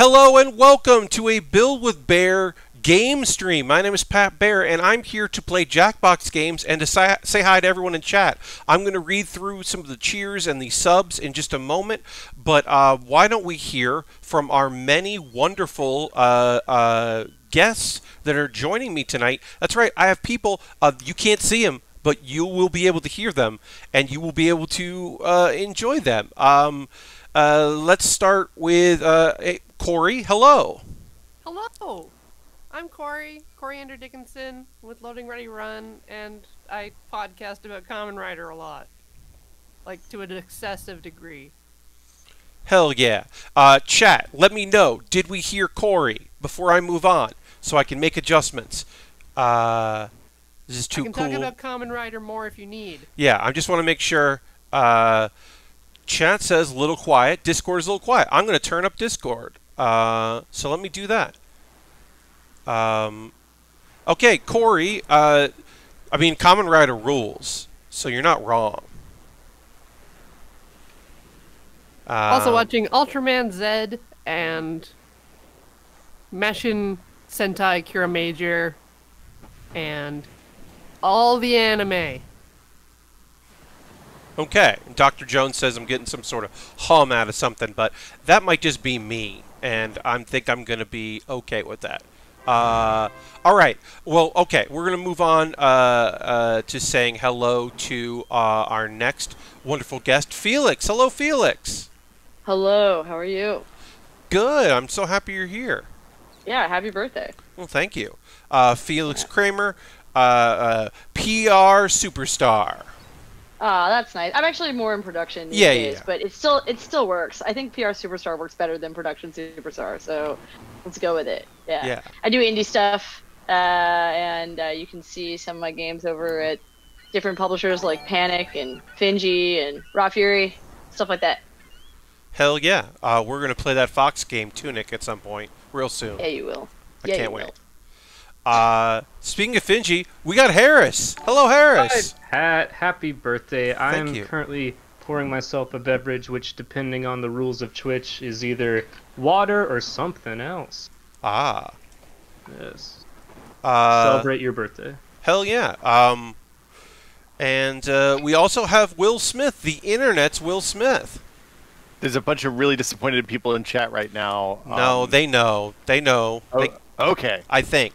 Hello and welcome to a Build with Bear game stream. My name is Pat Bear and I'm here to play Jackbox games and to say hi to everyone in chat. I'm going to read through some of the cheers and the subs in just a moment, but why don't we hear from our many wonderful guests that are joining me tonight. That's right, I have people, you can't see them, but you will be able to hear them and you will be able to enjoy them. Let's start with Corey. Hello. Hello. I'm Coriander Dickinson with Loading Ready Run, and I podcast about Kamen Rider a lot. Like, to an excessive degree. Hell yeah. Chat, let me know, did we hear Corey before I move on so I can make adjustments? This is too cool. I can talk about Kamen Rider more if you need. Yeah, I just want to make sure. Chat says a little quiet. Discord is a little quiet. I'm going to turn up Discord. So let me do that. Okay, Corey. I mean, Kamen Rider rules, so you're not wrong. Also watching Ultraman Z and Meshin Sentai Kira Major and all the anime. Okay, Dr. Jones says I'm getting some sort of hum out of something, but that might just be me, and I think I'm going to be okay with that. All right, well, okay, we're going to move on to saying hello to our next wonderful guest, Felix. Hello, Felix. Hello, how are you? Good, I'm so happy you're here. Yeah, happy birthday. Well, thank you. Felix Kramer, PR superstar. That's nice. I'm actually more in production these days, but it still works. I think PR Superstar works better than Production Superstar, so let's go with it. Yeah. I do indie stuff, and you can see some of my games over at different publishers like Panic and Finji and Raw Fury, stuff like that. Hell yeah. We're going to play that Fox game, Tunic, at some point, real soon. Yeah, you will. I can't wait. Speaking of Finji, we got Harris. Hello, Harris. Hi, Pat. Happy birthday. Thank you. I'm currently pouring myself a beverage, which, depending on the rules of Twitch, is either water or something else. Ah. Yes. Celebrate your birthday. Hell yeah. And we also have Will Smith, the internet's Will Smith. There's a bunch of really disappointed people in chat right now. No, they know. They know. Okay. I think.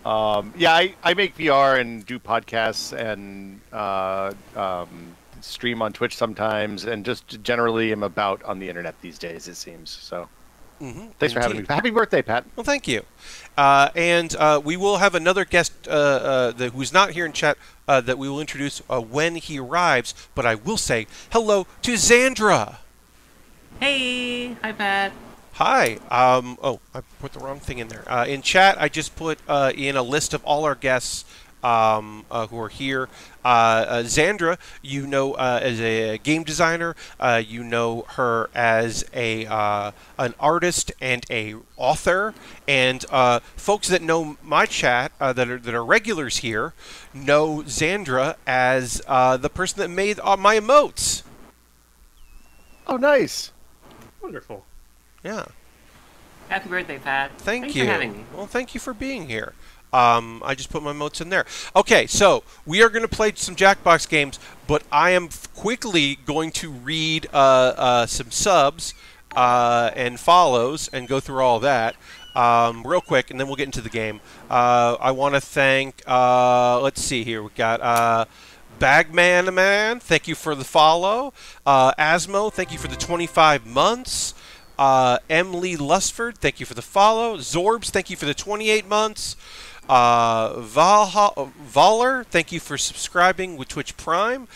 Yeah, I make VR and do podcasts and stream on Twitch sometimes, and just generally am about on the internet these days, it seems. So, thanks for having me. Happy birthday, Pat. Well, thank you. And we will have another guest who's not here in chat that we will introduce when he arrives. But I will say hello to Zandra. Hey, hi, Pat. Hi. Oh, I put the wrong thing in there. In chat, I just put in a list of all our guests who are here. Zandra, you know as a game designer. You know her as an artist and a author. And folks that know my chat, that are regulars here, know Zandra as the person that made my emotes. Oh, nice. Wonderful. Yeah. Happy birthday, Pat. Thanks for having me. Well, thank you for being here. I just put my notes in there. Okay, so we are going to play some Jackbox games, but I am quickly going to read some subs and follows and go through all that real quick, and then we'll get into the game. I want to thank, let's see here, we got Bagman Man, thank you for the follow. Asmo, thank you for the 25 months. Emily Lusford, thank you for the follow. Zorbs, thank you for the 28 months. Voller, thank you for subscribing with Twitch Prime.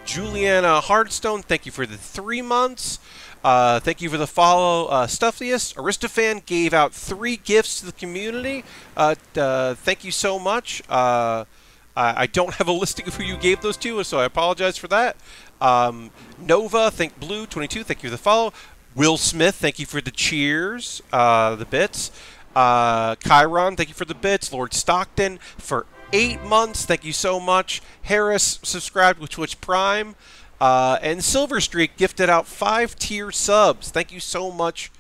Juliana Hardstone, thank you for the 3 months. Thank you for the follow. Stuffiest, Aristofan gave out 3 gifts to the community. Thank you so much. I don't have a listing of who you gave those to, so I apologize for that. Nova, thank Blue 22, thank you for the follow. Will Smith, thank you for the cheers, the bits. Chiron, thank you for the bits. Lord Stockton for 8 months, thank you so much. Harris subscribed with Twitch Prime. And Silver Streak gifted out 5 tier subs. Thank you so much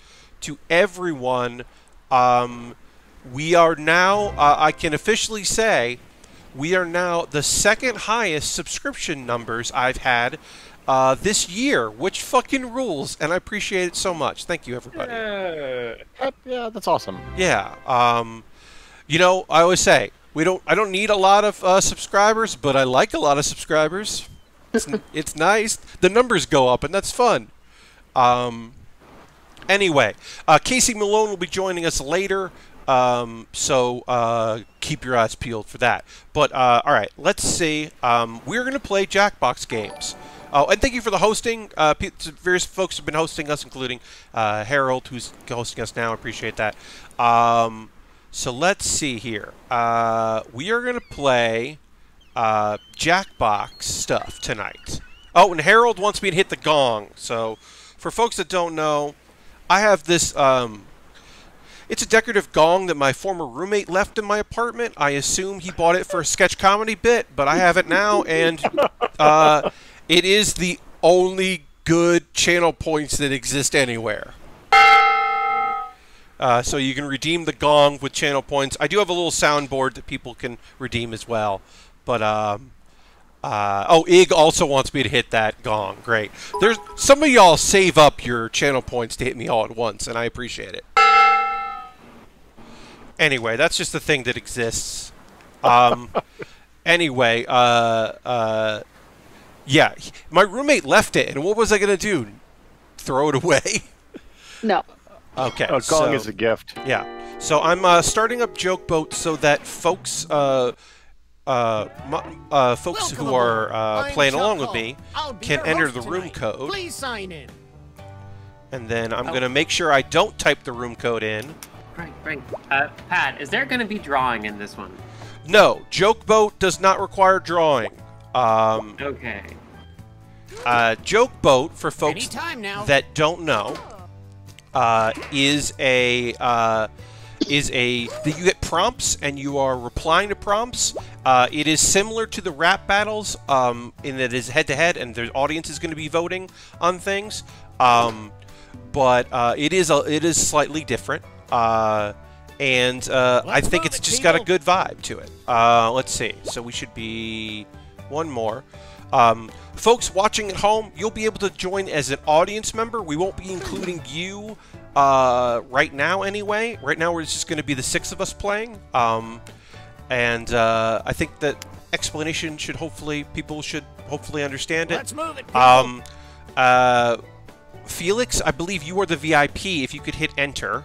to everyone. We are now, I can officially say, we are now the second highest subscription numbers I've had this year, which fucking rules, and I appreciate it so much. Thank you, everybody. Yeah, that's awesome. Yeah. You know, I always say, I don't need a lot of subscribers, but I like a lot of subscribers. It's nice. The numbers go up, and that's fun. Anyway, Casey Malone will be joining us later, so keep your eyes peeled for that. But, all right, let's see. We're going to play Jackbox games. Oh, and thank you for the hosting. Various folks have been hosting us, including Harold, who's hosting us now. I appreciate that. So let's see here. We are going to play Jackbox stuff tonight. Oh, and Harold wants me to hit the gong. So for folks that don't know, I have this... it's a decorative gong that my former roommate left in my apartment. I assume he bought it for a sketch comedy bit, but I have it now, and it is the only good channel points that exist anywhere. So you can redeem the gong with channel points. I do have a little soundboard that people can redeem as well. But, oh, Ig also wants me to hit that gong. Great. There's some of y'all save up your channel points to hit me all at once, and I appreciate it. Anyway, that's just the thing that exists. Anyway, yeah, my roommate left it, and what was I going to do? Throw it away? No. Okay. A gong is a gift. Yeah. So I'm starting up Joke Boat so that folks, folks who are playing along with me can enter the room code. Please sign in. And then I'm going to make sure I don't type the room code in. Right. Pat, is there going to be drawing in this one? No, Joke Boat does not require drawing. Okay. Joke Boat, for folks that don't know, is you get prompts and you are replying to prompts. It is similar to the rap battles in that it is head-to-head, and the audience is going to be voting on things. But it is slightly different. And I think it's just got a good vibe to it. Let's see. So we should be one more. Folks watching at home, you'll be able to join as an audience member. We won't be including you right now anyway. Right now we're just going to be the 6 of us playing. And I think that explanation should people should hopefully understand it. Let's move it, Felix, I believe you are the VIP. If you could hit enter.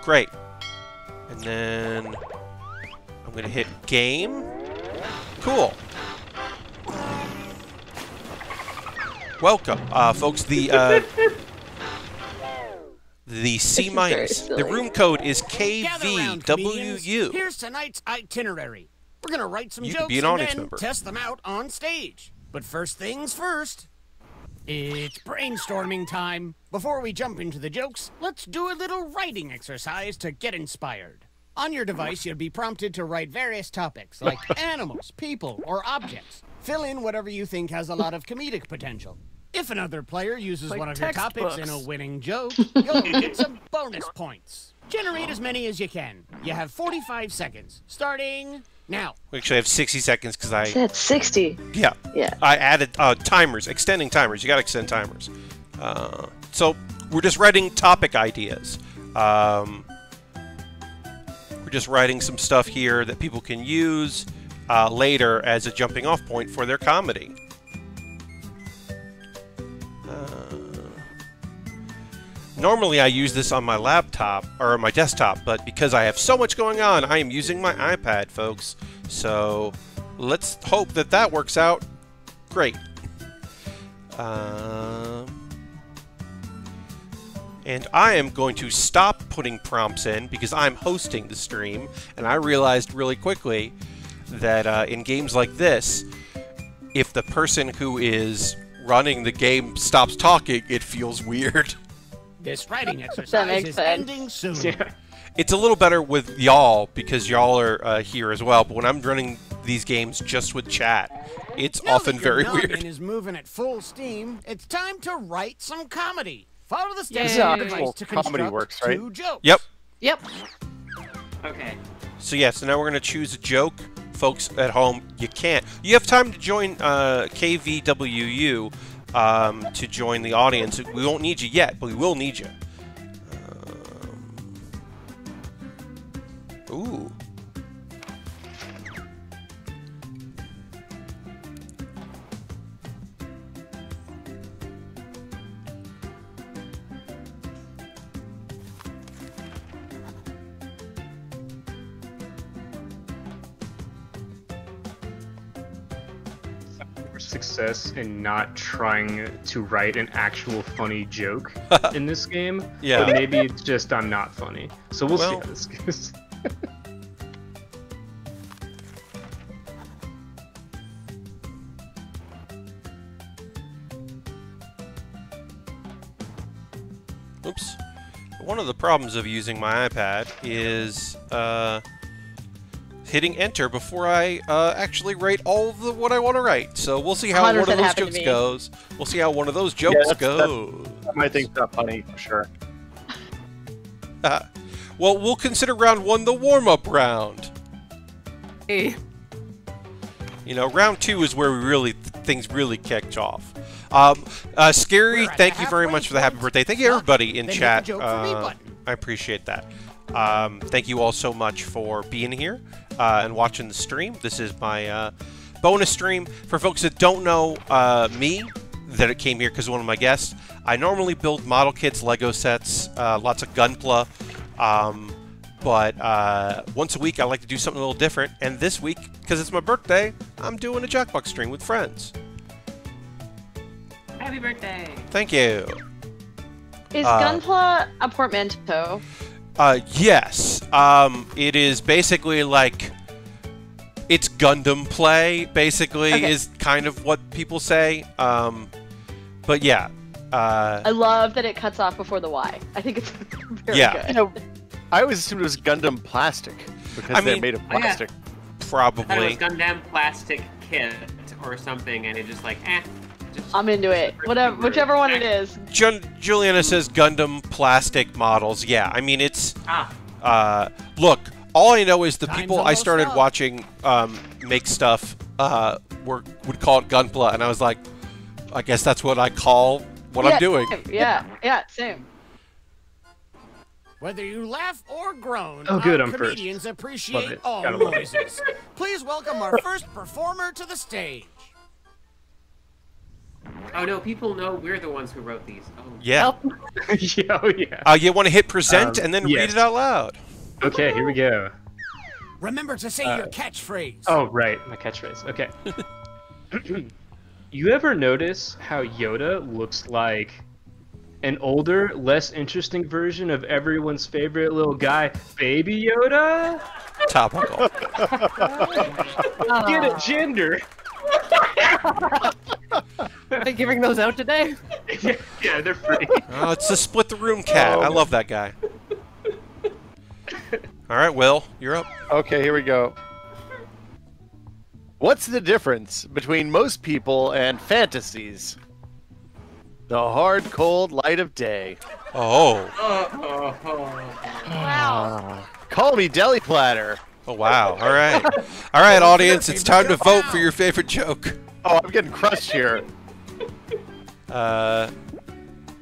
Great. And then I'm going to hit game. Cool. Welcome, folks. The C minus. The room code is KVWU. Here's tonight's itinerary. We're gonna write some jokes be an and audience then member. test them out on stage. But first things first. It's brainstorming time. Before we jump into the jokes, let's do a little writing exercise to get inspired. On your device, you'll be prompted to write various topics like animals, people, or objects. Fill in whatever you think has a lot of comedic potential. If another player uses one of your topics in a winning joke, you'll get some bonus points. Generate as many as you can. You have 45 seconds, starting now. We actually have 60 seconds because I... That's 60. Yeah. Yeah. I added timers, extending timers. You got to extend timers. So we're just writing topic ideas. We're just writing some stuff here that people can use later as a jumping off point for their comedy. Normally I use this on my laptop, or my desktop, but because I have so much going on, I am using my iPad, folks. So let's hope that that works out great. And I am going to stop putting prompts in because I'm hosting the stream, and I realized really quickly that in games like this, if the person who is running the game stops talking, it feels weird. This writing exercise is ending soon. Yeah. It's a little better with y'all because y'all are here as well, but when I'm running these games just with chat, it's often very weird. Is moving at full steam. It's time to write some comedy. Follow the Yeah, steps actual to comedy construct works, right? 2 jokes. Yep. Yep. Okay. So yeah, so now we're gonna choose a joke. Folks at home, you can't. You have time to join KVWU to join the audience. We won't need you yet, but we will need you. Ooh. Success in not trying to write an actual funny joke in this game. Yeah. But maybe it's just I'm not funny. So we'll see Well- how this goes. Oops. One of the problems of using my iPad is hitting enter before I actually write all of what I want to write. So we'll see how one of 100% those happened to jokes me. goes. We'll see how one of those jokes that's- goes. My thing's not funny for sure. Well, we'll consider round 1 the warm-up round. Hey. You know, round 2 is where we really things really kicked off. Scary, We're at thank the you very halfway much for the happy point. birthday. Thank you everybody in Then hit chat. the joke for me button. I appreciate that. Thank you all so much for being here and watching the stream. This is my bonus stream. For folks that don't know me, that it came here because of one of my guests, I normally build model kits, Lego sets, lots of Gunpla. But once a week I like to do something a little different. And this week, because it's my birthday, I'm doing a Jackbox stream with friends. Happy birthday. Thank you. Is Gunpla a portmanteau? Yes. It is basically like it's Gundam play, basically, Okay. is kind of what people say. But yeah. I love that it cuts off before the Y. I think it's very Yeah. good. You know, I always assumed it was Gundam plastic because I they're mean- made of Oh, yeah. plastic. I thought it Probably. was Gundam plastic kit or something, and it just like, just I'm into it. Whatever, whichever one it is. Juliana says Gundam plastic models. Yeah, I mean, it's... Ah, look, all I know is the Time's people I almost started up. watching make stuff would call it Gunpla, and I was like, I guess that's what I call what I'm doing. Same. Yeah, same. Whether you laugh or groan, Oh, good, our I'm first. comedians Love appreciate it. all Gotta love it. noises. Please welcome our first performer to the stage. oh no, people know we're the ones who wrote these. Oh. Yeah. Yeah, oh yeah. You want to hit present and then read yes. it out loud. Okay, here we go. Remember to say your catchphrase. Oh, right, my catchphrase. Okay. You ever notice how Yoda looks like an older, less interesting version of everyone's favorite little guy, Baby Yoda? Topical. Get a gender. Are they giving those out today? Yeah, they're free. Oh, it's the split the room cat. I love that guy. All right, Will, you're up. Okay, here we go. What's the difference between most people and fantasies? The hard, cold light of day. Oh. Wow. Call me Deli Platter. Oh, wow. All right. All right, audience, it's time to vote for your favorite joke. Oh, I'm getting crushed here. Uh,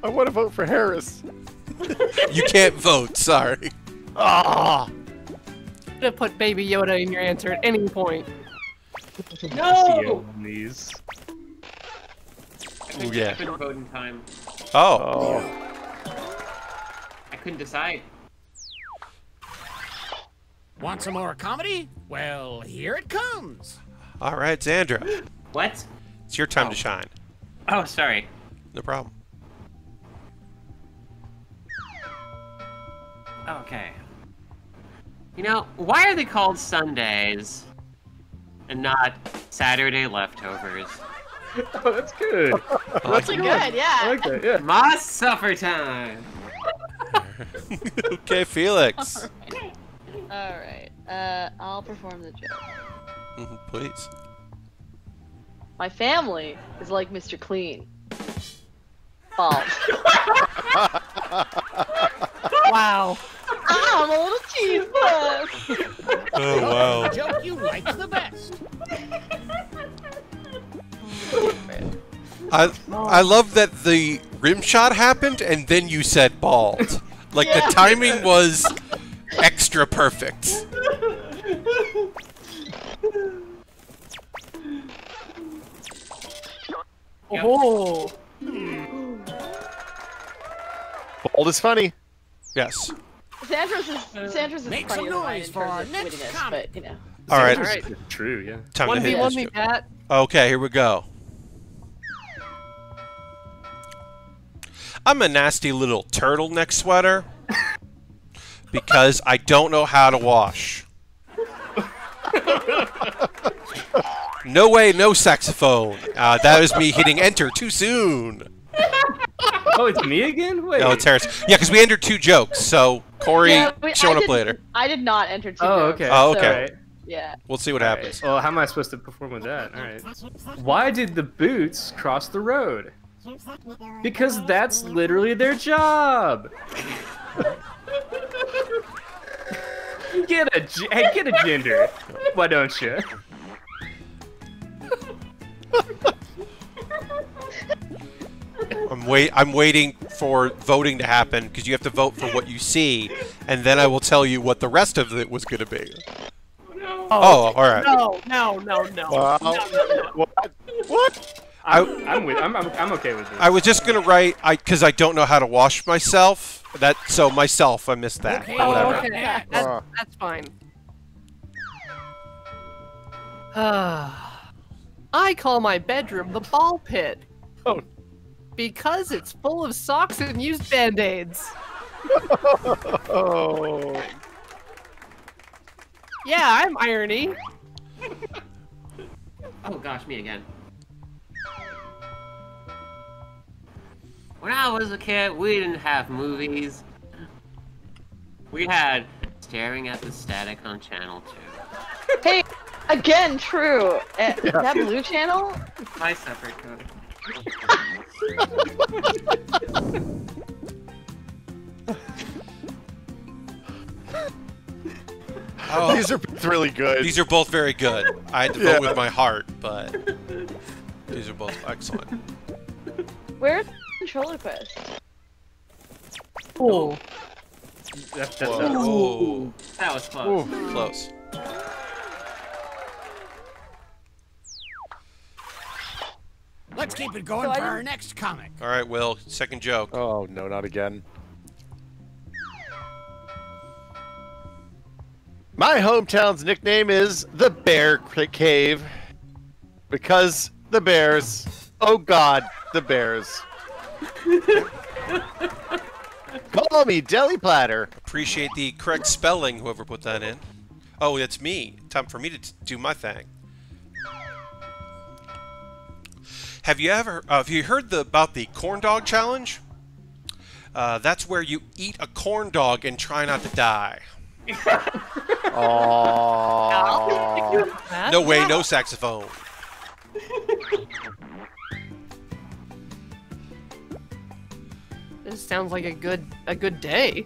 I want to vote for Harris. you can't vote, sorry. Ah, Could have put Baby Yoda in your answer at any point. No! These. Ooh, yeah. I couldn't vote in time. Oh. I couldn't decide. Want some more comedy? Well, here it comes. All right, Zandra. What? It's your time to shine. Oh, sorry. No problem. Okay. You know, why are they called Sundays and not Saturday leftovers? Oh, that's good. That's good, I yeah. like that, yeah. My supper time! Okay, Felix. Alright, I'll perform the joke. Please. My family is like Mr. Clean. Bald. Wow. I'm a little cheese puff. Oh, wow. Joke you liked the best. I love that the rim shot happened and then you said bald. Like the timing was extra perfect. Oh. Bald is funny. Yes. Sandra's is Make funnier some than mine noise in for our terms of next wittiness, comic. but you know. All right. True, yeah. Time to hit 1v1 this me, joke. Pat. Okay, here we go. I'm a nasty little turtleneck sweater because I don't know how to wash. No way, no saxophone. That was me hitting enter too soon. Oh, it's me again? Wait. No, it's Harris. Yeah, because we entered 2 jokes, so Corey showing up later. I did not enter 2 Oh, jokes, okay. Oh, okay. so, Alright. yeah. We'll see what happens. Well, how am I supposed to perform with that? Alright. Why did the boots cross the road? Because that's literally their job! Get a gender. Why don't you? I'm waiting for voting to happen because you have to vote for what you see, and then I will tell you what the rest of it was going to be. Oh, all right. No. Wow. What? I'm okay with this. I was just gonna write because I don't know how to wash myself. So myself, I missed that. Okay. But whatever. Okay, that's fine. I call my bedroom the ball pit. Oh. Because it's full of socks and used band-aids. Oh. Yeah, I'm irony. Oh gosh, me again. When I was a kid, we didn't have movies. We had Staring at the Static on Channel 2. Hey, again, true. That blue channel? My separate code. Oh, These are both really good. these are both very good. I had to vote with my heart, but these are both excellent. Where's Controller Quest? Oh. Oh, That was close. close. Let's keep it going for our next comic. All right, Will. Second joke. Oh, no, not again. My hometown's nickname is the Bear Cave. Because the bears. Oh God, the bears. Call me Deli Platter. Appreciate the correct spelling, whoever put that in. Oh, that's me. Time for me to do my thing. Have you heard about the corn dog challenge? That's where you eat a corn dog and try not to die. Oh. No way, no saxophone. This sounds like a good day.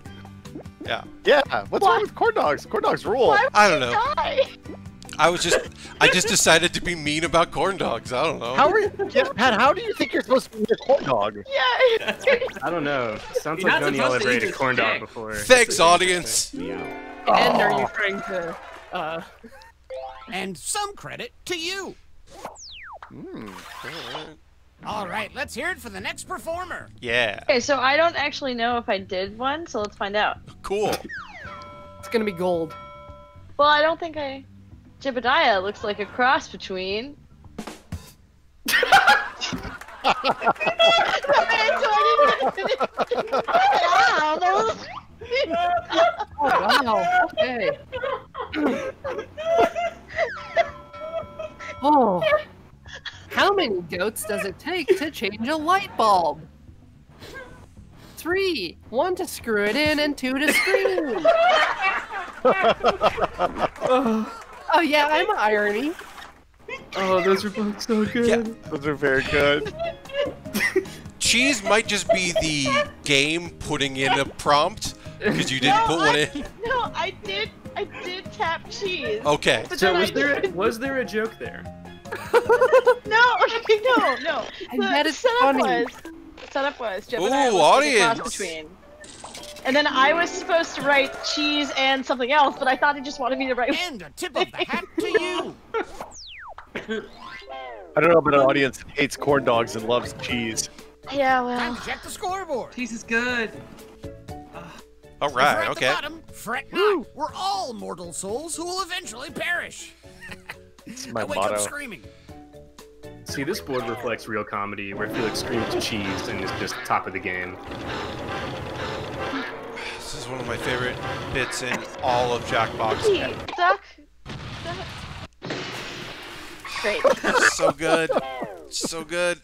Yeah. Yeah. What's wrong with corn dogs? Corn dogs rule. I don't know. Die. I just decided to be mean about corn dogs. I don't know. How are you, Pat? How do you think you're supposed to eat a corn dog? Yeah. I don't know. Sounds You're like not none of y'all supposed ever to ate eat a his corn dog dick. before. Thanks, audience. And are you trying to And some credit to you. All right, let's hear it for the next performer. Yeah. Okay, so I don't actually know if I did one, so let's find out. Cool. It's gonna be gold. Well, I don't think I... JEBEDIAH looks like a cross between... Oh wow. Okay. Oh. How many goats does it take to change a light bulb? 3. 1 to screw it in and 2 to scream. Oh yeah, I'm irony. Oh, those are both so good. Yeah. Those are very good. cheese might just be the game putting in a prompt because you didn't put one in. No, I did tap cheese. Okay. So was there a joke there? No. And that is The setup was JEBEDIAH was audience. cross between. And then I was supposed to write cheese and something else, but I thought he just wanted me to write. And a tip of the hat to you. I don't know about an audience that hates corn dogs and loves cheese. Yeah, Time well. to check the scoreboard. Cheese is good. All Over right. at Okay. the bottom, fret not. We're all mortal souls who will eventually perish. It's my I wake motto. up screaming. See, this board reflects real comedy, where Felix screams cheese and is just top of the game. This is one of my favorite bits in all of Jackbox. Hey, duck. Great. So good. So good.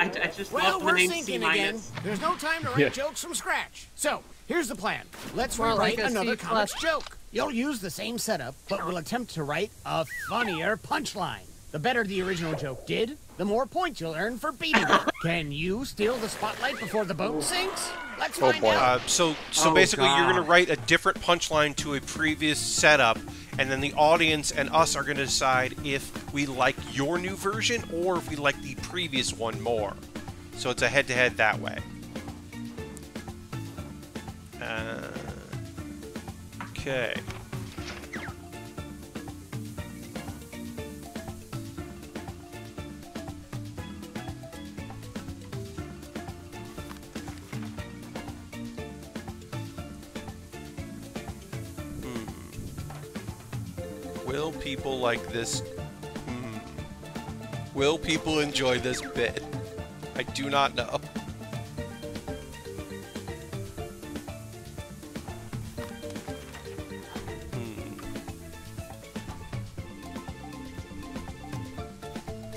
I just Well, love the we're name sinking C-. again. There's no time to write jokes from scratch. So, here's the plan. Let's More rewrite like a another C++. comics joke. You'll use the same setup, but we'll attempt to write a funnier punchline. The better the original joke did, the more points you'll earn for beating it. Can you steal the spotlight before the boat sinks? Let's find boy. out. So Oh, basically, you're God. going to write a different punchline to a previous setup, and then the audience and us are going to decide if we like your new version or if we like the previous one more. So it's a head-to-head that way. Okay. Will people like this? Will people enjoy this bit? I do not know.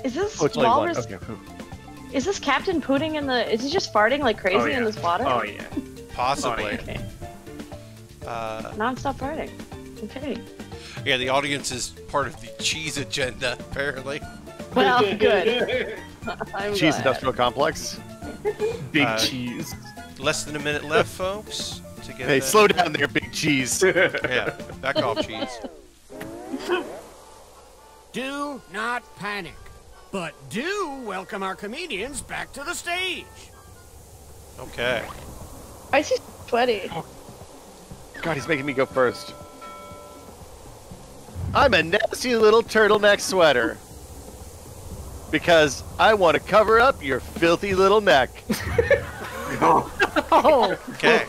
Is this Oh, it's only one. walrus? Okay. Is this Captain Pudding in the? Is he just farting like crazy Oh, yeah. in this water? Oh, yeah. Possibly. Oh, yeah. Okay. Uh, Non-stop farting. Okay. yeah, the audience is part of the cheese agenda, apparently. Well, good. I'm Cheese glad. industrial complex. Big Uh, cheese. Less than a minute left, folks. To get Hey, that- slow down there, big cheese. Yeah, back off, cheese. Do not panic, but do welcome our comedians back to the stage. Okay. Why is he sweaty? God, he's making me go first. I'm a nasty little turtleneck sweater. Because I want to cover up your filthy little neck. Okay.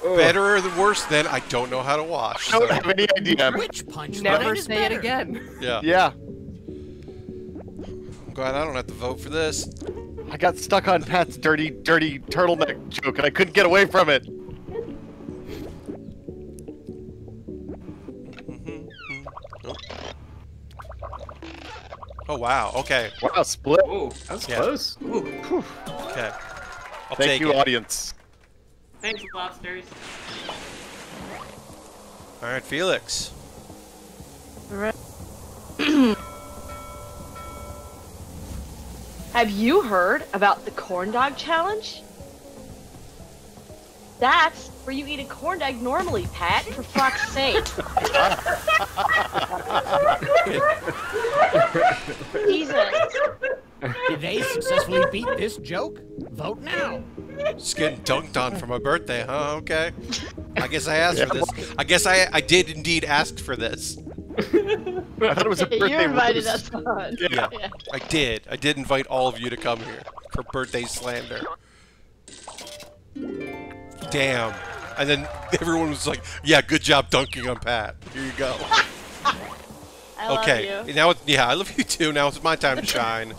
Better or worse than I don't know how to wash. I don't so- have any idea. Which punchline Never is say better? it again. Yeah. Yeah, I'm glad I don't have to vote for this. I got stuck on Pat's dirty turtleneck joke and I couldn't get away from it. Nope. Oh wow. Okay. Wow, split. Oh, that was Yeah. close. Ooh, Okay. I'll Thank take you, it. audience. thanks, lobsters. All right, Felix. Have you heard about the corn dog challenge? That's where you eat a corn dog normally, Pat, for fuck's sake. Jesus. Did they successfully beat this joke? Vote now. Just getting dunked on for my birthday, huh? Okay. I guess I asked for this. I guess I did indeed ask for this. I thought it was a You birthday invited roast. us on. Yeah. I did. I did invite all of you to come here for birthday slander. Damn. And then everyone was like, "Yeah, good job dunking on Pat. Here you go." I love Okay. you. Now, yeah, I love you too. Now it's my time to shine.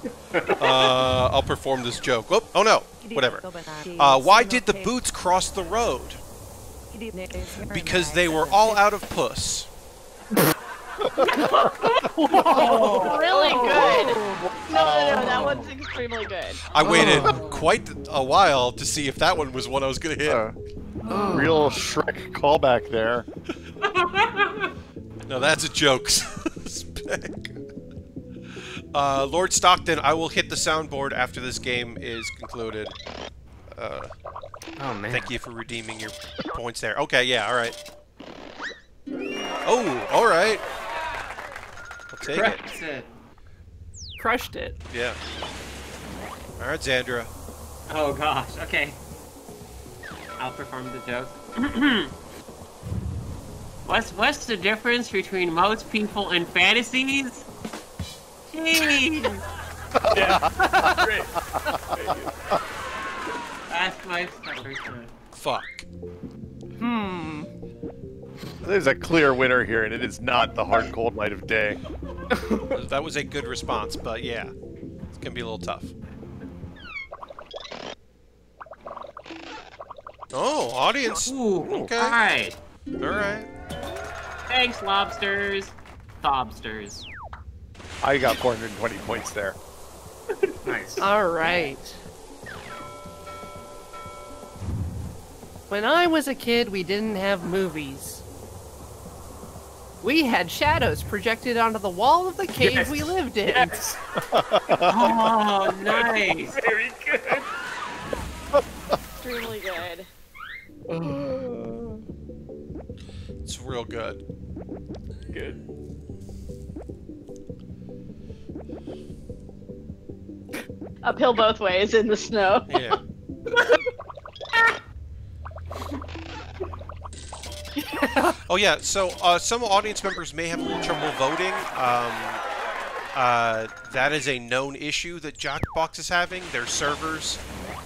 I'll perform this joke. Oh no. Whatever. Why did the boots cross the road? Because they were all out of puss. Really good. No, that one's extremely good. I waited quite a while to see if that one was one I was gonna hit. Real Shrek callback there. No, that's a joke. Spec. Lord Stockton, I will hit the soundboard after this game is concluded. Oh man. Thank you for redeeming your points there. Okay, yeah, all right. Oh, all right. I'll take it. Crushed it. Yeah. All right, Zandra. Oh gosh. Okay. I'll perform the joke. What's the difference between most people and fantasies? Jeez. Yeah. Great. That's my story. Fuck. There's a clear winner here, and it is not the hard, cold light of day. That was a good response, but yeah, it's gonna be a little tough. Oh, audience. Ooh. Okay. All right. All right. Thanks, lobsters. Thobsters. I got 420 points there. Nice. All right. When I was a kid, we didn't have movies. We had shadows projected onto the wall of the cave we lived in. Yes. Oh, nice. Very good. Extremely good. It's real good. Good. Uphill both ways in the snow. Yeah. Oh yeah, so some audience members may have a little trouble voting. That is a known issue that Jackbox is having. Their servers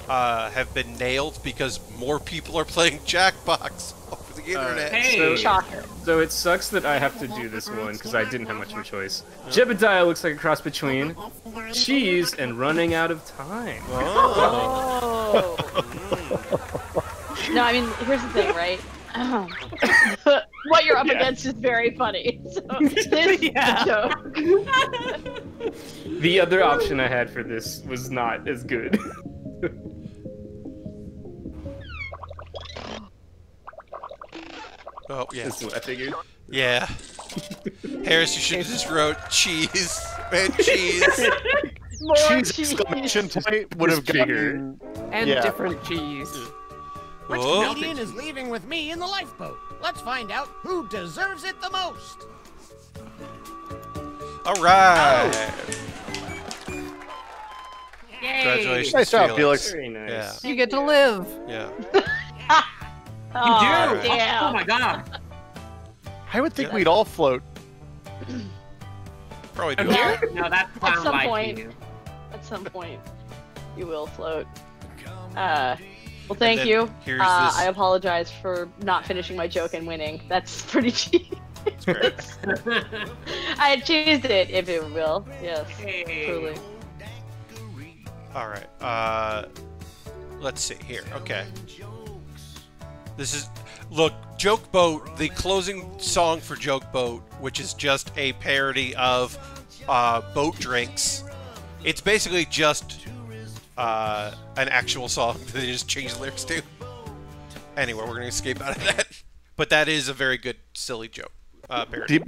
have been nailed because more people are playing Jackbox over the internet. Hey. Shocker. So it sucks that I have to do this one because I didn't have much of a choice. JEBEDIAH looks like a cross between cheese and running out of time. Oh. No, I mean, here's the thing, right? What you're up against is very funny. So this is a joke. The other option I had for this was not as good. Oh, yeah. That's what I figured. Yeah. Harris, you should have just wrote cheese. Man, cheese. More Cheese cheese. exclamation point would have bigger. And Yeah. different cheese. Which Oh. comedian is leaving with me in the lifeboat? Let's find out who deserves it the most. All right. Yay. Congratulations, Nice job, Felix. Very nice. Yeah. You get to live. Yeah. Oh, You do. damn. Oh my god. I would think we'd all float. Probably do. Well, No, that's at sound some like point, you. at some point, you will float. Well, thank then you. here's this- I apologize for not finishing my joke and winning. That's pretty cheap. That's great. I cheesed it, if it will. Yes, Hey. truly. All right. Let's see here. Okay. This is Joke Boat, the closing song for Joke Boat, which is just a parody of boat drinks. It's basically just an actual song that they just changed the lyrics to. Anyway, we're gonna escape out of that. But that is a very good, silly joke parody.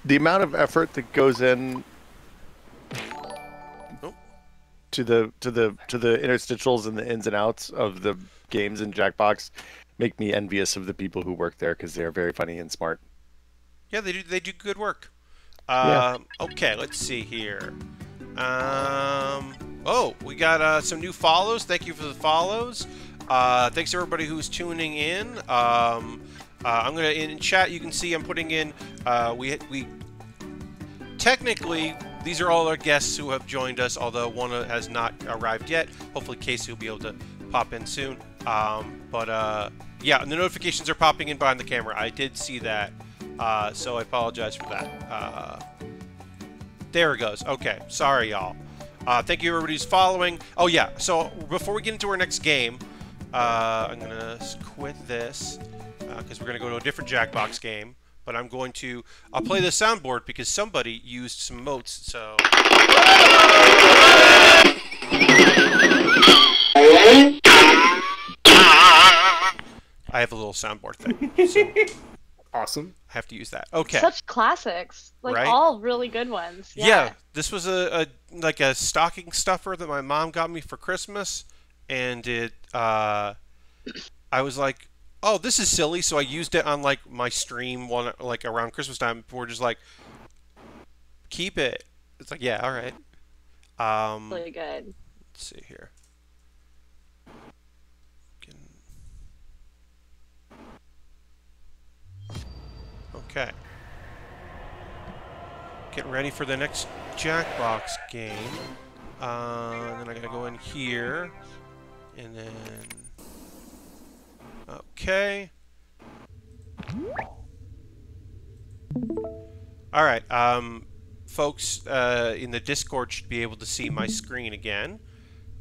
The amount of effort that goes in to the interstitials and the ins and outs of the games in Jackbox make me envious of the people who work there because they're very funny and smart. Yeah, they do good work. Yeah. Okay, let's see here. Oh, we got some new follows. Thank you for the follows. Thanks to everybody who's tuning in. I'm gonna in chat. You can see I'm putting in. We technically these are all our guests who have joined us, although one has not arrived yet. Hopefully, Casey will be able to pop in soon. Yeah, and the notifications are popping in behind the camera. I did see that, so I apologize for that. There it goes. Okay, sorry, y'all. Thank you, everybody who's following. Oh, yeah, so before we get into our next game, I'm going to quit this, because we're going to go to a different Jackbox game. But I'm going to... I'll play the soundboard because somebody used some motes, so... I have a little soundboard thing. So Awesome. I have to use that. Okay. Such classics, like Right? all really good ones. Yeah, this was a stocking stuffer that my mom got me for Christmas, and it I was like, oh, this is silly, so I used it on like my stream one like around Christmas time. People were just like, keep it. It's like, yeah, all right. Really good. Let's see here. Okay. Getting ready for the next Jackbox game. Then I gotta go in here, and then okay. All right, folks in the Discord should be able to see my screen again.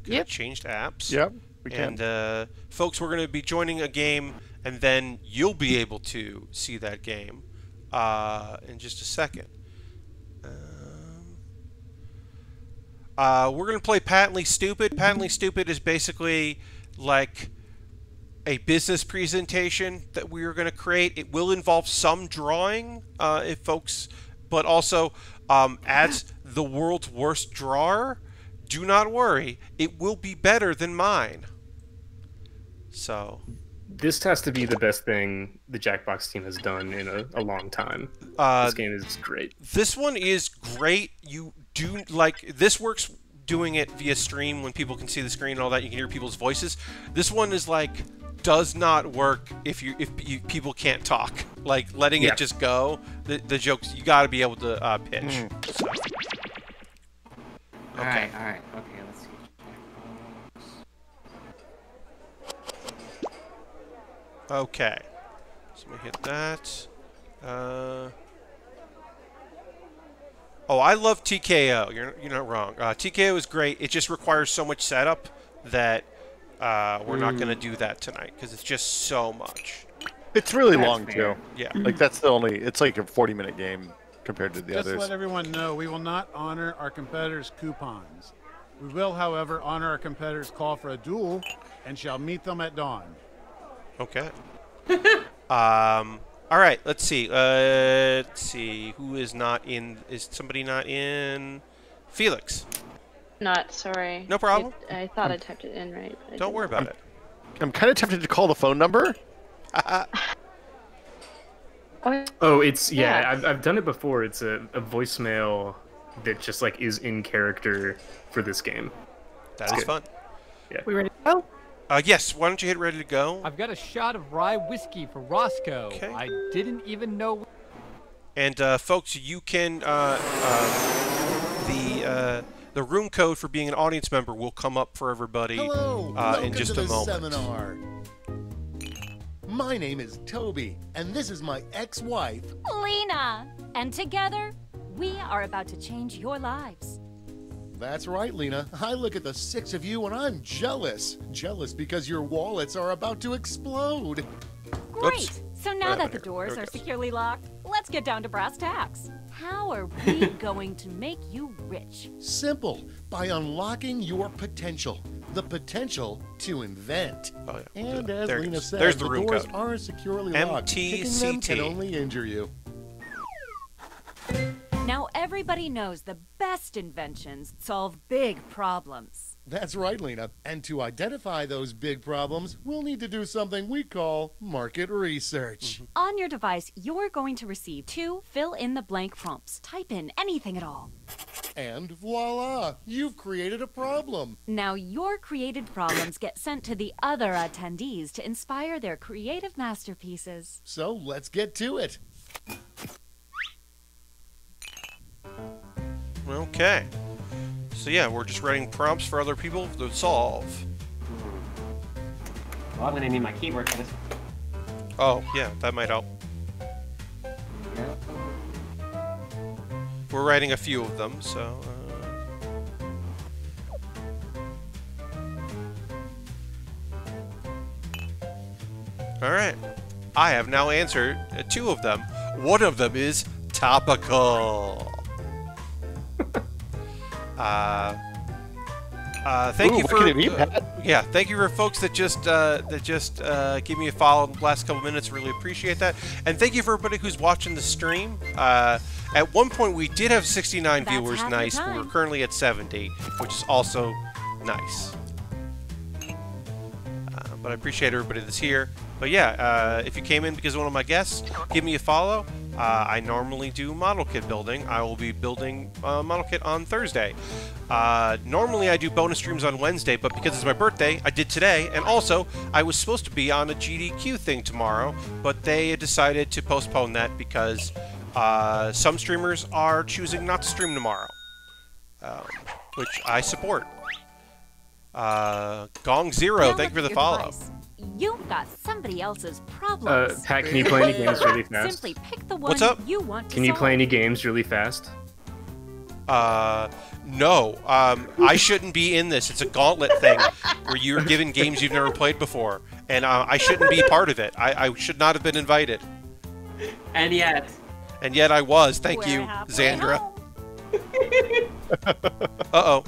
Yep. I changed apps. Yep, we can. And folks, we're going to be joining a game, and then you'll be able to see that game in just a second. We're going to play Patently Stupid. Patently Stupid is basically like a business presentation that we are going to create. It will involve some drawing, if folks, but also as the world's worst drawer, do not worry, it will be better than mine. So this has to be the best thing the Jackbox team has done in a long time. This game is great. This one is great. You do like this works doing it via stream when people can see the screen and all that. You can hear people's voices. This one is like does not work if people can't talk. Like letting it just go. The jokes you got to be able to pitch. So. Okay. All right. Okay, let's see. Okay. So let me hit that. Oh, I love TKO. You're not wrong. TKO is great. It just requires so much setup that we're not going to do that tonight because it's just so much. It's really long too. Yeah. Like that's the only. It's like a 40-minute game compared to the others. Just let everyone know we will not honor our competitors' coupons. We will, however, honor our competitors' call for a duel and shall meet them at dawn. Okay. All right. Let's see. Let's see. Who is not in? Is somebody not in? Felix. Not sorry. No problem. I thought I typed it in right. But Don't worry about it. I'm kind of tempted to call the phone number. Oh, it's I've done it before. It's a voicemail that just like is in character for this game. That is fun. Yeah. We ready to go? Yes. Why don't you hit ready to go? I've got a shot of rye whiskey for Roscoe. Okay. I didn't even know. And folks, you can the room code for being an audience member will come up for everybody in just a moment. Seminar. My name is Toby, and this is my ex-wife, Lena. And together, we are about to change your lives. That's right, Lena. I look at the 6 of you and I'm jealous. Jealous because your wallets are about to explode. Great. Oops. So now that the doors are securely locked, let's get down to brass tacks. How are we going to make you rich? Simple. By unlocking your potential. The potential to invent. Oh, yeah. And as There it Lena is. said, There's the the room doors code. are securely locked. Picking them can only injure you. Now everybody knows the best inventions solve big problems. That's right, Lena. And to identify those big problems, we'll need to do something we call market research. On your device, you're going to receive 2 fill-in-the-blank prompts. Type in anything at all. And voila, you've created a problem. Now your created problems get sent to the other attendees to inspire their creative masterpieces. So let's get to it. Okay. So yeah, we're just writing prompts for other people to solve. Well, I'm gonna need my keyboard for this. Oh, yeah, that might help. We're writing a few of them, so... Alright. I have now answered 2 of them. One of them is topical. Thank you for yeah. Thank you for folks that just give me a follow in the last couple minutes. Really appreciate that, and thank you for everybody who's watching the stream. At one point we did have 69 viewers. Nice. We're currently at 70, which is also nice. But I appreciate everybody that's here. But yeah, if you came in because of one of my guests, give me a follow. I normally do model kit building. I will be building model kit on Thursday. Normally I do bonus streams on Wednesday, but because it's my birthday, I did today. And also, I was supposed to be on a GDQ thing tomorrow, but they decided to postpone that because some streamers are choosing not to stream tomorrow, which I support. Gong Zero, thank you for the follow. You've got somebody else's problems. Pat, can you play any games really fast? Simply pick the one What's up? you want to Can you solve. play any games really fast? No. I shouldn't be in this. It's a gauntlet thing where you're given games you've never played before, and I shouldn't be part of it. I should not have been invited. And yet. And yet I was. Thank you, Zandra. Uh-oh.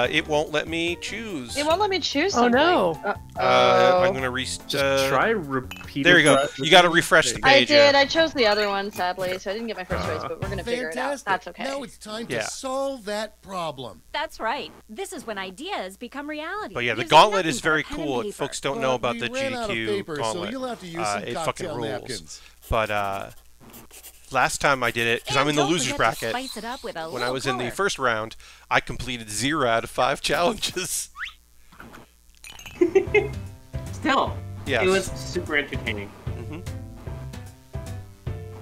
It won't let me choose. It won't let me choose Oh something. no. I'm gonna Just try repeat. There you go. You gotta refresh the I page. did. Yeah. I chose the other one, sadly, so I didn't get my first choice, but we're gonna figure it out. Fantastic. That's okay. Now it's time Yeah. to solve that problem. That's right. This is when ideas become reality. But yeah, the Using gauntlet nothing is but very a pen cool. and If folks paper. don't know about We the ran out of GDQ paper, so gauntlet, you'll have to use some it fucking cocktail rules. napkins. But last time I did it, because I'm And in the don't losers forget to bracket, spice it up with a when I little was in the color. first round, I completed 0 out of 5 challenges. Still. Yes. It was super entertaining. Mhm.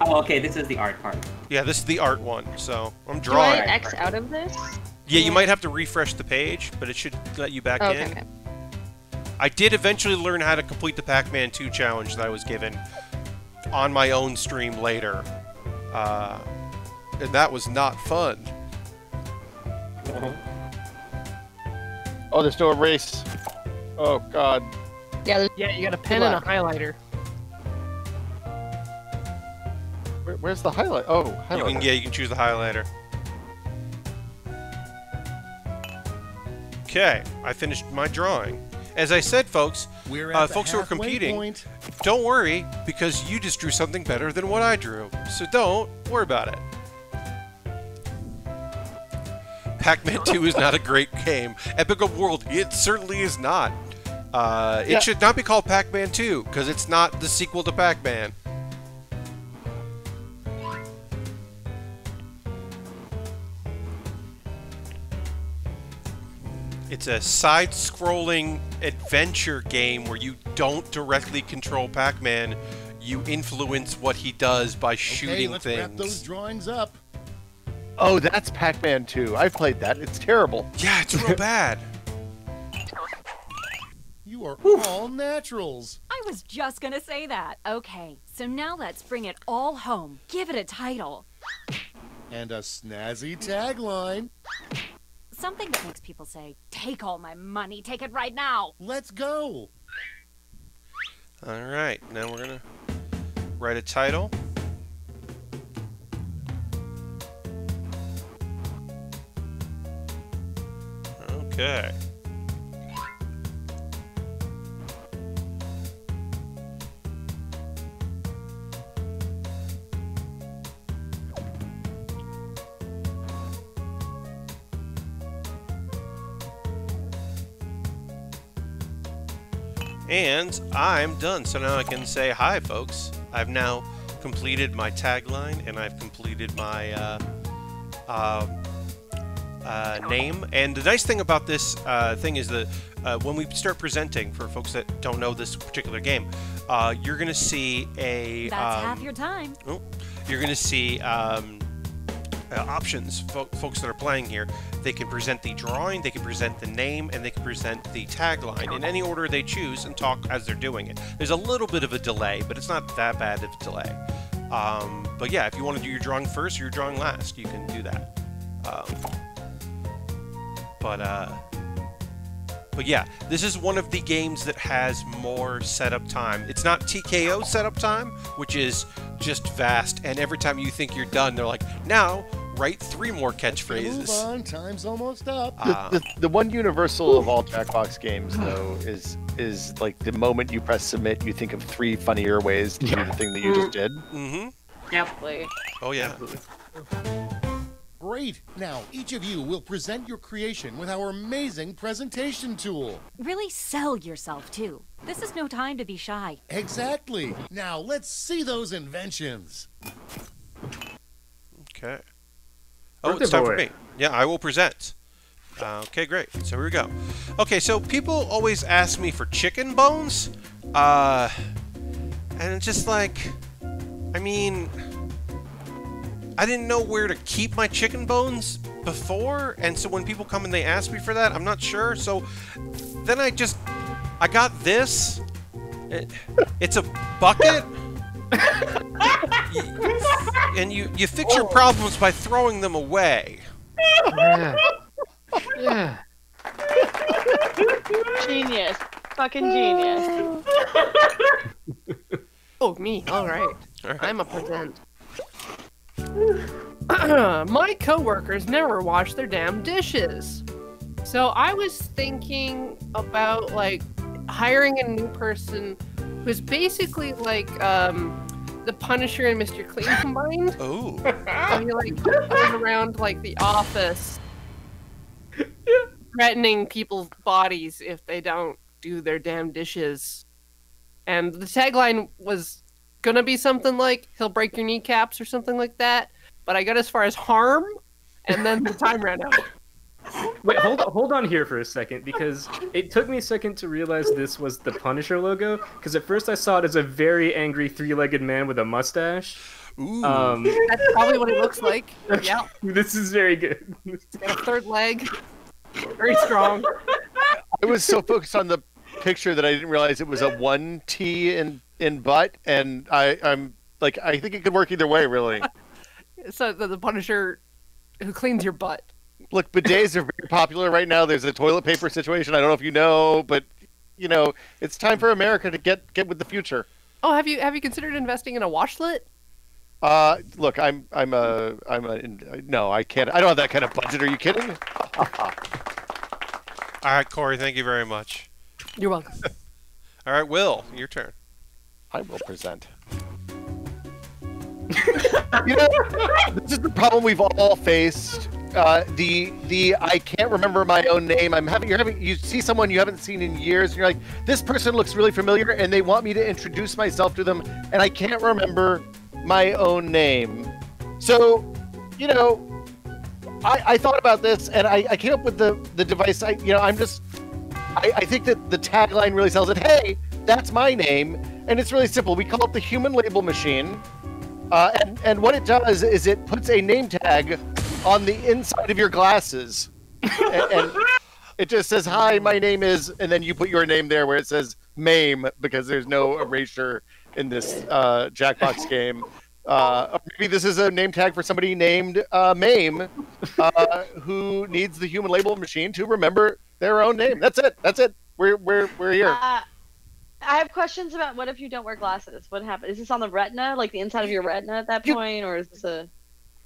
Oh, okay, this is the art part. Yeah, this is the art one, so I'm Do I drawing. X out of this? Yeah, you might have to refresh the page, but it should let you back Okay, in. okay. I did eventually learn how to complete the Pac-Man 2 challenge that I was given on my own stream later. And that was not fun. Oh, there's no erase. Oh, God. Yeah, Yeah, you got a pen and a highlighter. Where's the highlight? Oh, highlight. You can choose the highlighter. Okay, I finished my drawing. As I said, folks, We're at the folks who are halfway competing, point. don't worry, because you just drew something better than what I drew. So don't worry about it. Pac-Man 2 is not a great game. Epic of World, it certainly is not. It should not be called Pac-Man 2, because it's not the sequel to Pac-Man. It's a side-scrolling adventure game where you don't directly control Pac-Man. You influence what he does by Okay, shooting let's things. wrap those drawings up. Oh, that's Pac-Man 2. I've played that. It's terrible. Yeah, it's real bad. You are all naturals. I was just gonna say that. Okay, so now let's bring it all home. Give it a title. And a snazzy tagline. Something that makes people say, take all my money, take it right now. Let's go. All right, now we're gonna write a title. Okay. And I'm done, so now I can say hi, folks. I've now completed my tagline, and I've completed my name. And the nice thing about this thing is that when we start presenting, for folks that don't know this particular game, you're going to see a... That's half your time. Oh, you're going to see options. Folks that are playing here, they can present the drawing, they can present the name, and they can present the tagline in any order they choose and talk as they're doing it. There's a little bit of a delay, but it's not that bad of a delay. But yeah, if you want to do your drawing first or your drawing last, you can do that. But yeah, this is one of the games that has more setup time. It's not TKO setup time, which is just vast, and every time you think you're done, they're like, now, write 3 more Move catchphrases. on. Time's almost up. The one universal of all Jackbox games, though, is like the moment you press submit, you think of 3 funnier ways to do the thing that you just did. Mm-hmm. Yep. Oh, yeah. Great. Now, each of you will present your creation with our amazing presentation tool. Really sell yourself, too. This is no time to be shy. Exactly. Now let's see those inventions. Okay. Oh, it's time for me. Yeah, I will present. Okay, great. So here we go. Okay, so people always ask me for chicken bones. And it's just like, I mean, I didn't know where to keep my chicken bones before, and so when people come and they ask me for that, I'm not sure. So then I got this. It's a bucket. And you fix your problems by throwing them away. Yeah. Yeah. Genius. Fucking genius. Oh, me. All right. I'm a present. My coworkers never wash their damn dishes. So I was thinking about, like, hiring a new person who's basically like the Punisher and Mr. Clean combined. Oh. So he like goes around like the office threatening people's bodies if they don't do their damn dishes. And the tagline was gonna be something like, he'll break your kneecaps or something like that. But I got as far as harm, and then the time ran out. Wait, hold on here for a second, because it took me a second to realize this was the Punisher logo, because at first I saw it as a very angry three-legged man with a mustache. Ooh. That's probably what it looks like. Yeah. This is very good. It's got a third leg. Very strong. I was so focused on the picture that I didn't realize it was a 1T in butt, and I'm like, I think it could work either way, really. So the Punisher who cleans your butt. Look, bidets are very popular right now. There's a toilet paper situation. I don't know if you know, but you know, it's time for America to get with the future. Oh, have you considered investing in a washlet? Look, no, I can't. I don't have that kind of budget. Are you kidding? All right, Corey, thank you very much. You're welcome. All right, Will, your turn. I will present. You know, this is the problem we've all faced. I can't remember my own name. You see someone you haven't seen in years, and you're like, this person looks really familiar, and they want me to introduce myself to them, and I can't remember my own name. So, you know, I thought about this, and I came up with the device. I think that the tagline really sells it. Hey, that's my name, and it's really simple. We call it the Human Label Machine. And what it does is it puts a name tag on the inside of your glasses, and it just says, "Hi, my name is," and then you put your name there where it says "Mame" because there's no erasure in this Jackbox game. Maybe this is a name tag for somebody named Mame, who needs the Human Label Machine to remember their own name. That's it. That's it. We're here. I have questions about what if you don't wear glasses? What happens? Is this on the retina, like the inside of your retina at that point, or is this a?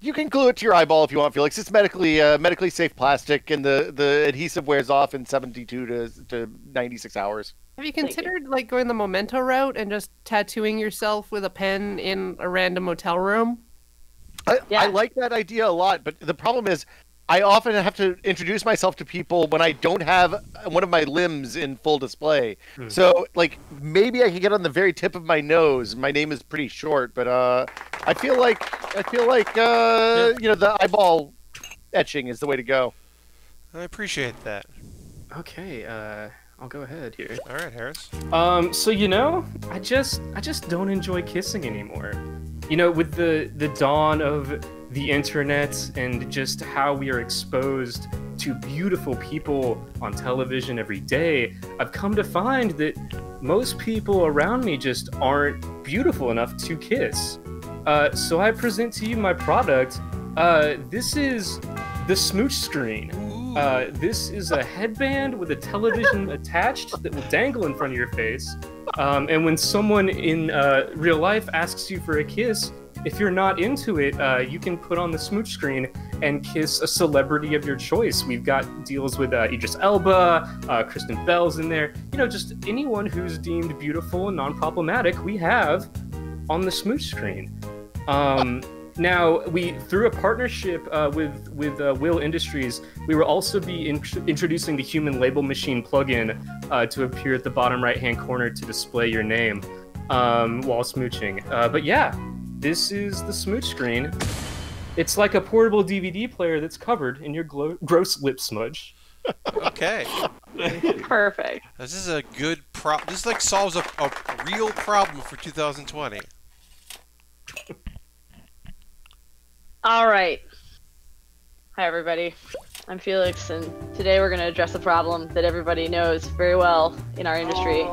You can glue it to your eyeball if you want, Felix. It's medically safe plastic, and the adhesive wears off in 72 to 96 hours. Have you considered like going the memento route and just tattooing yourself with a pen in a random hotel room? I like that idea a lot, but the problem is I often have to introduce myself to people when I don't have one of my limbs in full display. So, like, maybe I could get on the very tip of my nose. My name is pretty short, but I feel like you know, the eyeball etching is the way to go. I appreciate that. Okay, I'll go ahead here. All right, Harris. So you know, I just don't enjoy kissing anymore. You know, with the dawn of the internet and just how we are exposed to beautiful people on television every day, I've come to find that most people around me just aren't beautiful enough to kiss. So I present to you my product. This is the SMOOCH screen. This is a headband with a television attached that will dangle in front of your face. And when someone in real life asks you for a kiss, if you're not into it, you can put on the SMOOCH screen and kiss a celebrity of your choice. We've got deals with Idris Elba, Kristen Bell's in there. You know, just anyone who's deemed beautiful and non-problematic, we have on the SMOOCH screen. Now, through a partnership with Will Industries, we will also be introducing the Human Label Machine plugin to appear at the bottom right-hand corner to display your name while smooching. But yeah, this is the smooch screen. It's like a portable DVD player that's covered in your gross lip smudge. Okay. Perfect. This is a good This like solves a real problem for 2020. All right. Hi, everybody. I'm Felix, and today we're going to address a problem that everybody knows very well in our industry.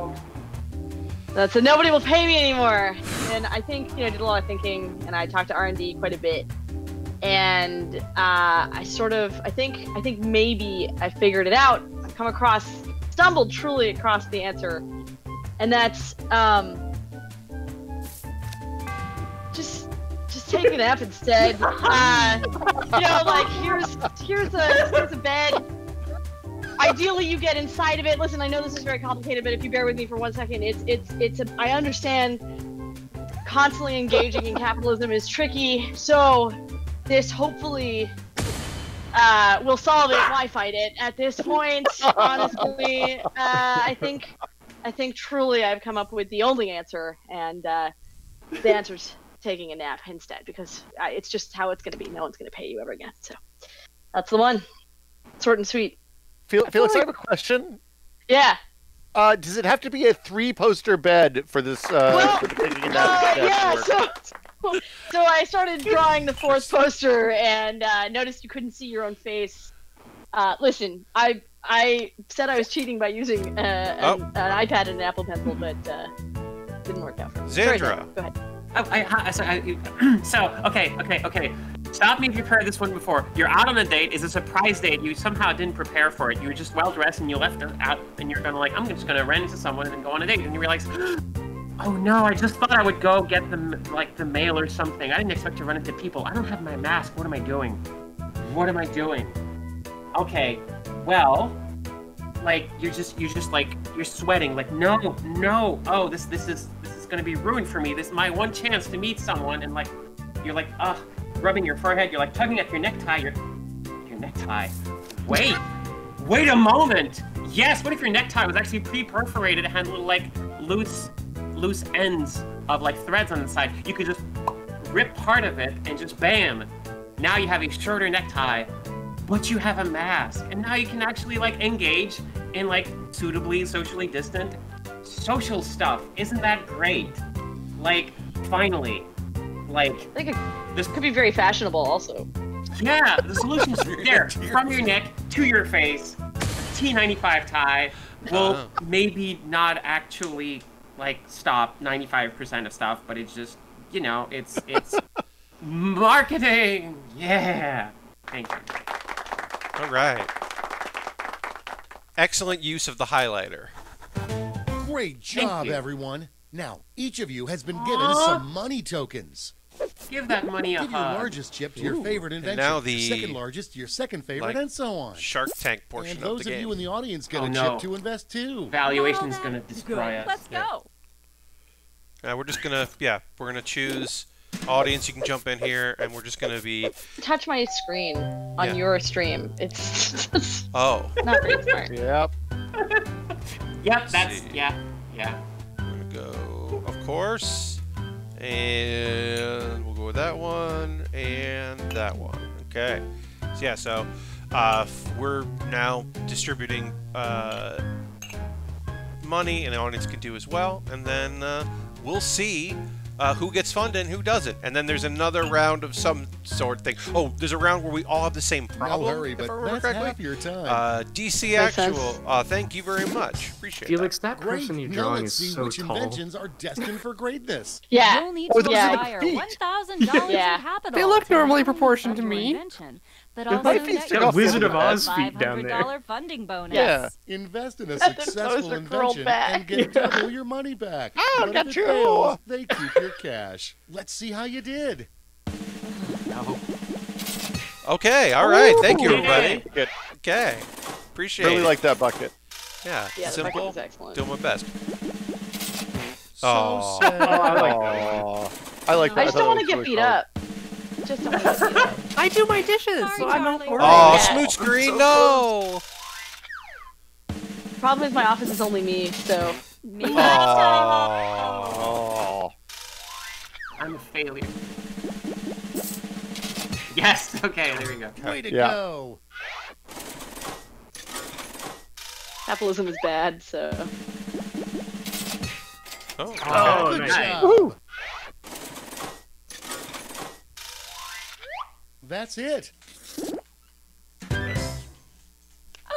That's that nobody will pay me anymore. And I think, I did a lot of thinking, and I talked to R&D quite a bit. And I think maybe I figured it out. I've stumbled truly across the answer. And that's, just take a nap instead. Here's a bed. Ideally, you get inside of it. Listen, I know this is very complicated, but if you bear with me for 1 second, I understand constantly engaging in capitalism is tricky. So this hopefully will solve it. Why fight it at this point? Honestly, I think truly I've come up with the only answer, and the answer's taking a nap instead, because it's just how it's going to be. No one's going to pay you ever again. So that's the one. Short and sweet. Felix, I have a question. Yeah. Does it have to be a 3-poster bed for this? So I started drawing the 4th poster and noticed you couldn't see your own face. Listen, I said I was cheating by using an iPad and an Apple Pencil, but didn't work out for me. Zandra. Go ahead. Okay. Stop me if you've heard this one before. You're out on a date. It's a surprise date. You somehow didn't prepare for it. You were just well-dressed and you left it out, and you're gonna I'm just gonna run into someone and go on a date. And you realize, oh no, I just thought I would go get the mail or something. I didn't expect to run into people. I don't have my mask. What am I doing? What am I doing? Okay, well, you're sweating. No. Oh, this is gonna be ruined for me. This is my one chance to meet someone, and you're rubbing your forehead. You're tugging at your necktie. Your necktie. Wait a moment. Yes. What if your necktie was actually pre-perforated and had little loose ends of threads on the side? You could just rip part of it and just bam. Now you have a shorter necktie, but you have a mask, and now you can actually engage in suitably socially distant social stuff. Isn't that great? Finally. I think this could be very fashionable also. Yeah, the solution's there. From your neck to your face. T95 tie will maybe not actually stop 95% of stuff, but it's just, it's marketing. Yeah. Thank you. All right. Excellent use of the highlighter. Great job, everyone. Now, each of you has been given some money tokens. Give that money a hug. Give your largest chip to your favorite invention, now your second largest to your second favorite, and so on. Shark Tank portion and of the game. those of you in the audience get a chip to invest too. Valuation's gonna destroy us. Let's go. We're just gonna, we're gonna choose audience. You can jump in here, and we're just gonna be. Touch my screen on your stream. It's not very smart. Yep. Yep. That's yeah. I'm gonna go, of course, and we'll go with that one and that one. Okay. So we're now distributing money, and the audience can do as well, and then we'll see who gets funded and who doesn't. And then there's another round of some sort thing. Oh, there's a round where we all have the same problem. No hurry, but that's half your time. DC Actual, thank you very much. Appreciate Felix, that person you're drawing is see so which tall. inventions are destined for greatness. Yeah. You'll need to acquire $1,000 in capital. They look to normally help proportioned to fund your me. invention, but also get got Wizard of Oz feet down there. $500 funding bonus. Yeah. Invest in a successful invention and get double your money back. Oh, but if it fails, they keep your cash. Let's see how you did. No. Okay, all right. Thank you, Ooh, everybody. Good. Okay. Appreciate it. Really like that bucket. Yeah, Yeah, the simple. bucket was excellent. Doing my best. So sad. I like that. I just don't want to get beat up. just don't want to do that. I do my dishes, so I'm not worried. Oh, Smooch Green, no! Problem is my office is only me, so. Oh. I'm a failure. Yes. Okay. There we go. Way to go. Capitalism is bad, so. Oh, Good nice. job. Woo. That's it.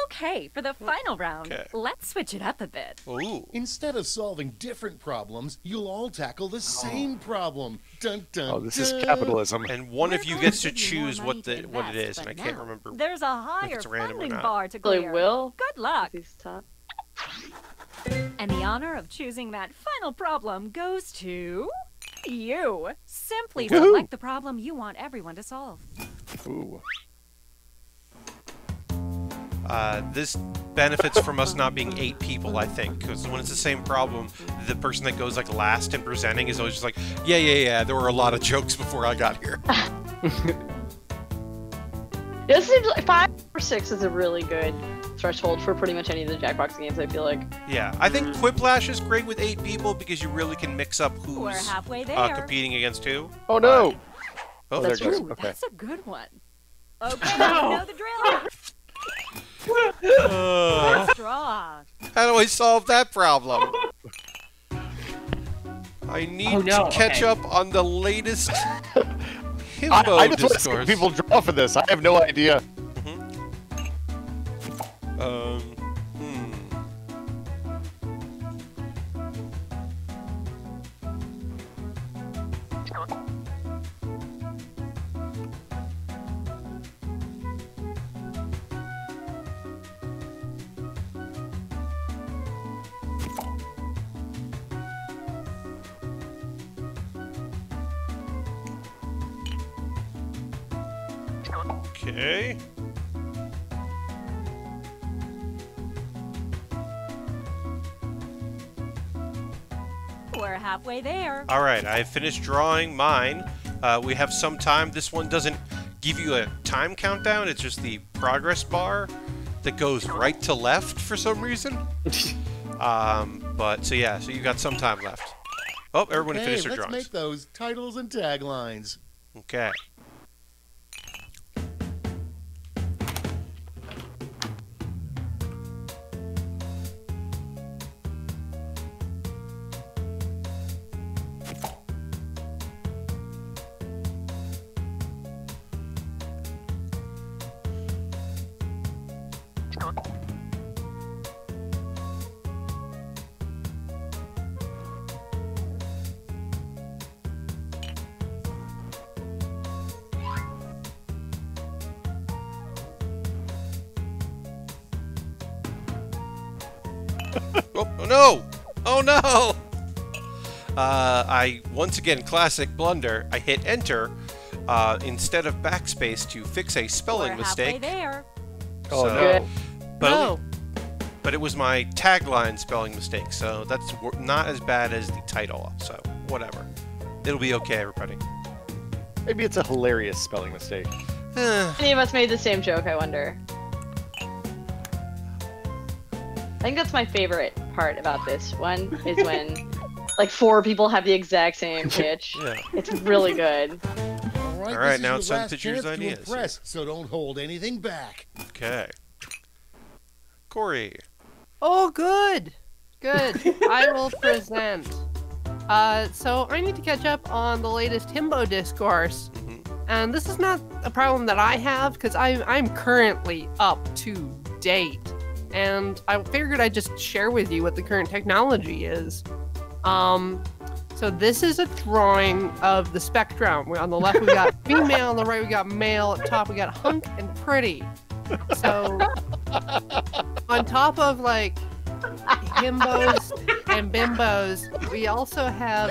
Okay, for the final round, let's switch it up a bit. Ooh. Instead of solving different problems, you'll all tackle the same problem. Dun dun. Oh, this is capitalism. And one of you gets to choose what it is, and I can't remember. There's a higher it's random or funding not. bar to Really clear. will. Good luck. He's top. And the honor of choosing that final problem goes to you. Simply select the problem you want everyone to solve. Ooh. This benefits from us not being 8 people, I think, because when it's the same problem, the person that goes like last in presenting is always just like, yeah, there were a lot of jokes before I got here. This seems like 5 or 6 is a really good threshold for pretty much any of the Jackbox games, I feel like. Yeah, I think Quiplash is great with 8 people because you really can mix up who's We're halfway there. competing against who. Oh no! Oh, That's there it goes. true. Okay. That's a good one. Okay, you know the drill. Straw. How do I solve that problem? I need to catch up on the latest HIMBO I just want to see discourse. people draw for this. I have no idea. Okay. We're halfway there. All right, I finished drawing mine. We have some time. This one doesn't give you a time countdown. It's just the progress bar that goes right to left for some reason. So you got some time left. Oh, everyone finished their let's drawings. make those titles and taglines. Okay. Oh no! Oh no! I once again, classic blunder. I hit enter instead of backspace to fix a spelling mistake. Halfway there. Oh no! But it was my tagline spelling mistake, so that's not as bad as the title. So whatever, it'll be okay, everybody. Maybe it's a hilarious spelling mistake. Any of us made the same joke, I wonder. I think that's my favorite part about this one, is when like 4 people have the exact same pitch. Yeah. It's really good. All right, this now is it's your time last to choose chance ideas. impress, so don't hold anything back. Okay. Corey. Oh, good. Good. I will present. So I need to catch up on the latest HIMBO discourse. And this is not a problem that I have, because I'm currently up to date. And I figured I'd just share with you what the current technology is. So this is a drawing of the spectrum. On the left we got female, on the right we got male, at top we got hunk and pretty. So on top of like himbos and bimbos, we also have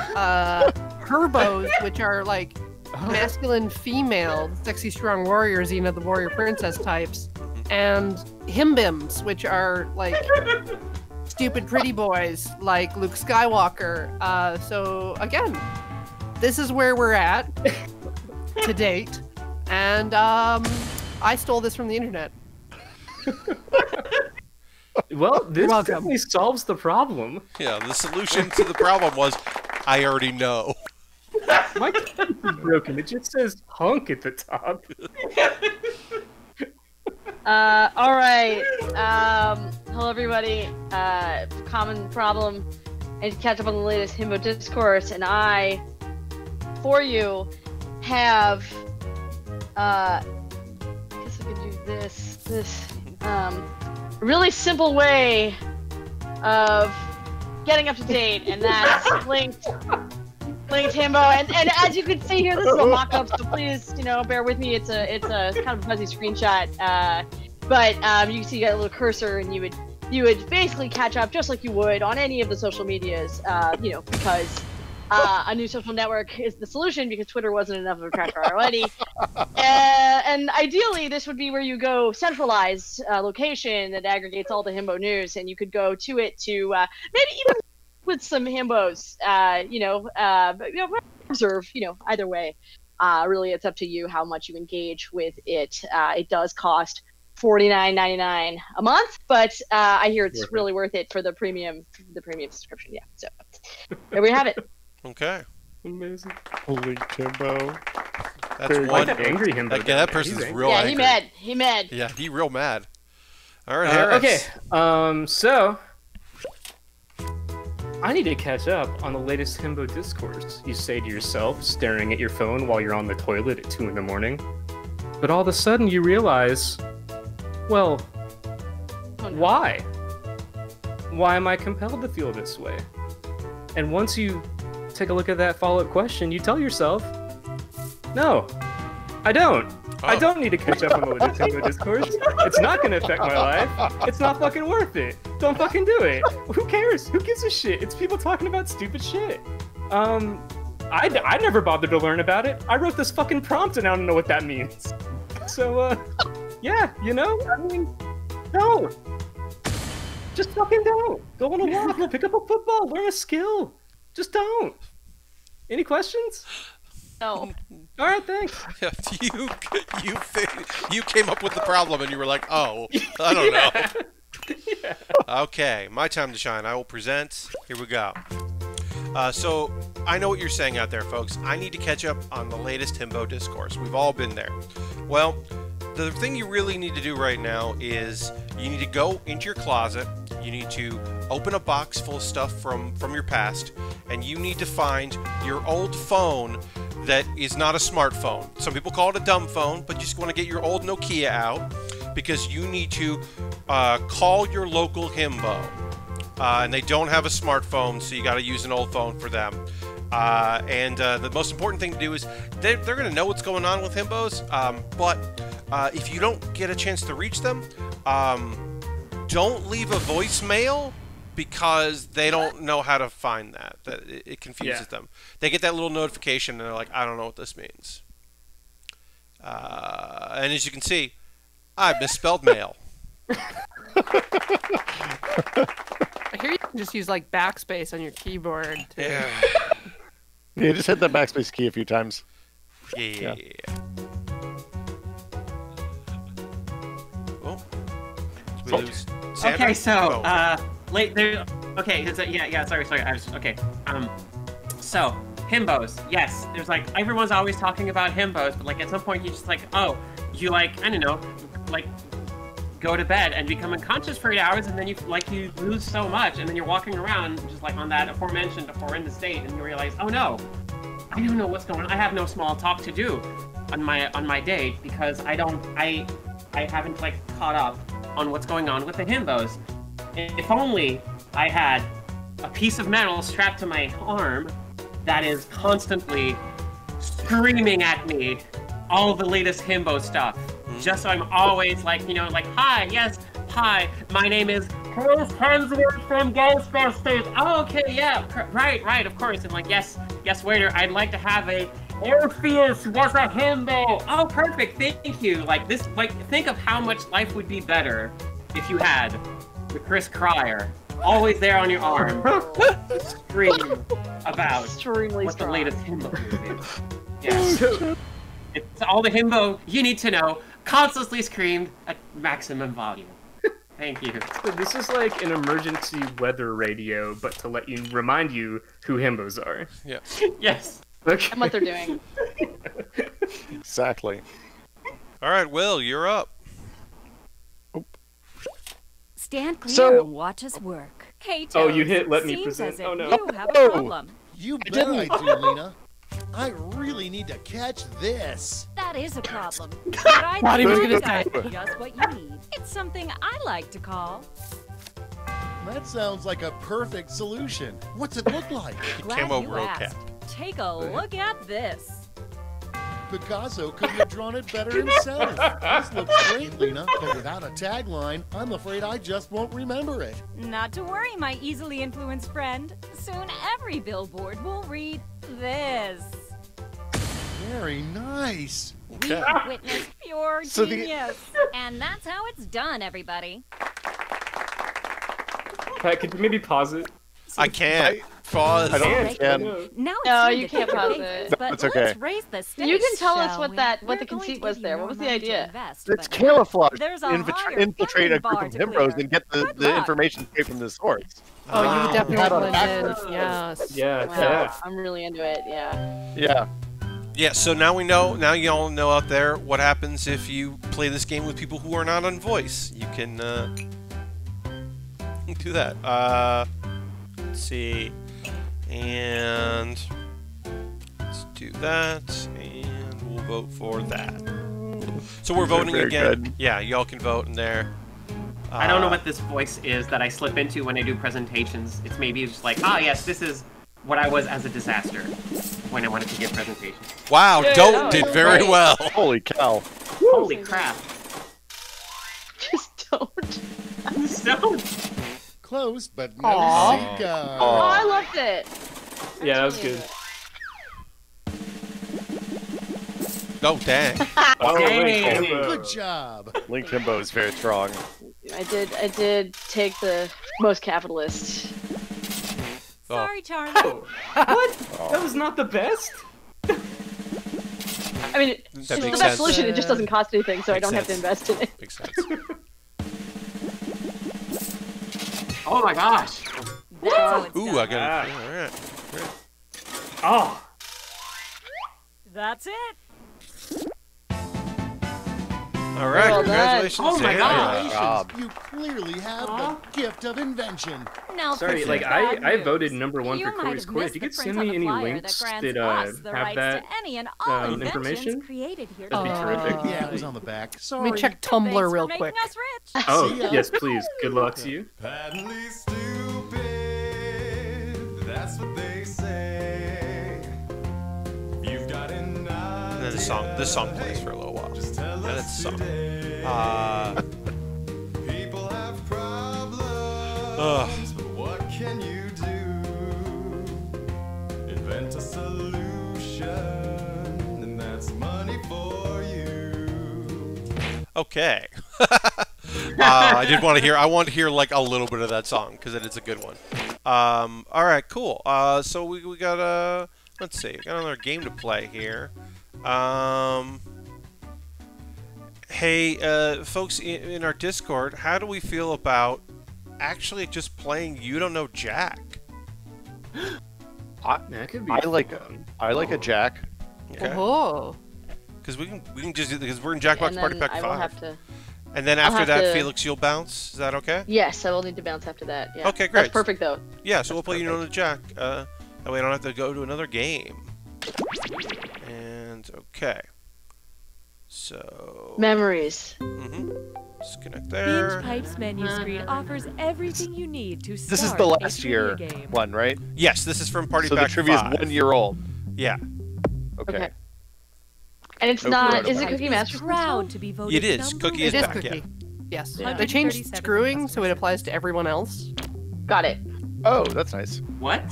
herbos, which are like masculine, female, sexy, strong warriors, you know, the warrior princess types, and himbims, which are like stupid pretty boys like Luke Skywalker. So again, this is where we're at. to date, and I stole this from the internet. Well, this definitely solves the problem. Yeah, the solution to the problem was, I already know. My computer's broken. It just says hunk at the top. All right. Hello, everybody. Common problem. I need to catch up on the latest HIMBO discourse, and I, for you, have. I guess I could do this. Really simple way of getting up to date, and that's linked HIMBO. And as you can see here, this is a mock-up, so please, bear with me. It's a kind of a fuzzy screenshot, but you can see you got a little cursor, and you would basically catch up just like you would on any of the social medias, because a new social network is the solution because Twitter wasn't enough of a tracker already. And ideally, this would be where you go centralized location that aggregates all the HIMBO news, and you could go to it to maybe even with some HIMBOs, observe, either way. Really, it's up to you how much you engage with it. It does cost $49.99 a month, but I hear it's really worth it for the premium subscription. Yeah, so there we have it. Okay. Amazing. Holy HIMBO. That's one angry HIMBO. Like, that person's real angry. Yeah, he mad. Yeah, he real mad. All right, Harris. Okay. So I need to catch up on the latest HIMBO discourse. You say to yourself, staring at your phone while you're on the toilet at 2 in the morning. But all of a sudden you realize, well, why? Why am I compelled to feel this way? And once you take a look at that follow-up question, you tell yourself, no, I don't. I don't need to catch up on the latest HIMBO discourse. It's not going to affect my life. It's not fucking worth it. Don't fucking do it. Who cares? Who gives a shit? It's people talking about stupid shit. I never bothered to learn about it. I wrote this fucking prompt and I don't know what that means. So, yeah, I mean, no. Just fucking don't. Go on a walk. Pick up a football. Learn a skill. Just don't. Any questions? No. All right, thanks. Yeah, you came up with the problem and you were like, oh, I don't know. Yeah. Okay, my time to shine. I will present. Here we go. So I know what you're saying out there, folks. I need to catch up on the latest HIMBO discourse. We've all been there. Well, the thing you really need to do right now is you need to go into your closet. You need to open a box full of stuff from your past, and you need to find your old phone that is not a smartphone. Some people call it a dumb phone, but you just want to get your old Nokia out because you need to call your local HIMBO. And they don't have a smartphone, so you got to use an old phone for them. And the most important thing to do is they're going to know what's going on with HIMBOs, but if you don't get a chance to reach them, don't leave a voicemail because they don't know how to find that. It confuses them. They get that little notification and they're like, I don't know what this means. And as you can see, I misspelled mail. I hear you can just use like backspace on your keyboard. Yeah, just hit that backspace key a few times. Yeah. Oh. We lose Zandra? Okay, so late there. Okay, sorry. I was okay. So HIMBOs, yes. There's like everyone's always talking about HIMBOs, but like at some point you just like, oh, you like, I don't know, like go to bed and become unconscious for 8 hours, and then you lose so much, and then you're walking around just like on that aforementioned horrendous state, and you realize, oh no, I don't know what's going on. I have no small talk to do on my date because I haven't like caught up on what's going on with the HIMBOs. If only I had a piece of metal strapped to my arm that is constantly screaming at me all the latest HIMBO stuff. Just so I'm always like, hi, yes, hi, my name is Chris Hemsworth from Ghostbusters. Oh, okay, yeah, right, of course. And like, yes, waiter, I'd like to have a Orpheus was a HIMBO. Oh, perfect, thank you. Like this, think of how much life would be better if you had the Chris CRIER always there on your arm, scream about Extremely what strong. the latest HIMBO is. Yeah. It's all the himbo you need to know, constantly screamed at maximum volume. Thank you. So this is like an emergency weather radio, but to remind you who himbos are. Yeah. Yes. Okay. And what they're doing. Exactly. All right, Will, you're up. Stand clear So- and watch us work. Hey, Oh, Toads, you hit let me seems present. as if Oh, no. you have a problem. You bet I do, Lena. I really need to catch this. That is a problem. But I Thought he was think gonna I say. got just what you need. It's something I like to call. That sounds like a perfect solution. What's it look like? Glad Camo you roll asked. cap. Take a look at this. Picasso couldn't have drawn it better himself. This looks great, Lena, but without a tagline, I'm afraid I just won't remember it. Not to worry, my easily influenced friend. Soon every billboard will read this. Very nice. We have witnessed pure So the- genius. And that's how it's done, everybody. Pat, could you maybe pause it? I can't. Pause. I don't Right. understand. Now it's No, time you to can't pick your pause favorites, it. but It's okay. let's raise the stakes, You can tell us shall what we? what We're the going conceit to was give there. you What was more the money to idea? invest, It's but camouflage. there's a higher Infiltrate a funding group bar of to himbos clear. and get Good the luck. information straight from the source. Oh, you would definitely Pat on blend backwards. in. Yes. Yeah, Wow, yeah. I'm really into it. Yeah. Yeah. Yeah, so now we know, now you all know out there what happens if you play this game with people who are not on voice. You can do that. Let's see. And let's do that, and we'll vote for that. So we're voting Very again. good. Yeah, y'all can vote in there. I don't know what this voice is that I slip into when I do presentations. It's maybe just like, ah, yes, this is what I was as a disaster when I wanted to give presentations. Wow, Yeah, Dope that did was very great. well. Holy cow. Holy crap. Just don't. Don't. Close, but no Aw. cigar. Oh, I loved it. Yeah, that was good. Oh, dang. Oh, Dang. wait, Good job. Link Himbo is very strong. I did take the most capitalist. Sorry, Charlie. Oh, what? That was not the best? I mean, it's the makes best sense. solution. It just doesn't cost anything, so I Makes don't have to sense. invest in it. Makes sense. Oh my gosh. That's how it's Ooh, done. I got Ah. it. All right. Oh, That's it. All right, Well done. congratulations, Oh my Zandra. God. Congratulations. You clearly have the gift of invention. Now, sorry, for like some bad I news. voted #1 You for might Corey's have Quiz. missed You the could send print on me the any flyer links that that grants us the have rights that. to any and all inventions information? created here That'd be today. terrific. Yeah, it was on the back. Sorry. Let me check Thanks Tumblr for real making quick. us rich. Oh, See ya. yes, please. Good luck to you. Patently stupid, that's what they say. You've got an And then this song plays for a little while. Just tell Yeah, us that's the song. today. People have problems, but what can you do? Invent a solution, and that's money for you. Okay. I did want to hear. I want to hear like a little bit of that song because it is a good one. All right, cool. So we got let's see. We got another game to play here. Hey, folks in our Discord, how do we feel about actually just playing You Don't Know Jack? That could be I like fun. a Jack. Okay. Oh. Because we can just because we're in Jackbox And Party then Pack I will 5. have to. And then I'll after have that, to- Felix, you'll bounce. Is that okay? Yes, I will need to bounce after that. Yeah. Okay, great. That's perfect though. Yeah, so we'll play You Know the Jack. That way I don't have to go to another game. And okay. So Memories. disconnect Binge there. Pipe's menu screen offers everything you need to start This is the a last trivia year game. one, right? Yes, this is from Party So the Pack trivia 5. is 1 year old. Yeah. Okay. Okay. And it's No not. clue. Is it Cookie Master? Proud to be voted It is. number Cookie is It is back, Cookie. yeah. Yes. Yeah. They changed 137 screwing, so it customers. applies to everyone else. Got it. Oh, that's nice. What?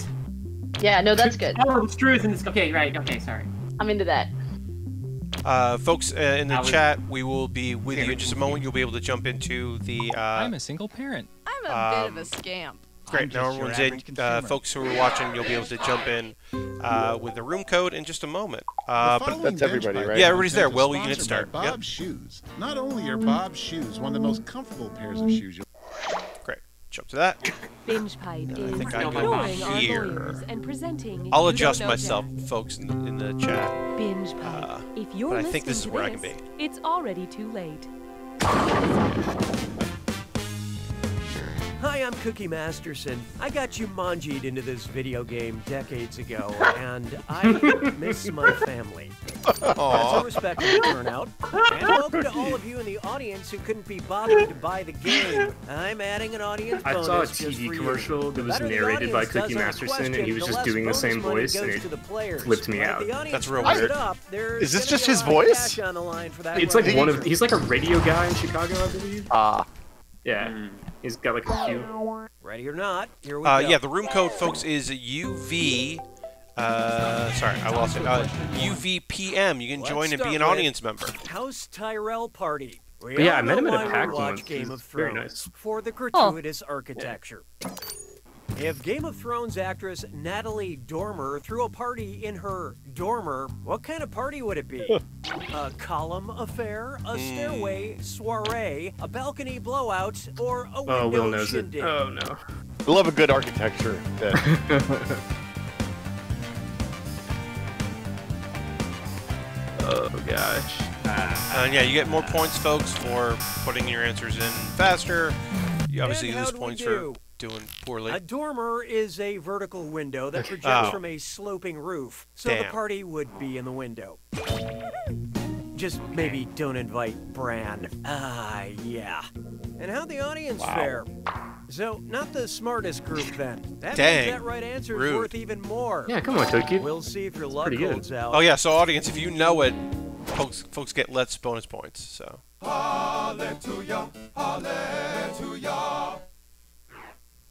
Yeah. No, that's good. Oh, the truth in this. Okay, right. Okay, sorry. I'm into that. Folks in the I was- chat, we will be with you in just a moment. You'll be able to jump into the I'm a single parent. I'm a bit of a scamp. Great. Now everyone's in. Folks who are watching, you'll be able to jump in with the room code in just a moment. But that's everybody, right? Yeah, everybody's there. Well, you can hit start. Bob's shoes. Not only are Bob's shoes one of the most comfortable pairs of shoes. Great. Jump to that. Binge Pipe is think I'm ignoring our here. lawyers and presenting. I'll adjust myself, folks, in the chat. Binge Pipe. If you're but I listening think this is to where I can this, be. it's already too late. Hi, I'm Cookie Masterson. I got you manjied into this video game decades ago, and I miss my family. So respectful turnout, and welcome to all of you in the audience who couldn't be bothered to buy the game. I'm adding an audience bonus. I saw a just TV for you. commercial that was The better the narrated by audience does Cookie on the Masterson, and question, he was the just less doing the bonus same money voice, goes and it to the players. flipped me But if out. the audience That's real buys weird. it up, there's Is this gonna just be a his lot of voice? cash on the line for that It's like one. he's like a radio guy in Chicago, I believe. Ah. Yeah. He's got like a cue. Ready or not, here we go. Yeah, the room code, folks, is UV. Sorry, I lost it. UVPM. You can join and be an audience member. House Tyrell Party. But yeah, I met him at a PAX watch once. Game of Very Thrones nice. for the gratuitous architecture. If Game of Thrones actress Natalie Dormer threw a party in her dormer, what kind of party would it be? A column affair, a stairway soiree, a balcony blowout, or a window Oh, Will knows it. shindig? Oh no. I love a good architecture. Oh gosh. And yeah, you get more points, folks, for putting your answers in faster. You obviously And lose how'd we points do? for doing poorly. A dormer is a vertical window that projects Oh. from a sloping roof, so the Damn. party would be in the window. Just maybe don't invite Bran. Ah, yeah. And how'd the audience fare? So, not the smartest group then. That Dang. means that right answer is Rude. worth even more. Yeah, come on, Cookie. We'll see if your luck pretty good. holds out. Oh yeah, so audience, if you know it, folks get less bonus points. So. Hallelujah, hallelujah.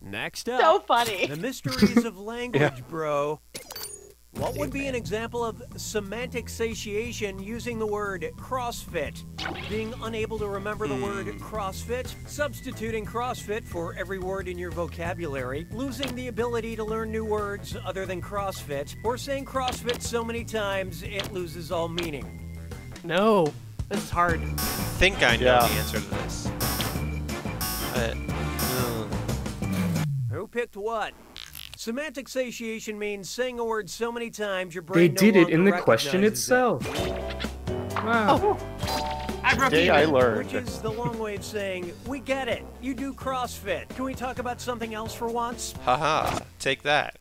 Next up, So funny. the mysteries of language, bro. What would be an example of semantic satiation using the word CrossFit? Being unable to remember the word CrossFit, substituting CrossFit for every word in your vocabulary, losing the ability to learn new words other than CrossFit, or saying CrossFit so many times it loses all meaning. No, this is hard. I think I know the answer to this. Who picked what? Semantic satiation means saying a word so many times your They brain did no it in the longer question recognizes itself. it. Wow. Today I learned. Which is the long way of saying, we get it. You do CrossFit. Can we talk about something else for once? Haha, take that.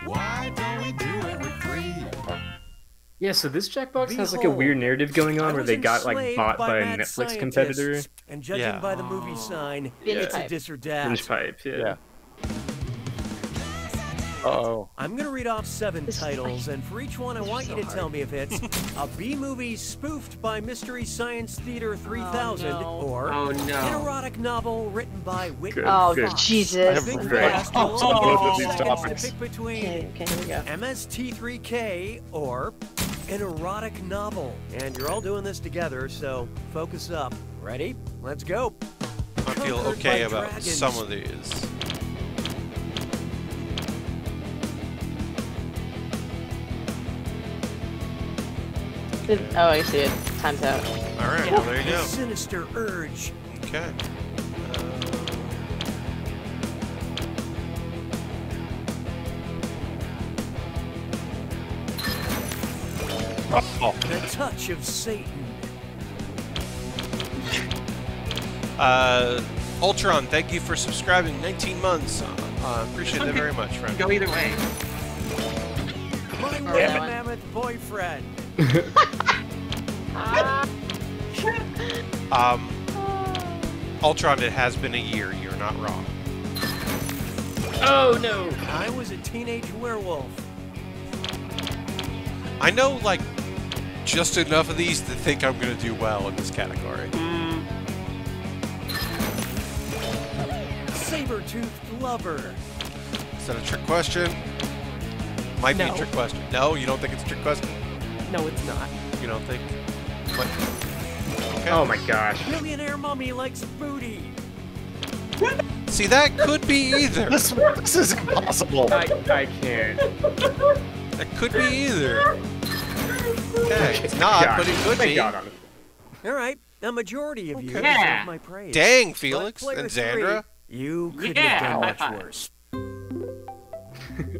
Why don't we do it with free? Yeah, so this Jackbox has like a Behold, weird narrative going I on where was they got like enslaved bought by a mad Netflix competitor. scientists, and judging Yeah. by the movie sign, Binge it's a pipe. dis or dat. Binge pipe, yeah. Uh-oh. I'm going to read off 7 titles, and for each one, I want you to tell me if it's a B-movie spoofed by Mystery Science Theater 3000, or an erotic novel written by Whitney. Oh, Good. Jesus. I have Think great fast, thoughts you'll on only both of have these 2 seconds topics. to pick between Okay, here we go. MST3K or an erotic novel. And you're all doing this together, so focus up. Ready? Let's go. I feel Conquered okay by about dragons. some of these. Oh, I see it. Time's out. All right, well, there you The go. sinister urge. Okay. The touch of Satan. Ultron, thank you for subscribing. 19 months. Appreciate that very much, friend. Go either way. My Damn red it. mammoth boyfriend. Ultron, it has been a year. You're not wrong. Oh no! I was a teenage werewolf. I know, like, just enough of these to think I'm going to do well in this category. Saber-toothed lover. Is that a trick question? Might be a No. trick question. No, you don't think it's a trick question? No, it's not. You don't think? What? Okay. Oh my gosh. Billionaire mummy likes booty. See, that could be either. This is impossible. I can't. That could be either. Okay, it's not, but it could be. All right, a majority of you deserve my praise. Dang, Felix But and player Zandra. 3, you couldn't have done much worse.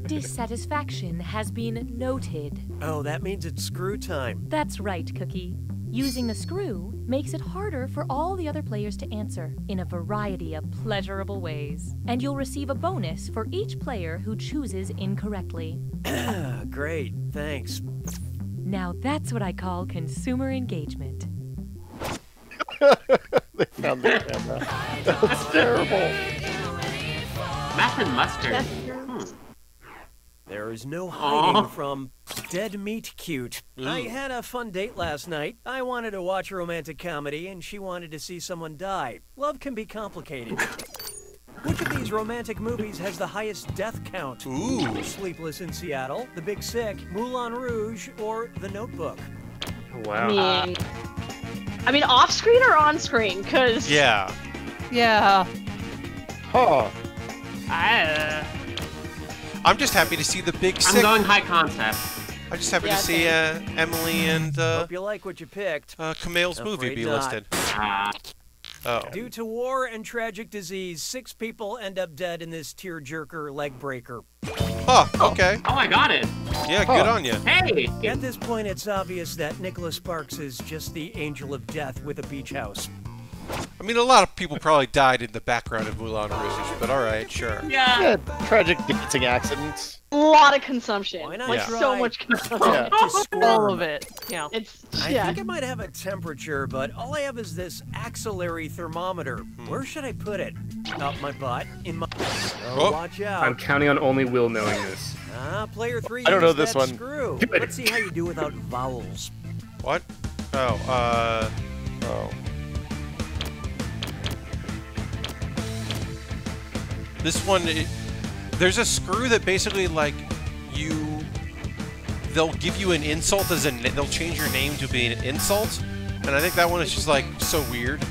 Dissatisfaction has been noted. Oh, that means it's screw time. That's right, Cookie. Using the screw makes it harder for all the other players to answer in a variety of pleasurable ways. And you'll receive a bonus for each player who chooses incorrectly. Great, thanks. Now that's what I call consumer engagement. They found the camera. That's terrible. Math and mustard. There is no hiding from dead meat cute. I had a fun date last night. I wanted to watch a romantic comedy, and she wanted to see someone die. Love can be complicated. Which of these romantic movies has the highest death count? Ooh. Sleepless in Seattle, The Big Sick, Moulin Rouge, or The Notebook? Wow. I mean, off-screen or on-screen? Because... Yeah. Yeah. Huh. I'm just happy to see The Big Sick. I'm going high concept. I'm just happy to see Emily and Hope you like what you picked. Kumail's movie be not. listed. Oh. Due to war and tragic disease, 6 people end up dead in this tearjerker leg breaker. Huh, okay. Oh, I got it. Yeah, good on you. Hey! At this point, it's obvious that Nicholas Sparks is just the angel of death with a beach house. I mean, a lot of people probably died in the background of Moulin Rouge, but alright, sure. Yeah. Tragic dancing accidents. A lot of consumption. Why not Like, try so much consumption. to squirm? All of it. Yeah. It's, I think it might have a temperature, but all I have is this axillary thermometer. Where should I put it? Up my butt? In my... Oh, watch out. I'm counting on only Will knowing this. Player 3 I don't know used this that one. Screw. Let's see how you do without vowels. What? Oh, This one, there's a screw that basically, like, they'll give you an insult as they'll change your name to be an insult, and I think that one is just, like, so weird.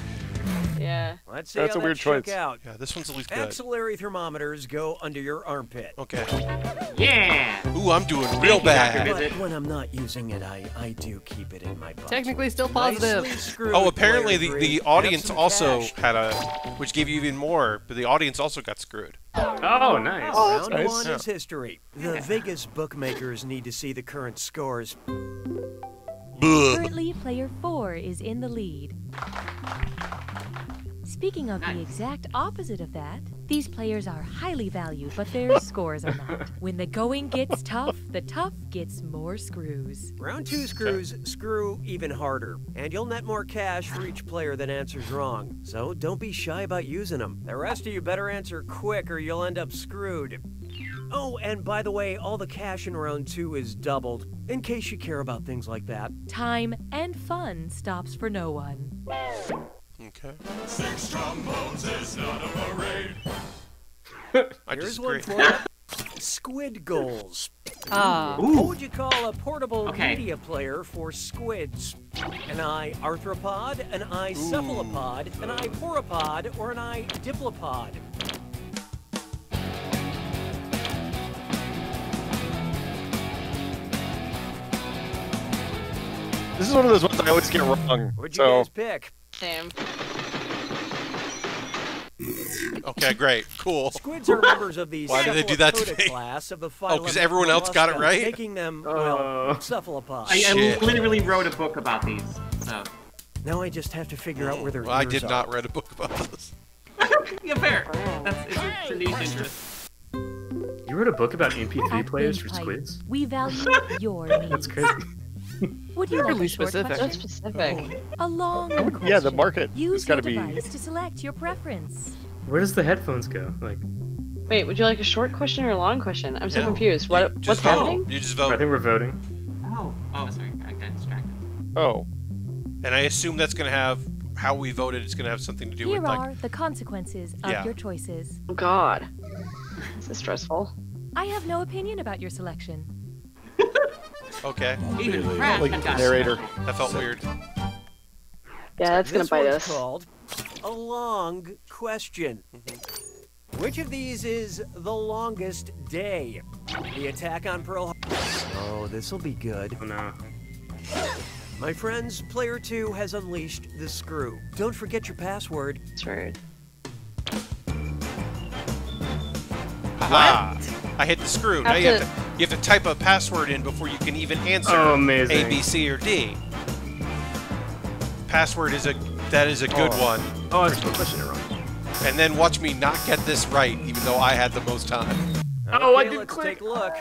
Yeah. Let's see That's how a weird that shook choice. out. Yeah, this one's at least good. Axillary thermometers go under your armpit. Okay. Yeah! Ooh, I'm doing real bad. But when I'm not using it, I do keep it in my butt. Technically still positive. Nicely screwed, Oh, apparently player the 3. audience Have some also cash. had a, which gave you even more, but the audience also got screwed. Oh, nice. Round nice. 1 is history. The Vegas bookmakers need to see the current scores. Currently, player 4 is in the lead. Speaking of the exact opposite of that, these players are highly valued, but their scores are not. When the going gets tough, the tough gets more screws. Round 2 screws screw even harder, and you'll net more cash for each player that answers wrong. So don't be shy about using them. The rest of you better answer quick or you'll end up screwed. Oh, and by the way, all the cash in round 2 is doubled, in case you care about things like that. Time and fun stops for no one. Okay. 6 trombones is not a parade. I Here's disagree. one for you. Squid goals. What would you call a portable media player for squids? An eye arthropod, an eye cephalopod, an eye pauropod, or an eye diplopod? This is one of those ones I always get wrong. What'd you guys pick? Same. Okay, great, cool. Squids are members of the Why did they do that to cephalopoda me? class of the Oh, because everyone else got it right? making them, well, cephalopods. I literally wrote a book about these. So. Now I just have to figure out where their Well, I ears did are. not read a book about this. Yeah, fair. It's a niche interest. You wrote a book about MP3 players for squids? We value your needs. That's crazy. Would you like Really a short specific. question? So specific. A long Yeah, the market Use has got your to be. device to select your preference. Where does the headphones go? Like, Wait, would you like a short question or a long question? I'm so confused. What's Just vote. happening? You just I vote. think we're voting. Oh, sorry. I got distracted. Oh. And I assume that's going to have, how we voted, it's going to have something to do Here with, like, are the consequences of Yeah. your choices. Oh, God. This is stressful. I have no opinion about your selection. okay. Even Pratt Like got narrator. That felt weird. Yeah, that's gonna This bite one's us. called a long question. Which of these is the longest day? The attack on Pearl Harbor. Oh, this'll be good. Oh no. My friends, player 2 has unleashed the screw. Don't forget your password. That's right. Aha! I hit the screw. Now you have to type a password in before you can even answer A, B, C, or D. Password is a good one. Oh, I was pushing it wrong. And then watch me not get this right, even though I had the most time. Oh, I didn't let's click. take a look.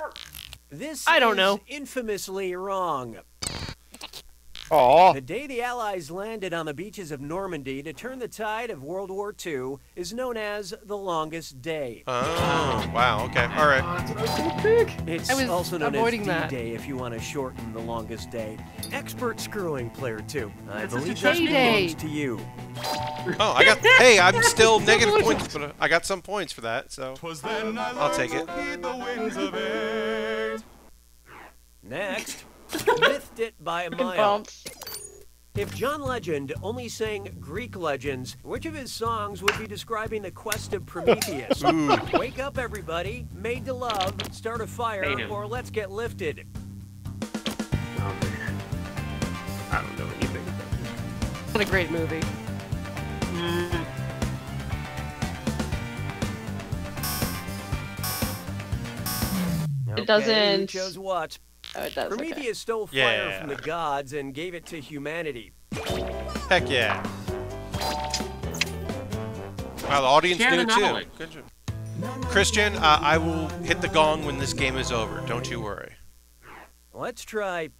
This I don't is know. infamously wrong. Oh. The day the Allies landed on the beaches of Normandy to turn the tide of World War II is known as the longest day. Oh, wow. Okay. All right. It's I was also known as avoiding that. D-Day if you want to shorten the longest day. Expert screwing, player 2. I That's believe a that Day-Day. belongs to you. Oh, I got. Hey, I'm still negative points, but I got some points for that, so I'll take it. Next, Mythed It by a Mile. If John Legend only sang Greek legends, which of his songs would be describing the quest of Prometheus? Wake up, everybody. Made to love. Start a fire. Or let's get lifted. Oh man. I don't know anything. What a great movie. It doesn't. Who chose what? Oh, it does. Prometheus stole fire from the gods and gave it to humanity. Heck yeah. Wow, the audience Share knew the too. knowledge. Good job. Christian, I will hit the gong when this game is over. Don't you worry. Let's try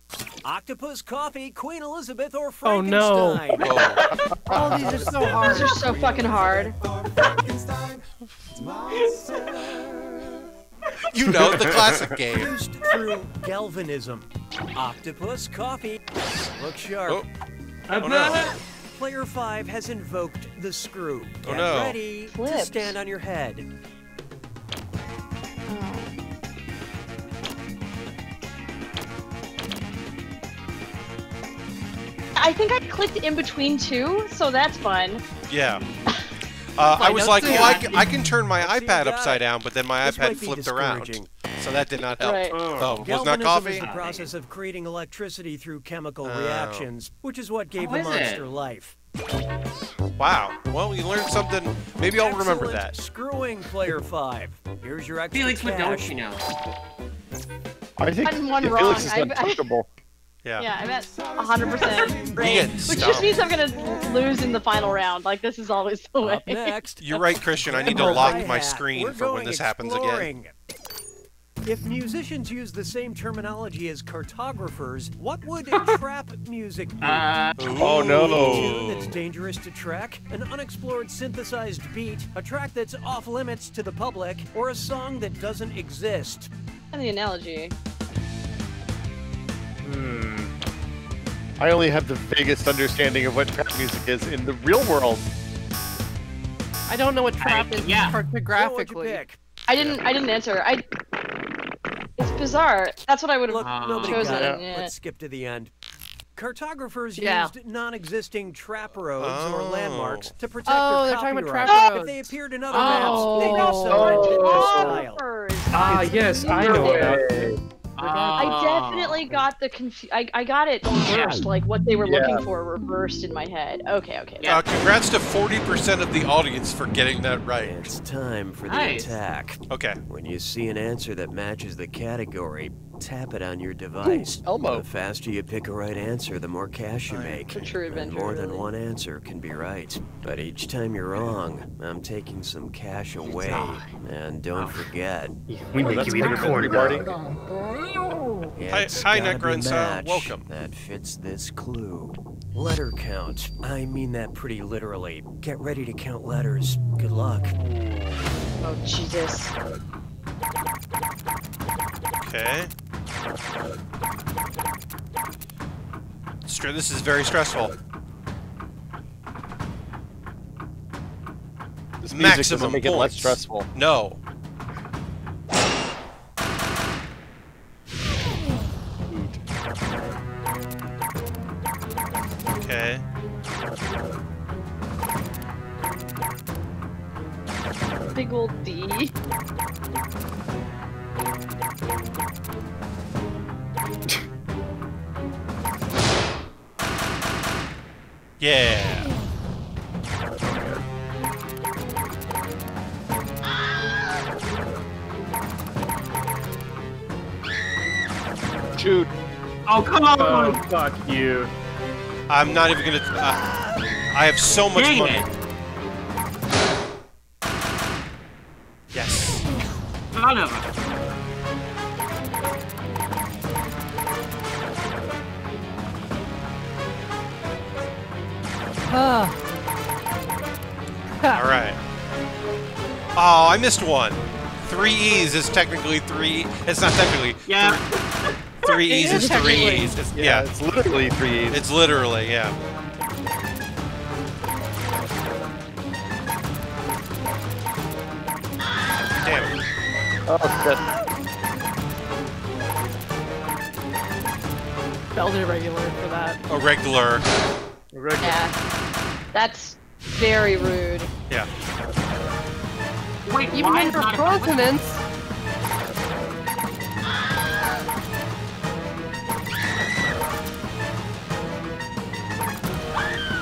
Octopus Coffee, Queen Elizabeth, or Oh no. Frankenstein. Oh, these are so hard. These are so fucking hard. You know, the classic game. Produced through galvanism. Octopus Coffee. Look sharp. Oh no. Player 5 has invoked the screw. Oh Get no. ready to Flipped. stand on your head. I think I clicked in between two, so that's fun. Yeah. I was like, well, I can turn my Let's see you iPad got upside it. down, but then my This iPad might be flipped around. discouraging. So that did not help. Right. Oh, wasn't that Galvanism coffee? is the process of creating electricity through chemical Oh. reactions, which is what gave Oh, the is it? monster life. Wow. Well, you learned something. Maybe I'll remember Excellent that. Screwing, player 5. Here's your extra Felix, what don't cash. you know? I think Gotten one Felix wrong. is I- untouchable. Yeah. Yeah, I'm at 100% brain, get which just stumped. means I'm gonna lose in the final round. Like this is always the way. Up next. You're right, Christian. I need to Grab lock my my hat. screen We're for when going this happens again. exploring. If musicians use the same terminology as cartographers, what would trap music be? Oh A no. tune that's dangerous to track, an unexplored synthesized beat, a track that's off limits to the public, or a song that doesn't exist. And the analogy. I only have the vaguest understanding of what trap music is in the real world. I don't know what trap is yeah. So what'd you cartographically. pick? I didn't answer. It's bizarre. That's what I would Look, have nobody chosen. got it. Yeah. Let's skip to the end. Cartographers Yeah. used non-existing trap roads or Oh. landmarks to protect Oh, their they're talking about copyright. trap If roads. they appeared in other Oh. maps, they'd be subject to their style. Ah, yes, I know about it. I definitely got the I got it reversed, like what they were looking for reversed in my head. Okay. Congrats to 40% of the audience for getting that right. It's time for the Nice. attack. Okay. When you see an answer that matches the category, tap it on your device. Elmo. The faster you pick a right answer, the more cash you make. A true And adventure, more than really. one answer can be right. But each time you're wrong, I'm taking some cash away. And don't forget, We make you eat a corn party. it's hi, gotta be Necrunsa. match Welcome. that fits this clue. Letter count. I mean that pretty literally. Get ready to count letters. Good luck. Oh Jesus. Okay. This is very stressful. This music Maximum doesn't make it less points. stressful. No. Okay. Big old D. Yeah. Shoot. Oh, come on! Oh, fuck you. I'm not even gonna. I have so much Dang money. it. Yes. Son of a... All right. Oh, I missed one. 3 E's is technically 3. It's not technically. Yeah. 3 E's is 3 E's. Yeah, it's literally 3 E's. It's literally, yeah. Damn it. Oh, shit. Spelled irregular for that. Irregular. Yeah. That's very rude. Yeah. Wait, Even why in is her not a consonants.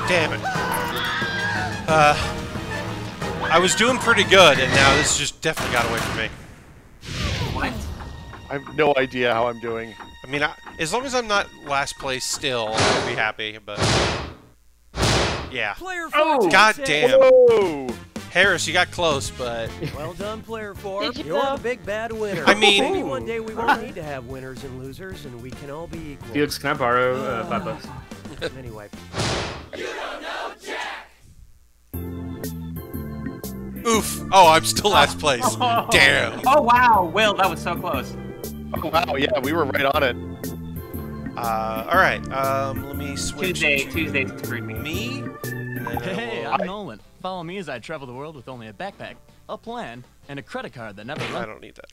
Damn it. I was doing pretty good, and now this just definitely got away from me. What? I have no idea how I'm doing. I mean, as long as I'm not last place still, I'll be happy, but... Yeah. Player 4. Oh! God damn. Whoa! Harris, you got close, but... Well done, player 4. Did you You're though? the big bad winner. I mean- Maybe one day we won't need to have winners and losers, and we can all be equal. Felix, can I borrow $5? Anyway. Oof. Oh, I'm still last place. Damn. Oh, wow. Will, that was so close. Oh, wow, yeah, we were right on it. Alright, let me switch Tuesday screwed me. Me? And then Hey, I'm Nolan. Follow me as I travel the world with only a backpack, a plan, and a credit card that never I runs. don't need that.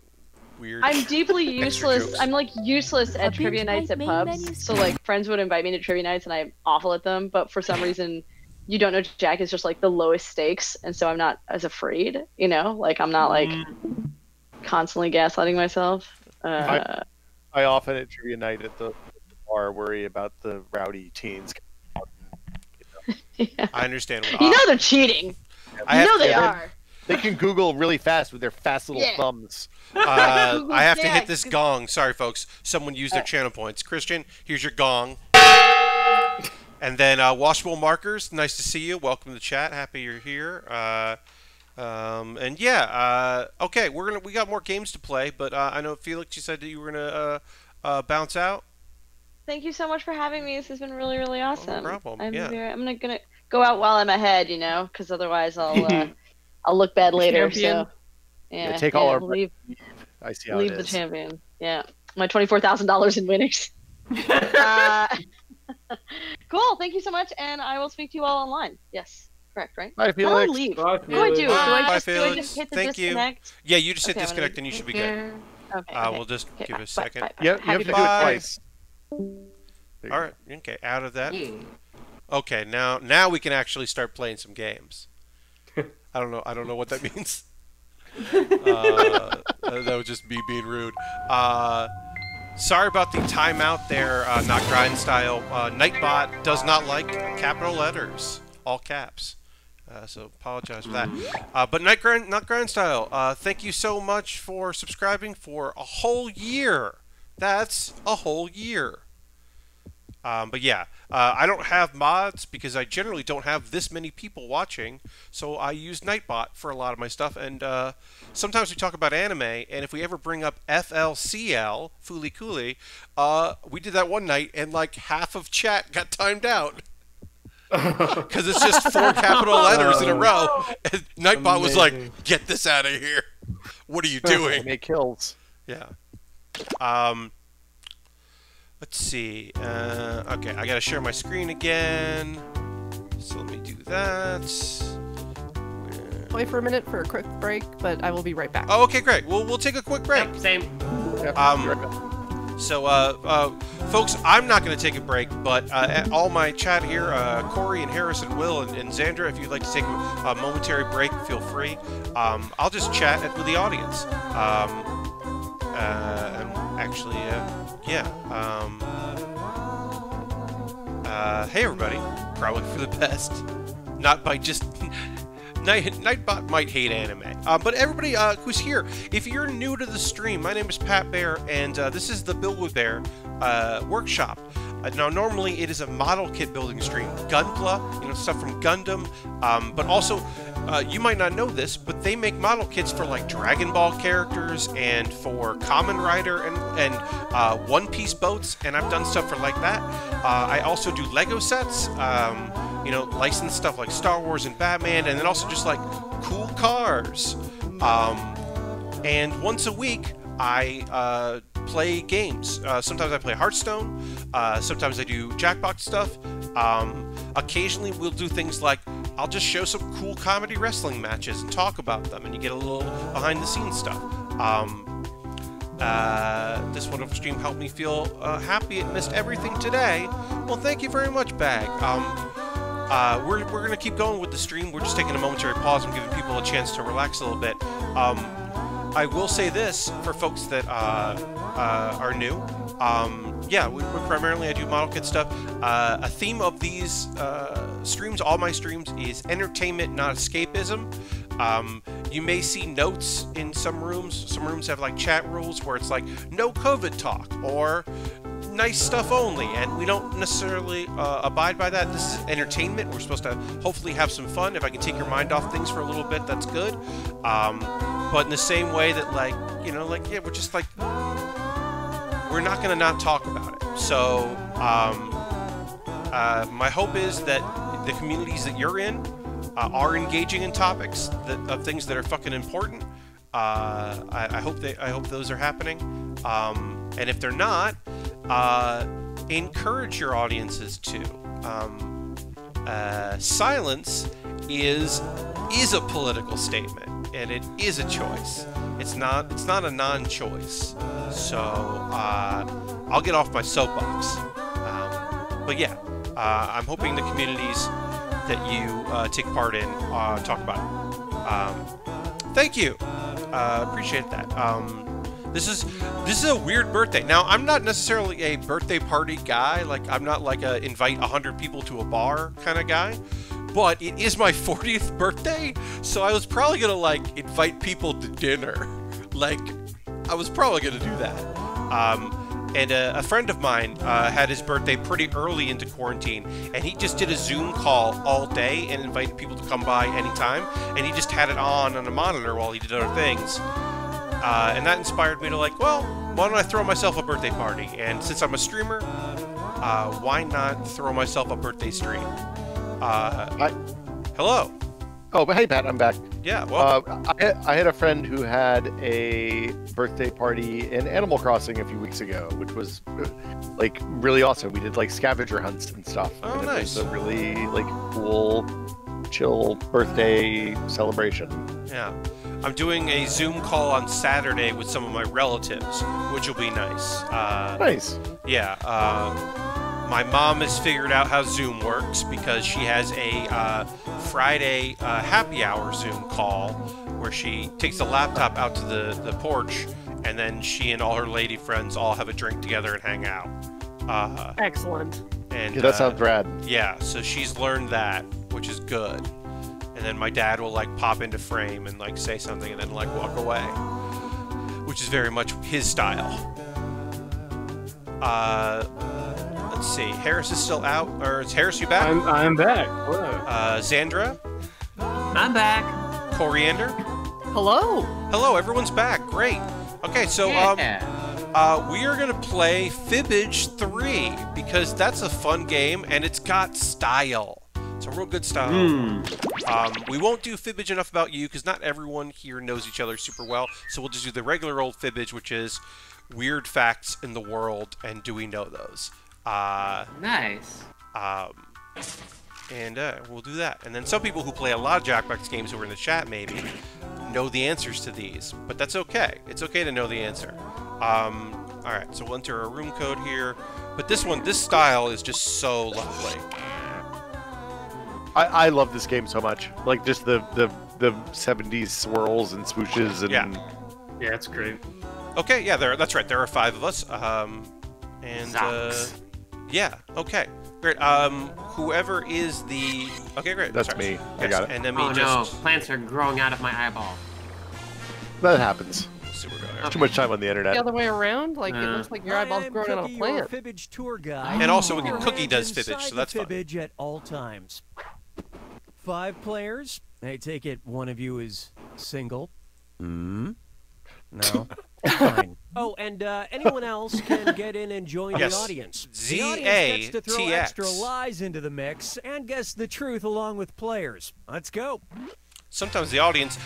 Weird. I'm deeply useless. jokes. I'm like useless at trivia nights at main pubs. menu So like friends would invite me to trivia nights and I'm awful at them. But for some reason, you don't know Jack is just like the lowest stakes, and so I'm not as afraid. You know, like I'm not like constantly gaslighting myself. I often at trivia night at the bar worry about the rowdy teens. Yeah. I understand. You know they're cheating. You know they are. They can Google really fast with their fast little Yeah. thumbs. I have to hit this gong. Sorry, folks. Someone used their channel points. Christian, here's your gong. And then washable markers. Nice to see you. Welcome to the chat. Happy you're here. And yeah. Okay, we got more games to play, but I know Felix, you said that you were gonna bounce out. Thank you so much for having me. This has been really, really awesome. No problem. I'm Yeah. gonna go out while I'm ahead, you know, because otherwise I'll look bad later. Champion. So yeah, Yeah, take all our leave I see how leave it the is. champion. Yeah, my $24,000 in winnings. Cool. Thank you so much, and I will speak to you all online. Yes, correct, right? Bye, How do I Felix. leave? Bye, What do I do? Bye, Do I Felix. just hit the Thank you. disconnect? Yeah, you just hit Okay, I'm disconnect, gonna- and you should be good. Okay. We'll just Okay, give it a bye, second. bye, bye. You have Happy to do it Bye. twice. All right. Okay. Out of that. Okay. Now we can actually start playing some games. I don't know what that means. That was just me being rude. Sorry about the timeout there, not grind style. Nightbot does not like capital letters, all caps. So apologize for that. But not grind style. Thank you so much for subscribing for a whole year. That's a whole year. But yeah, I don't have mods because I generally don't have this many people watching, so I use Nightbot for a lot of my stuff, and sometimes we talk about anime, and if we ever bring up FLCL, Fooly Cooly, we did that one night, and like half of chat got timed out. Because it's just 4 capital letters in a row, and Nightbot was like, get this out of here. What are you doing? Make kills. Yeah. Let's see. Okay, I gotta share my screen again. So let me do that. Wait for a minute for a quick break, but I will be right back. Oh, okay, great. We'll take a quick break. Yep, same. Yep, So, folks, I'm not going to take a break, but all my chat here, Corey and Harris and Will and Zandra, if you'd like to take a momentary break, feel free. I'll just chat with the audience. And actually, yeah. Hey, everybody. Probably for the best. Not by just... Nightbot might hate anime. But everybody who's here, if you're new to the stream, my name is Pat Bear, and this is the Build with Bear workshop. Now, normally it is a model kit building stream. Gunpla, stuff from Gundam, but also, you might not know this, but they make model kits for, like, Dragon Ball characters and for Kamen Rider and One Piece boats, and I've done stuff for like that. I also do Lego sets, licensed stuff like Star Wars and Batman, and then also just, like, cool cars. And once a week, I play games. Sometimes I play Hearthstone, sometimes I do Jackbox stuff. Occasionally we'll do things like I'll just show some cool comedy wrestling matches and talk about them, and you get a little behind the scenes stuff. This wonderful stream helped me feel happy it missed everything today. Well, thank you very much, Bag. We're going to keep going with the stream. We're just taking a momentary pause and giving people a chance to relax a little bit. I will say this for folks that are new. Yeah, we primarily I do model kit stuff. A theme of these streams, all my streams, is entertainment, not escapism. You may see notes in some rooms. Some rooms have like chat rules where it's like no COVID talk or nice stuff only, and we don't necessarily abide by that. This is entertainment. We're supposed to hopefully have some fun. If I can take your mind off things for a little bit, that's good. But in the same way that, yeah, we're just like, we're not going to not talk about it. So my hope is that the communities that you're in are engaging in topics of things that are fucking important. I hope those are happening. And if they're not, encourage your audiences to. Silence is a political statement, and it is a choice. It's not a non-choice. So I'll get off my soapbox. But yeah, I'm hoping the communities that you take part in talk about it. Thank you. Appreciate that. This is a weird birthday. Now, I'm not necessarily a birthday party guy. Like, I'm not like a invite 100 people to a bar kind of guy. But it is my 40th birthday, so I was probably gonna like invite people to dinner. Like, I was probably gonna do that. And a friend of mine had his birthday pretty early into quarantine, and he just did a Zoom call all day and invited people to come by anytime, and he just had it on a monitor while he did other things. And that inspired me to like, well, why don't I throw myself a birthday party? And since I'm a streamer, why not throw myself a birthday stream? Hi. Hello. Oh, but hey, Pat, I'm back. Yeah, well, I had a friend who had a birthday party in Animal Crossing a few weeks ago, which was like really awesome. We did like scavenger hunts and stuff. Oh, and nice. It was a really like cool, chill birthday celebration. Yeah. I'm doing a Zoom call on Saturday with some of my relatives, which will be nice. Nice. Yeah. My mom has figured out how Zoom works because she has a Friday happy hour Zoom call where she takes the laptop out to the porch, and then she and all her lady friends all have a drink together and hang out. Excellent. And yeah, that sounds rad. Yeah, so she's learned that, which is good. And then my dad will like pop into frame and like say something and then like walk away, which is very much his style. Let's see. Harris is still out, or is Harris, you back? I'm back. Zandra? I'm back. Coriander? Hello. Hello, everyone's back. Great. Okay, so we are gonna play Fibbage 3 because that's a fun game and it's got style. It's a real good style. We won't do Fibbage Enough About You because not everyone here knows each other super well, so we'll just do the regular old Fibbage, which is weird facts in the world and do we know those. Nice. And we'll do that. And then some people who play a lot of Jackbox games who are in the chat maybe know the answers to these, but that's okay. It's okay to know the answer. All right, so we'll enter a room code here. But this style is just so lovely. I love this game so much. Like just the 70s swirls and swooshes and yeah, it's great. Okay, yeah, that's right. There are 5 of us. Yeah, okay, great. Whoever is the great. That's me. I got it. And then no, plants are growing out of my eyeball. That happens. Too much time on the internet. The other way around? Like, it looks like your eyeball's growing out of a plant. Fibbage tour guide. And also, Cookie does Fibbage, so that's fun. Fibbage at all times. 5 players. I take it one of you is single. No. Fine. Oh, and anyone else can get in and join the audience. The audience gets to throw extra lies into the mix and guess the truth along with players. Let's go. Sometimes the audience,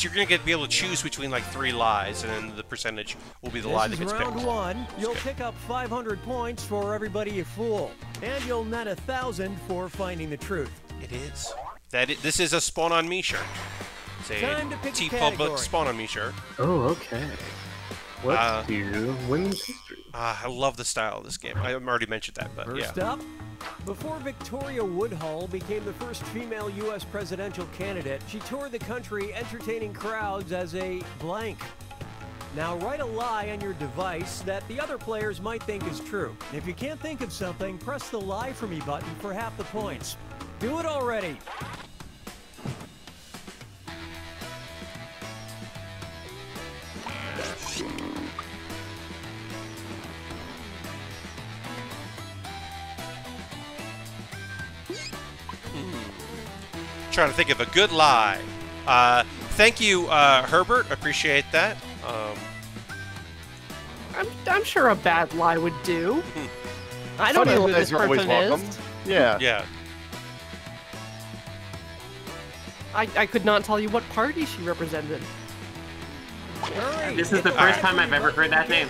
you're going to be able to choose between like 3 lies, and then the percentage will be the lie that gets picked. Round 1. You'll pick up 500 points for everybody you fool, and you'll net 1,000 for finding the truth. It is. This is a Spawn on Me shirt. It's a T-Public Spawn on Me shirt. Oh, okay. Let's do women's history. I love the style of this game. I already mentioned that, but First up, before Victoria Woodhull became the first female U.S. presidential candidate, she toured the country entertaining crowds as a blank. Now write a lie on your device that the other players might think is true. If you can't think of something, press the Lie For Me button for half the points. Do it already! Trying to think of a good lie. Thank you, Herbert. Appreciate that. I'm sure a bad lie would do. I don't know who this person is. Yeah. Yeah. I could not tell you what party she represented. This is the first time I've ever heard that name.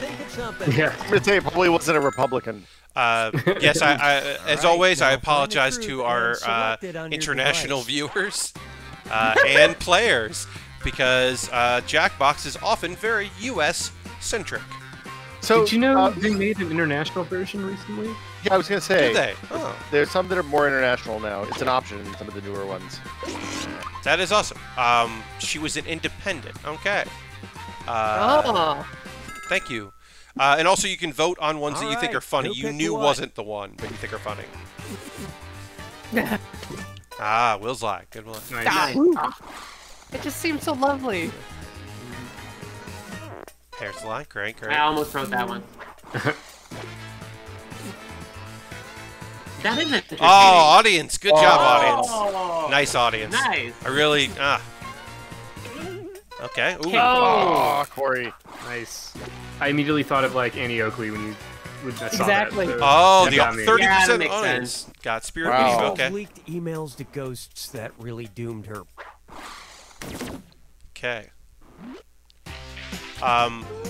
Yeah. I'm going to say it probably wasn't a Republican. Yes, as always, I apologize to our international viewers and players, because Jackbox is often very U.S.-centric. So, did you know they made an international version recently? Yeah, I was going to say. Did they? Oh. There's some that are more international now. It's an option in some of the newer ones. That is awesome. She was an independent. Okay. Thank you. And also, you can vote on ones that you think are funny. You knew wasn't the one, but you think are funny. Will's lie. Good one. Nice. It just seems so lovely. There's the lie. Great, great. I almost wrote that one. That isn't. Oh, audience. Good job, audience. Nice audience. Nice. I really. Okay. Ooh. Oh, Corey. Nice. I immediately thought of like Annie Oakley when I saw exactly. that. So oh, the 30% audience got Spirit Beef. Okay. Leaked emails to ghosts that really doomed her. Okay.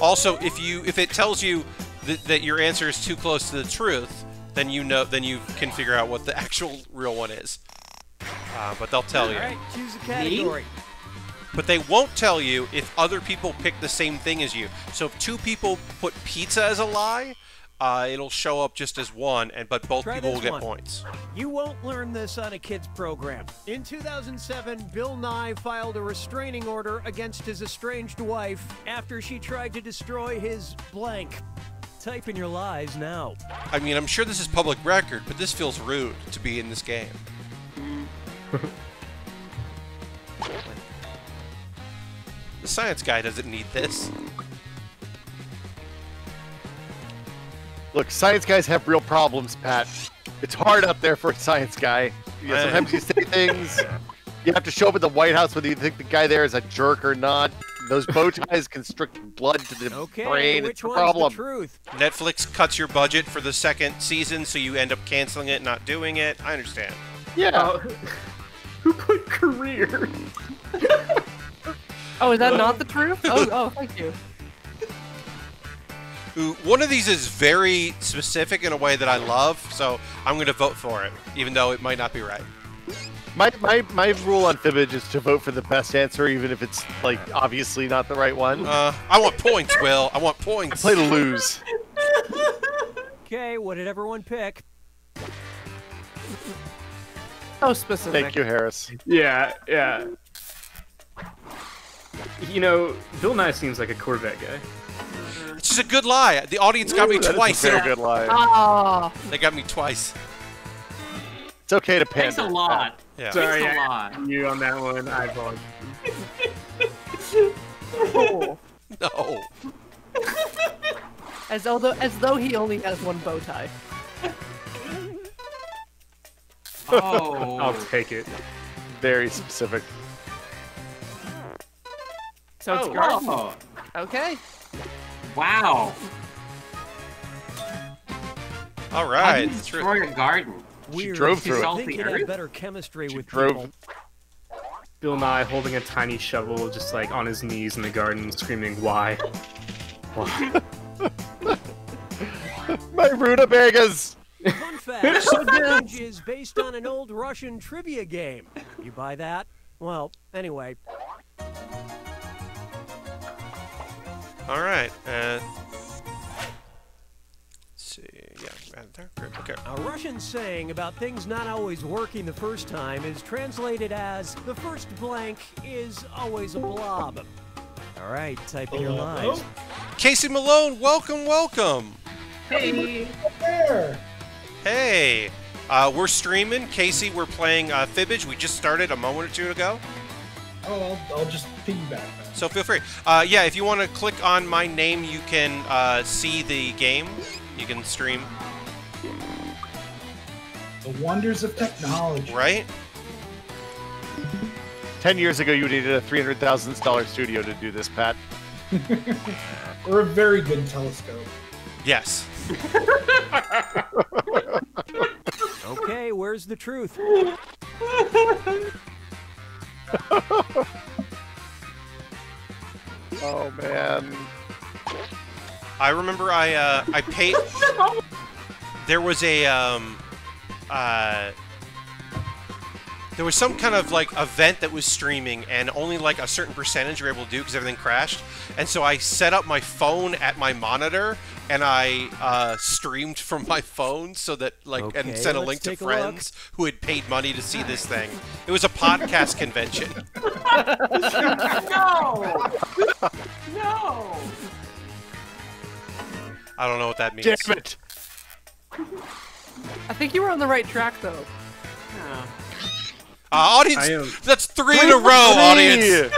Also, if it tells you that your answer is too close to the truth, then you can figure out what the actual real one is. But they'll tell you. All right, choose a category. But they won't tell you if other people pick the same thing as you. So if 2 people put pizza as a lie, it'll show up just as one, but both people will get points. You won't learn this on a kid's program. In 2007, Bill Nye filed a restraining order against his estranged wife after she tried to destroy his blank. Type in your lies now. I mean, I'm sure this is public record, but this feels rude to be in this game. The science guy doesn't need this. Look, science guys have real problems, Pat. It's hard up there for a science guy. Sometimes you say things. You have to show up at the White House whether you think the guy there is a jerk or not. Those bow ties constrict blood to the brain. It's a problem. The truth? Netflix cuts your budget for the 2nd season, so you end up canceling it, not doing it. I understand. Yeah. Who put CRIER? Oh, is that not the truth? Oh, thank you. Ooh, one of these is very specific in a way that I love, so I'm going to vote for it, even though it might not be right. My rule on Fibbage is to vote for the best answer, even if it's like obviously not the right one. I want points, Will. I want points. I play to lose. Okay, what did everyone pick? So specific. Thank you, Harris. Yeah, yeah. You know, Bill Nye seems like a Corvette guy. It's just a good lie. The audience got me twice. That's a very good lie. Oh. They got me twice. It's okay to pander. Thanks a lot. Yeah. Sorry, Thanks a lot. you on that one. I apologize. Oh. No. As though he only has one bow tie. Oh. I'll take it. Very specific. So it's garden. Oh. Okay. Wow. All How right. do you It's true. destroy a garden? She drove through I it. think you'd have better chemistry with drove. people. Bill Nye holding a tiny shovel, just like on his knees in the garden, screaming, "Why? Why?" My rutabagas! Fun fact, SMOOCH is based on an old Russian trivia game. You buy that? Well, anyway. All right. Let's see. Yeah, right there. Great. Okay. A Russian saying about things not always working the first time is translated as, the first blank is always a blob. All right, type in your lies. Casey Malone, welcome, welcome. Hey. Hey. We're streaming. Casey, we're playing Fibbage. We just started a moment or two ago. Oh, I'll just piggyback that. So feel free. Yeah, if you want to click on my name, you can see the game. You can stream. The wonders of technology. Right? 10 years ago, you needed a $300,000 studio to do this, Pat. Or a very good telescope. Yes. Okay, where's the truth? Oh, man. I remember I paid. There was a there was some kind of like event that was streaming, and only like a certain percentage were able to do because everything crashed. And so I set up my phone at my monitor, and I streamed from my phone so that like and sent a link to friends who had paid money to see this thing. It was a podcast convention. No. No. I don't know what that means. Damn it! I think you were on the right track, though. Audience, that's 3 in a row, audience.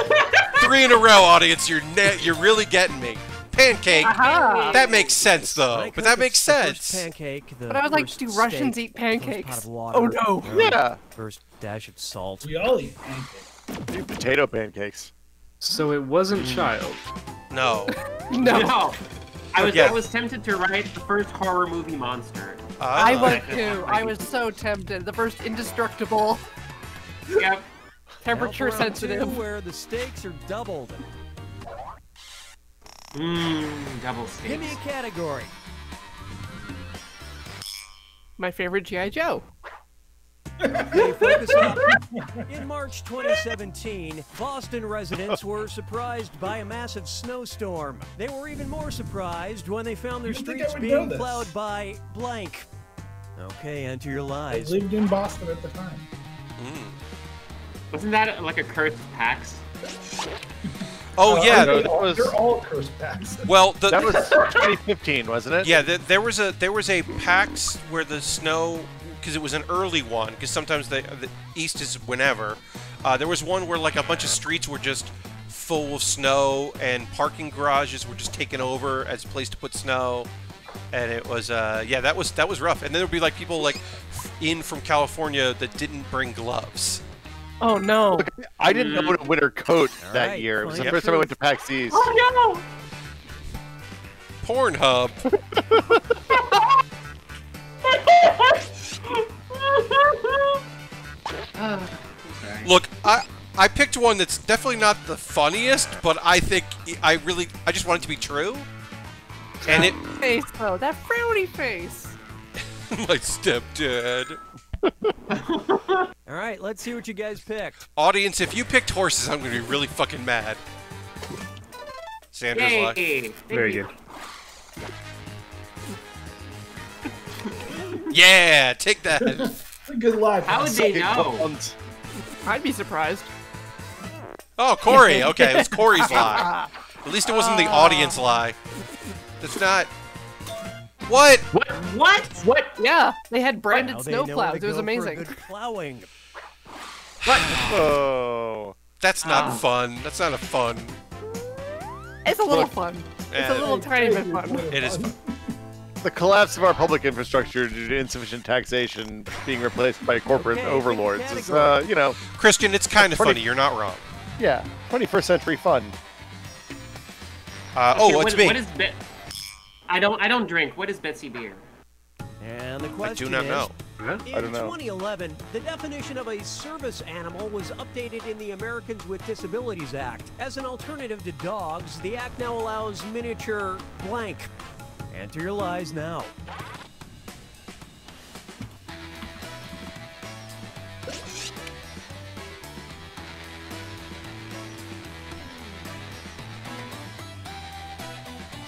3 in a row, audience. You're really getting me. Pancake. That makes sense, though. But that makes sense. Pancake, But I would like to do Russians eat pancakes. Oh no. Yeah. First dash of salt. We all eat pancakes. Do potato pancakes. So it wasn't Child. No. No. I was tempted to write the first horror movie monster. I was too. I was so tempted. The first indestructible. Yep. Temperature sensitive. Where the stakes are doubled. Double stakes. Give me a category. My favorite G.I. Joe. Okay, focus up. In March 2017, Boston residents were surprised by a massive snowstorm. They were even more surprised when they found their streets being plowed by blank. Okay, enter your lies. I lived in Boston at the time. Wasn't that like a cursed PAX? Oh yeah, they're all cursed packs. Well, that was 2015, wasn't it? Yeah, there was a PAX where the snow, because it was an early one, because sometimes the East is whenever. There was one where like a bunch of streets were just full of snow, and parking garages were just taken over as a place to put snow, and it was yeah, that was rough. And then there'd be like people like in from California that didn't bring gloves. Oh no! Look, I didn't know what a winter coat that year. It was the first time I went to PAX East. Oh no! Pornhub. Look, I picked one that's definitely not the funniest, but I think I just want it to be true. And it face though, that frowny face. My stepdad. All right, let's see what you guys picked. Audience, if you picked horses, I'm gonna be really fucking mad. Zandra's luck. Very good. Yeah, take that. A good lie. How would they know? I'd be surprised. Oh, Corey. Okay, it was Corey's lie. At least it wasn't the audience lie. That's not... What? What? Yeah, they had branded snowplows. It was amazing. Plowing. What? Oh. That's not fun. That's not a fun. It's a little fun. It's a little tiny bit fun. It is fun. The collapse of our public infrastructure due to insufficient taxation being replaced by corporate overlords is, you know... Christian, it's kind of funny. You're not wrong. Yeah, 21st century fun. It's me. What is I don't drink. What is Betsy beer? And the question I do not know. In 2011, the definition of a service animal was updated in the Americans with Disabilities Act. As an alternative to dogs, the act now allows miniature blank. Enter your lies now.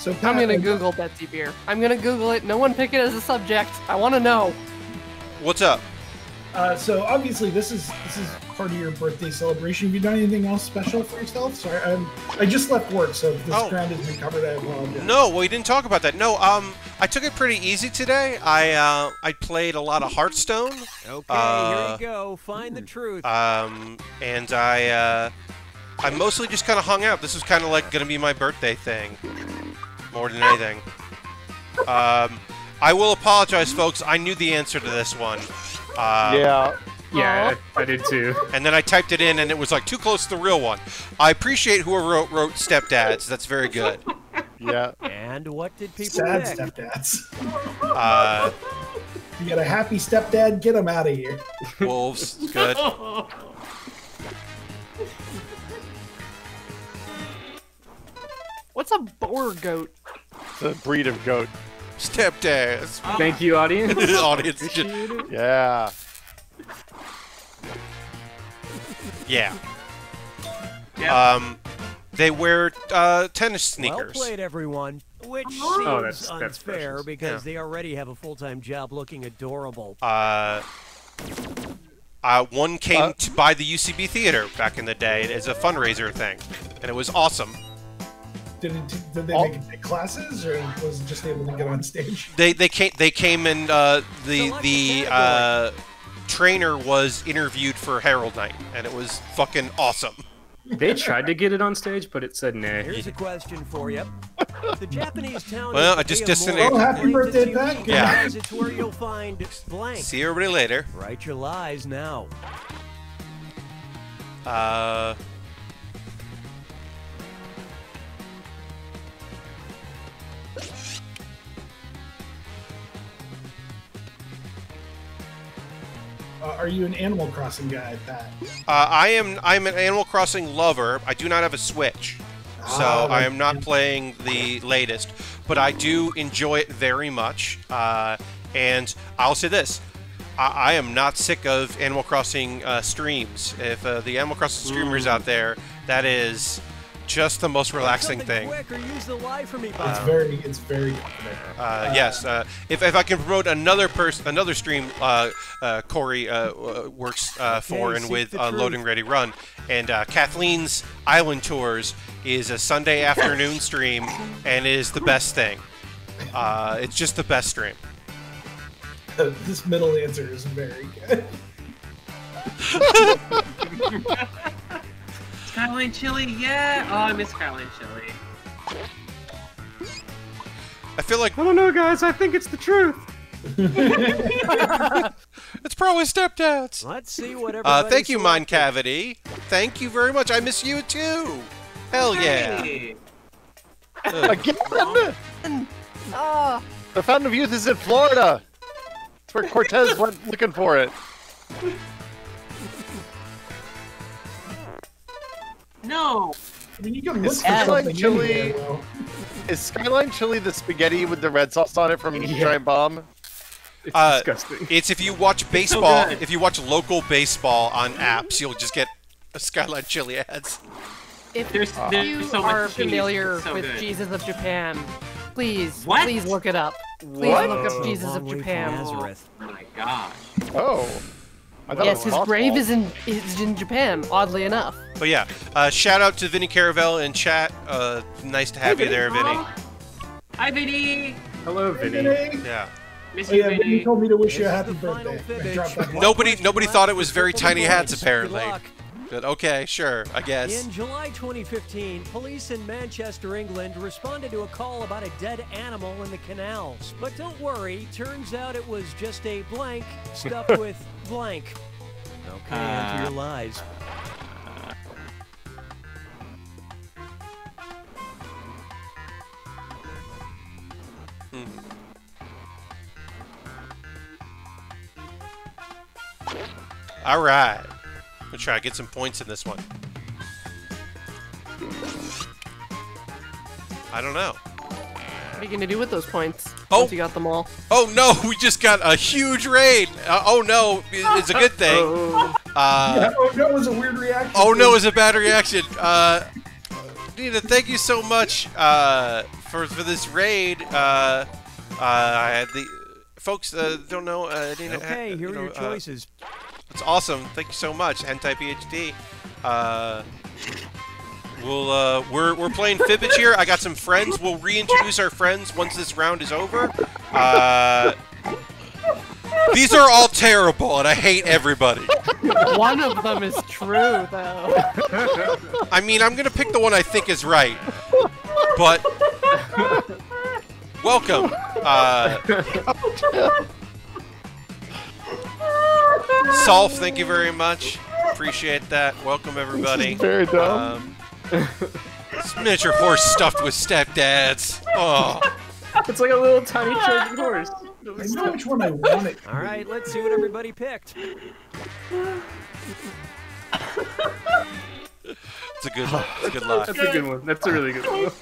So I'm gonna Google Betsy beer. I'm gonna Google it. No one pick it as a subject. I want to know. What's up? So obviously this is part of your birthday celebration. Have you done anything else special for yourself? Sorry, I just left work, so if this ground has been covered, I apologize. No, we didn't talk about that. No, I took it pretty easy today. I played a lot of Hearthstone. Okay, here we go. Find the truth. And I mostly just kind of hung out. This was kind of like gonna be my birthday thing, more than anything. I will apologize, folks. I knew the answer to this one. Yeah, I did too. And then I typed it in, and it was like too close to the real one. I appreciate whoever wrote stepdads. That's very good. Yeah. And what did people Sad pick? stepdads. You got a happy stepdad? Get him out of here. Wolves, good. What's a boar goat? It's a breed of goat. Stepdads. Thank you, audience. Audience. Yeah. Yeah. Yeah. They wear tennis sneakers. Well played, everyone. Which that's seems unfair precious. because they already have a full-time job looking adorable. One came by the UCB Theater back in the day as a fundraiser thing, and it was awesome. Did they make it take classes, or was it just able to get on stage? They came and the trainer was interviewed for Herald Night, and it was fucking awesome. They tried to get it on stage, but it said nah. Here's a question for you. The Japanese town. Well, I just disconnected. Oh, happy birthday, Pat! Yeah. It's where you'll find blank. See everybody later. Write your lies now. Are you an Animal Crossing guy, Pat? I'm an Animal Crossing lover. I do not have a Switch, so I am not playing the latest, but I do enjoy it very much. And I'll say this. I am not sick of Animal Crossing streams. If the Animal Crossing streamers out there, that is just the most relaxing thing. Quick or use the lie for me, It's very good. Yes. If I can promote another stream, Corey works for and with Loading Ready Run, and Kathleen's Island Tours is a Sunday afternoon stream, and it is the best thing. It's just the best stream. This middle answer is very good. Skyline Chili, yeah! Oh, I miss Skyline Chili. I feel like... I don't know, guys. I think it's the truth. It's probably stepdads. Let's see what thank you, Mind Cavity. Thank you very much. I miss you, too. Hell yeah. Hey. Again? The Fountain of Youth is in Florida. That's where Cortez went looking for it. No. I mean, you can look Is for Skyline something Chili? in here, though. Is Skyline Chili the spaghetti with the red sauce on it from Giant Bomb? It's disgusting. It's if you watch baseball, good. if you watch local baseball on apps, you'll just get Skyline Chili ads. If There's you so are much cheese. familiar It's so with good. Jesus of Japan, please What? look it up. Please look up Jesus of Japan. Oh my gosh. Oh. Yes, his grave is in Japan, oddly enough. But yeah, shout out to Vinny Caravel in chat. Nice to have you there, Vinny. Hi, Vinny. Hello, Vinny. Yeah. Miss you, Vinny. You told me to wish you a happy birthday. Nobody thought it was very tiny hats, apparently. But okay, sure, I guess. In July 2015, police in Manchester, England responded to a call about a dead animal in the canals. But don't worry, turns out it was just a blank stuffed with blank. Okay, on to your lies. All right. We'll try to get some points in this one. I don't know. What are you going to do with those points once you got them all? Oh no, we just got a huge raid. Oh no, it's a good thing. Yeah, oh no is a weird reaction. Oh no is a bad reaction. Nina, thank you so much for this raid. I had the folks don't know. Nina, okay, here are your choices. It's awesome. Thank you so much, Hentai PhD. We're playing Fibbage here. I got some friends. We'll reintroduce our friends once this round is over. These are all terrible, and I hate everybody. One of them is true, though. I mean, I'm gonna pick the one I think is right, but welcome. Solf, thank you very much. Appreciate that. Welcome, everybody. Very dumb. This miniature horse stuffed with stepdads. Oh. It's like a little tiny Trojan horse. I know which one I wanted. All right, let's see what everybody picked. It's a good lie. It's a good lie. That's a good one. That's a really good one.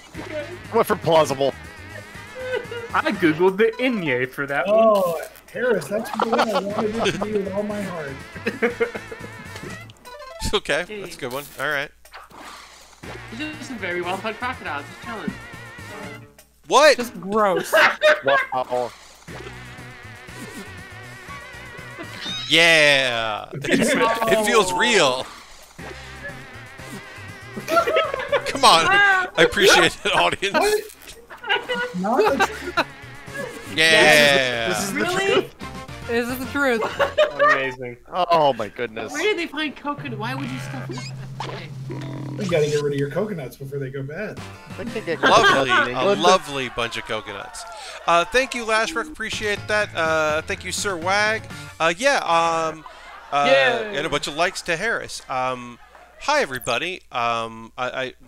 I went for plausible. I googled the Inye for that one. Oh, Harris, that's the one I wanted it to be with all my heart. Okay, that's a good one. All right. These are some very well-fed crocodiles. Just chilling. What? Just gross. Wow. Yeah. It feels real. Come on. I appreciate it, audience. Yeah. This is really? This is the truth. Amazing. Oh my goodness. Where did they find coconut? Why would you stuff it? You gotta get rid of your coconuts before they go bad. Lovely, a lovely bunch of coconuts. Thank you, Lashrook. Appreciate that. Thank you, Sir Wag. And a bunch of likes to Harris. Hi, everybody.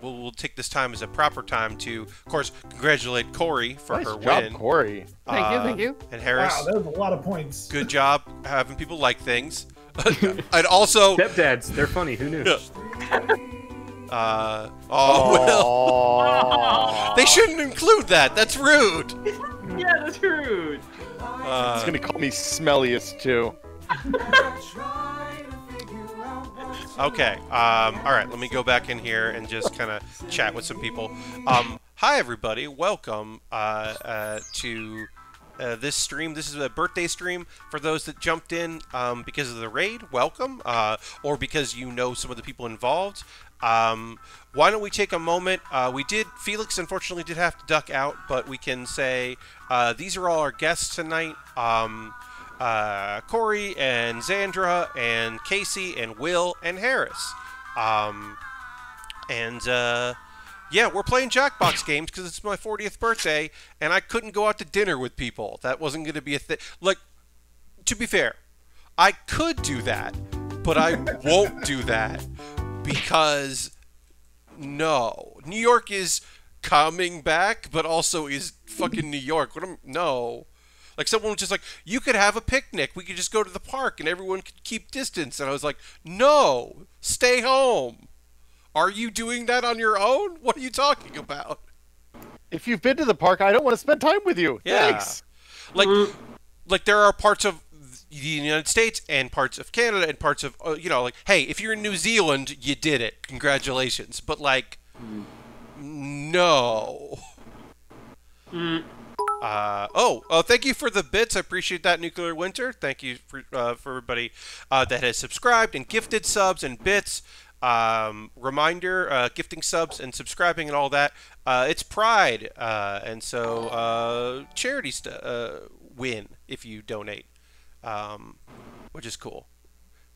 We'll take this time as a proper time to, of course, congratulate Corey for her win. Corey. Thank you. And Harris. Wow, that was a lot of points. Good job having people like things. And also, stepdads, they're funny. Who knew? Well, they shouldn't include that. That's rude. Yeah, that's rude. He's gonna call me smelliest too. Okay. All right. Let me go back in here and just kind of chat with some people. Hi, everybody. Welcome to this stream. This is a birthday stream for those that jumped in because of the raid. Welcome, or because you know some of the people involved. Why don't we take a moment? Felix unfortunately did have to duck out, but we can say these are all our guests tonight. Corey and Zandra and Casey and Will and Harris. Yeah, we're playing Jackbox games because it's my 40th birthday, and I couldn't go out to dinner with people. That wasn't going to be a thing. Like, to be fair, I could do that, but I won't do that because, no. New York is coming back, but also is fucking New York. No. Like, someone was just like, you could have a picnic. We could just go to the park, and everyone could keep distance. And I was like, no, stay home. Are you doing that on your own? What are you talking about? If you've been to the park, I don't want to spend time with you. Yeah. Thanks. Like there are parts of the United States and parts of Canada and parts of, like, hey, if you're in New Zealand, you did it. Congratulations. But, like, no. Thank you for the bits. I appreciate that, Nuclear Winter. Thank you for everybody that has subscribed and gifted subs and bits. Reminder, gifting subs and subscribing and all that. It's Pride, and so charities win if you donate, which is cool.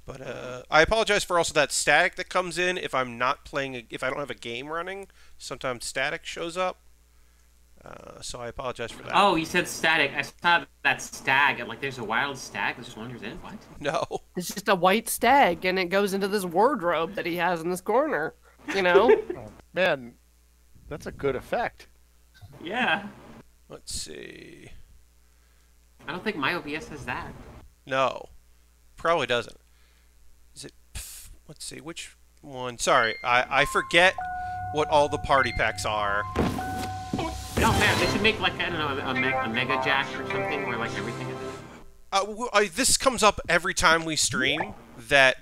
But I apologize for also that static that comes in if I'm not playing. If I don't have a game running, sometimes static shows up. So I apologize for that. Oh, you said static. I thought that stag. Like, there's a wild stag that just wanders in. What? No. It's just a white stag, and it goes into this wardrobe that he has in this corner. You know? Oh, man, that's a good effect. Yeah. Let's see. I don't think my OBS has that. No. Probably doesn't. Is it... Let's see. Which one? Sorry. I forget what all the party packs are. No, man, they should make, like, I don't know, a mega jack or something where, like, everything is... This comes up every time we stream, that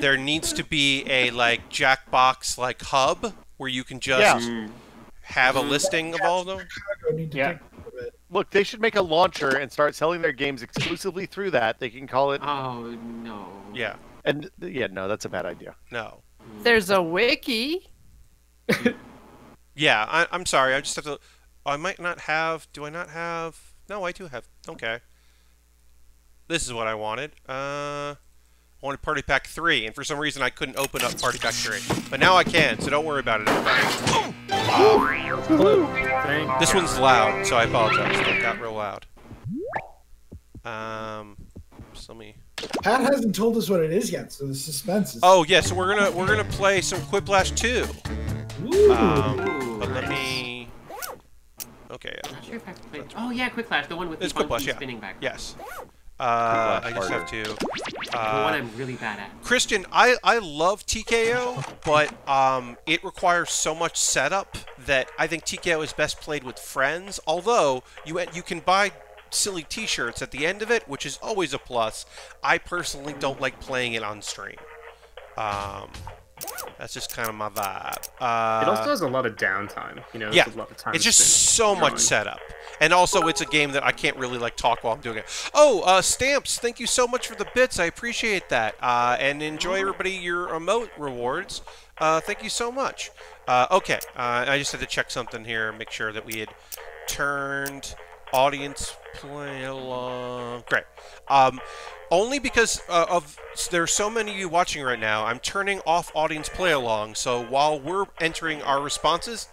there needs to be a, like, Jackbox, like, hub where you can just have a listing of all of them. Yeah. Look, they should make a launcher and start selling their games exclusively through that. They can call it... Oh, no. Yeah. And, yeah, no, that's a bad idea. No. There's a wiki. Yeah, I'm sorry. I just have to... I might not have... Do I not have... No, I do have... Okay. This is what I wanted. I wanted Party Pack 3, and for some reason I couldn't open up Party Pack 3. But now I can, so don't worry about it, everybody. This one's loud, so I apologize. It got real loud. So let me... Pat hasn't told us what it is yet, so the suspense is... Oh, yeah, so we're gonna play some Quiplash 2. But let me... Okay. I'm not sure if I've played... Oh, yeah, Quiplash, the one with the funky spinning back. Yes. I just have to... the one I'm really bad at. Christian, I love TKO, but it requires so much setup that I think TKO is best played with friends, although you can buy silly t-shirts at the end of it, which is always a plus. I personally don't like playing it on stream. That's just kind of my vibe. It also has a lot of downtime. You know, yeah, a lot of time it's just so much setup. And also, it's a game that I can't really like talk while I'm doing it. Oh, Stamps, thank you so much for the bits. I appreciate that. And enjoy, everybody, your emote rewards. Thank you so much. Okay, I just had to check something here, make sure that we had turned audience play along. Great. Only because there's so many of you watching right now, I'm turning off audience play along. So while we're entering our responses,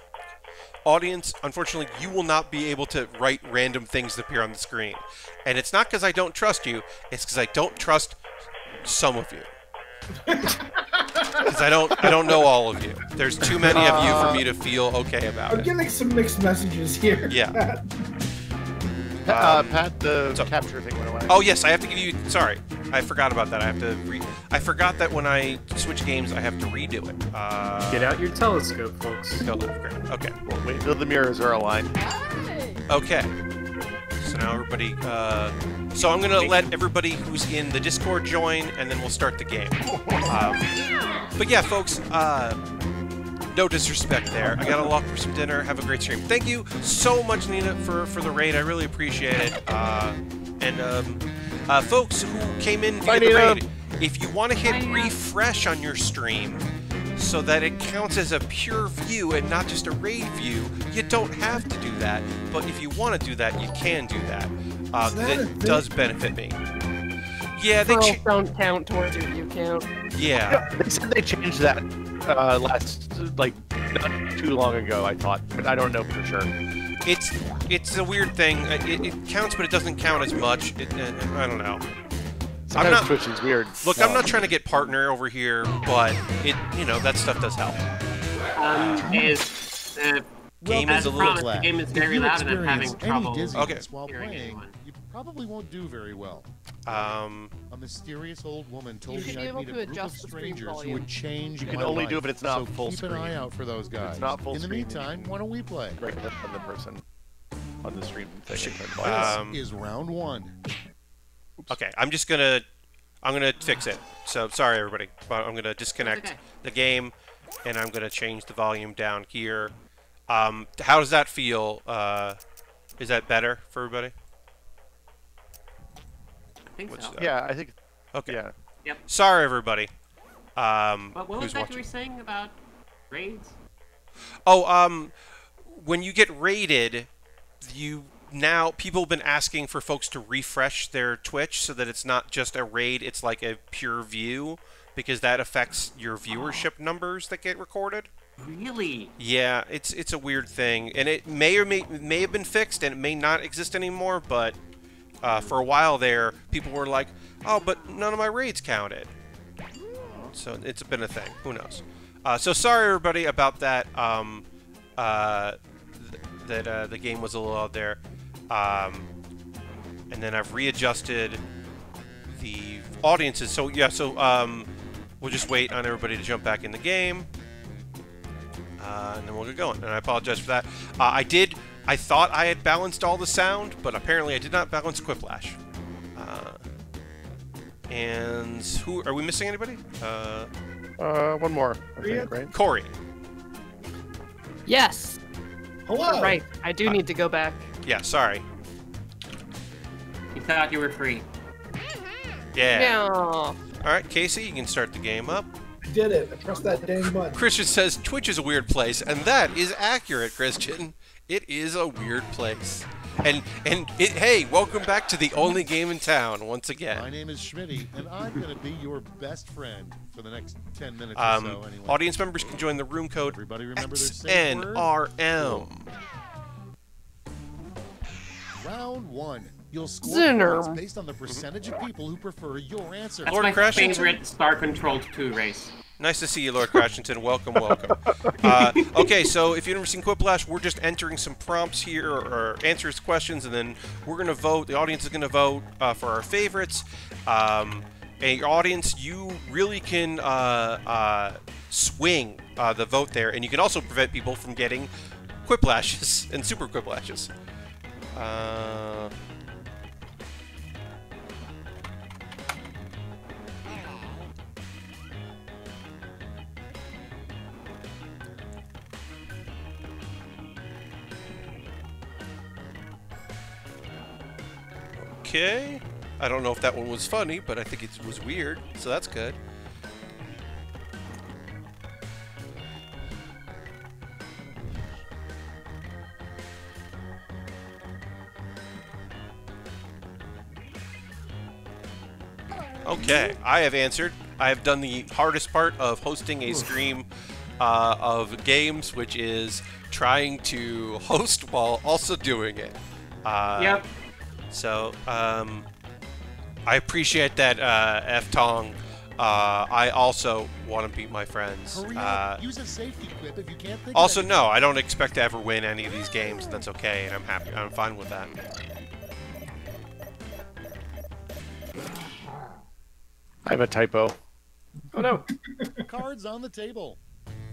audience, unfortunately, you will not be able to write random things that appear on the screen. And it's not because I don't trust you, it's because I don't trust some of you. Because I don't know all of you. There's too many of you for me to feel okay about it. I'm getting some mixed messages here. Yeah. Pat, the capture thing went away. Oh yes, I have to give you. Sorry, I forgot about that. I have to. I forgot that when I switch games, I have to redo it. Get out your telescope, folks. Okay. Well, wait until the mirrors are aligned. Okay. So now everybody. So I'm gonna let everybody who's in the Discord join, and then we'll start the game. But yeah, folks. No disrespect there. I gotta lock for some dinner. Have a great stream. Thank you so much, Nina, for the raid. I really appreciate it. Folks who came in via the raid, if you want to hit refresh on your stream so that it counts as a pure view and not just a raid view, you don't have to do that. But if you want to do that, you can do that. It does benefit me. Yeah, they don't count towards your view count. Yeah. They said they changed that like not too long ago, I thought, but I don't know for sure. It's a weird thing. It counts, but it doesn't count as much. I don't know. Sometimes Twitch is weird. Look, I'm not trying to get partner over here, but that stuff does help. Game is a little the game is very loud and I'm having trouble. While playing, you probably won't do very well. A mysterious old woman told me I'd meet a group of strangers who would change You can my only life. do it, but it's not so full keep screen. an eye out for those guys. It's not full In the screen. meantime, why don't we play? Right from the person on the stream thing. This is round one. Okay, I'm gonna fix it. So sorry everybody, but I'm gonna disconnect the game, and I'm gonna change the volume down here. How does that feel, Is that better for everybody? I think so. Yeah, I think. Okay. Yeah. Yep. Sorry, everybody. What was who's that watching? you were saying about raids? Oh, when you get raided, people have been asking for folks to refresh their Twitch so that it's not just a raid, it's like a pure view, because that affects your viewership numbers that get recorded. Really? Yeah, it's a weird thing, and it may have been fixed, and it may not exist anymore. But for a while there, people were like, "Oh, but none of my raids counted." So it's been a thing. Who knows? So sorry, everybody, about that. The game was a little out there, and then I've readjusted the audiences. So yeah, we'll just wait on everybody to jump back in the game. And then we'll get going. And I apologize for that. I thought I had balanced all the sound, but apparently I did not balance Quiplash. And who are we missing? Anybody? One more. I think, right? Corey. Yes. Hello. Right. I do need to go back. Yeah. Sorry. You thought you were free. Yeah. No. All right, Casey, you can start the game up. I did it. I pressed that dang button. Christian says Twitch is a weird place, and that is accurate, Christian. It is a weird place. Hey, welcome back to the only game in town once again. My name is Schmitty, and I'm going to be your best friend for the next 10 minutes or so. Anyway. Audience members can join the room code Everybody remember their safe word? XNRM. Round 1. You'll score Zinner. points based on the percentage of people who prefer your answer. That's Lord my Crashington? favorite star-controlled 2 race. Nice to see you, Lord Crashington. Welcome, welcome. Okay, so if you've never seen Quiplash, we're just entering some prompts here, or answers questions, and then we're going to vote. The audience is going to vote for our favorites. And your audience, you really can swing the vote there, and you can also prevent people from getting Quiplashes and super Quiplashes. Okay. I don't know if that one was funny, but I think it was weird, so that's good. Okay, I have answered. I have done the hardest part of hosting a stream of games, which is trying to host while also doing it. Yep. So, I appreciate that, F-Tong. I also want to beat my friends. Hurry up. Use a safety quip if you can't think Also, of no, I don't expect to ever win any of these games, and that's okay, and I'm happy. I'm fine with that. I have a typo. Oh no. Cards on the table.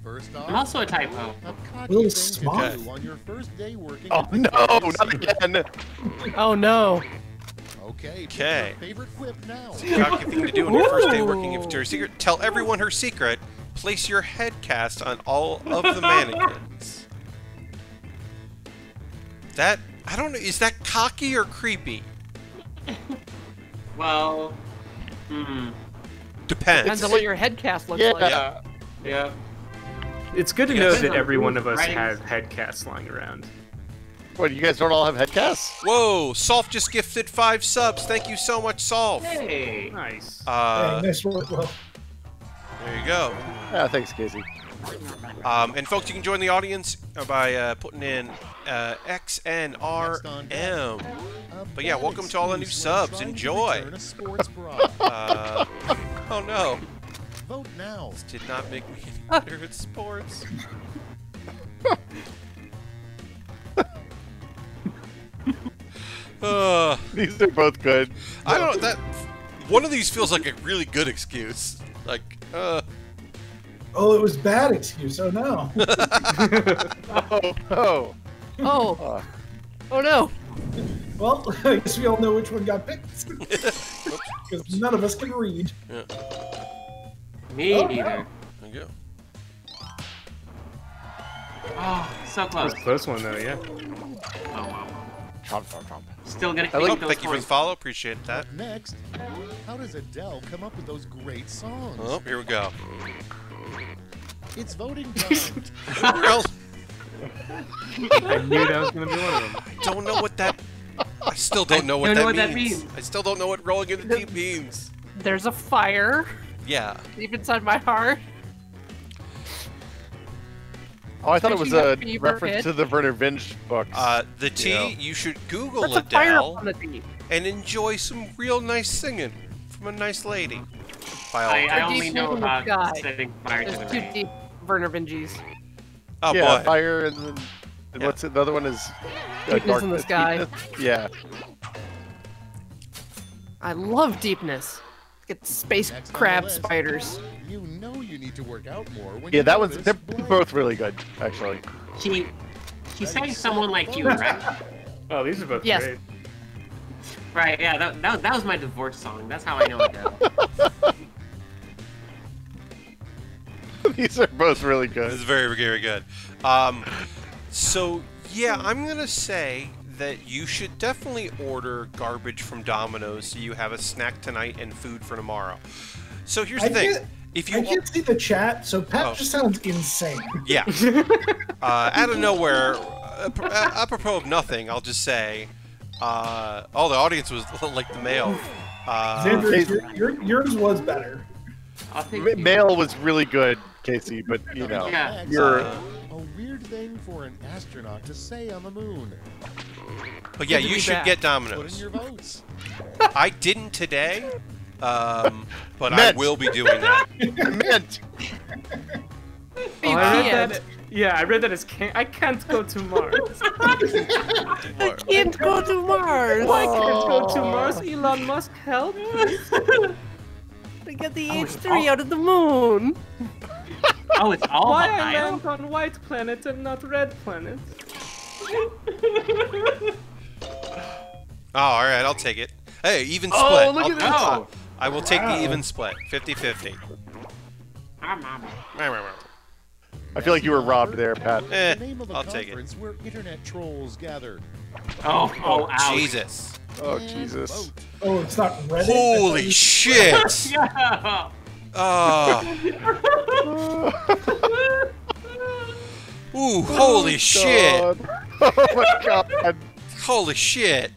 First off, I'm also a typo. A cocky Little thing smart. to do on your first day working. Oh at the no, Victoria's not Secret. again. Oh no. Okay. pick Okay. your favorite quip now. Cocky thing to do on your first day working in Victoria's Secret. Tell everyone her secret. Place your head cast on all of the mannequins. That, I don't know, is that cocky or creepy? Well, Depends. Depends on what your head cast looks like. Yeah. yeah. It's good to Yeah, know depends that on every one of us writing. have headcasts lying around. What, you guys don't all have headcasts? Whoa, Solf just gifted 5 subs. Thank you so much, Solf. Hey. Nice. Hey, nice work, Will. There you go. Yeah, thanks, Casey. And folks, you can join the audience by putting in XNRM. But yeah, welcome to all the new subs. Enjoy. Oh no. Vote now. This did not make me any better at sports. These are both good. I don't. That one of these feels like a really good excuse. Like, Oh, it was bad excuse. Oh no. Oh. Oh. Oh no. Well, I guess we all know which one got picked. Because none of us can read. Yeah. Me Oh, neither. There you go. Oh, so That close. was a close one though, yeah. Oh, wow. Still gonna thank you for the follow. Appreciate that. Up next, how does Adele come up with those great songs? Oh, here we go. It's voting time. I knew that was gonna be one of them. I don't know what that. I still don't know what that means. I still don't know what rolling in the deep means. There's a fire. Yeah. Deep inside my heart. Oh, I thought it was a reference to the Werner Vinge books. The T, you should Google That's a fire Adele on the T. and enjoy some real nice singing from a nice lady. I only know about setting fire to the There's 2 deep Werner Vinges. Oh, yeah, boy. fire and then what's it? The other one is Deepness in the sky. Yeah. I love deepness. Get space crab spiders. You know you need to work out more. When Yeah, you that one's. notice They're blood. both really good, actually. She's saying someone like you, right? Oh, these are both Yes. great. Right, yeah, that was my divorce song. That's how I know Adele. These are both really good. It's very, very good. So, yeah, I'm going to say that you should definitely order garbage from Domino's so you have a snack tonight and food for tomorrow. So here's the thing. I can't see the chat, so Pat just sounds insane. Yeah. Out of nowhere, apropos of nothing, I'll just say, the audience was like the male. Xander, yours was better. Mail was really good, Casey, but you know, you're. A weird thing for an astronaut to say on the moon. But yeah, you should get Put Domino's. in your votes. I didn't today, but I will be doing that. Mint. Oh, I read that. Yeah, I read that as I can't go to Mars. I can't go to Mars. Why can't go to Mars? Elon Musk, help! To get the H3 out of the moon. Oh, it's all Why about I Nile? land on white planet and not red planet? Oh, all right, I'll take it. Hey, even split. Oh, look at I'll- this. I will take the even split, 50-50. I feel like you were robbed there, Pat. The name of a I'll take it. conference where internet trolls gather. Oh, ouch. Jesus. Oh, Jesus. Oh, it's not Reddit. Holy shit! Yeah. Ooh, holy shit! Oh my god. Holy shit!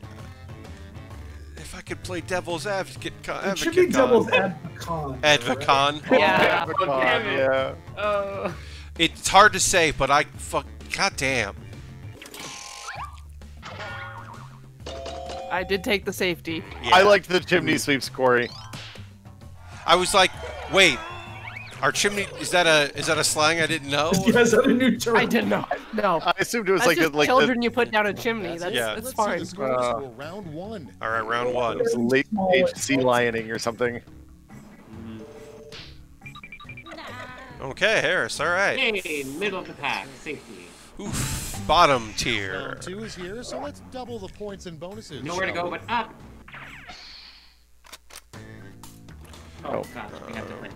If I could play devil's advocate, It should be devil's Advocon. Yeah. Yeah. It's hard to say, but goddamn. I did take the safety. Yeah. I liked the chimney sweeps, Corey. I was like, wait, our chimney is that a slang I didn't know? Yeah, is that a new term? I didn't know. No. I assumed it was That's like just children you put down a chimney. That's Let's fine. see the scores for round 1. All right, round 1. It was late stage sea lioning or something. Okay, Harris. All right. Hey, middle of the pack, safety. Oof, bottom tier. Round 2 is here, so let's double the points and bonuses. Nowhere to shall go we? but up. Oh, gosh, we have to win.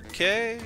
Okay.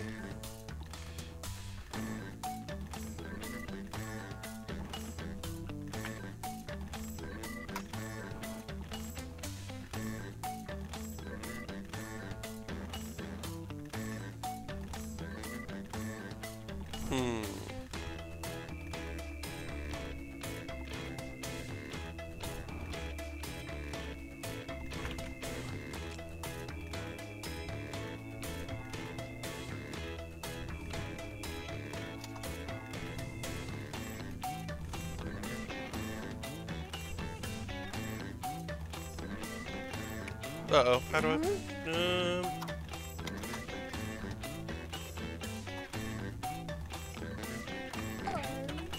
Uh-oh, how do I...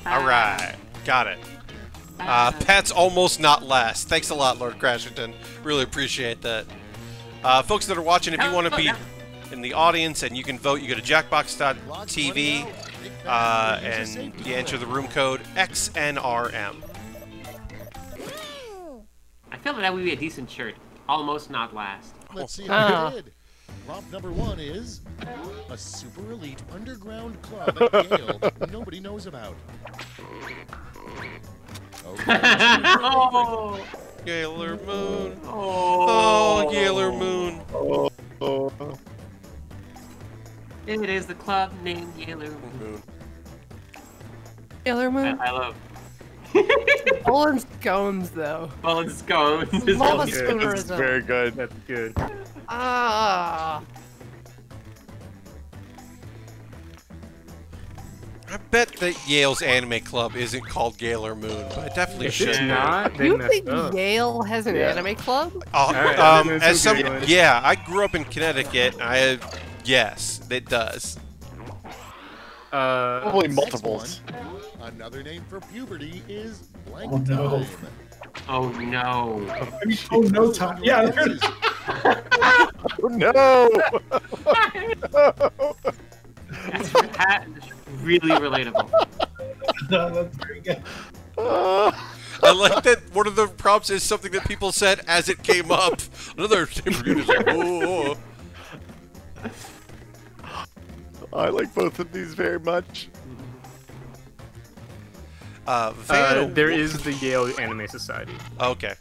Alright, got it. Pat's almost not last. Thanks a lot, Lord Crashington. Really appreciate that. Folks that are watching, if you want to be in the audience and you can vote, you go to jackbox.tv and you enter the room code XNRM. I feel like that would be a decent shirt. Almost not last. Let's see how you did. Prompt number 1 is a super elite underground club at Yale nobody knows about. Okay. Oh. Gaylor Moon. Oh, Gaylor Moon. It is the club named Gaylor Moon. Gaylor Moon? I love. Bowl and scones, though. Bowl and scones. That's very good. That's good. Ah. I bet that Yale's anime club isn't called Gaylor Moon, but it definitely If should. it's not, they You messed think up. Yale has an anime club? As some, yeah, I grew up in Connecticut. Yes, it does. Probably multiples. Another name for puberty is blank Oh, no. time. Oh no. Oh, no time. Yeah. Oh, no. That is really relatable. That's very good. I like that one of the prompts is something that people said as it came up. Another name for you is like, oh. I like both of these very much. There is the Yale Anime Society. Okay.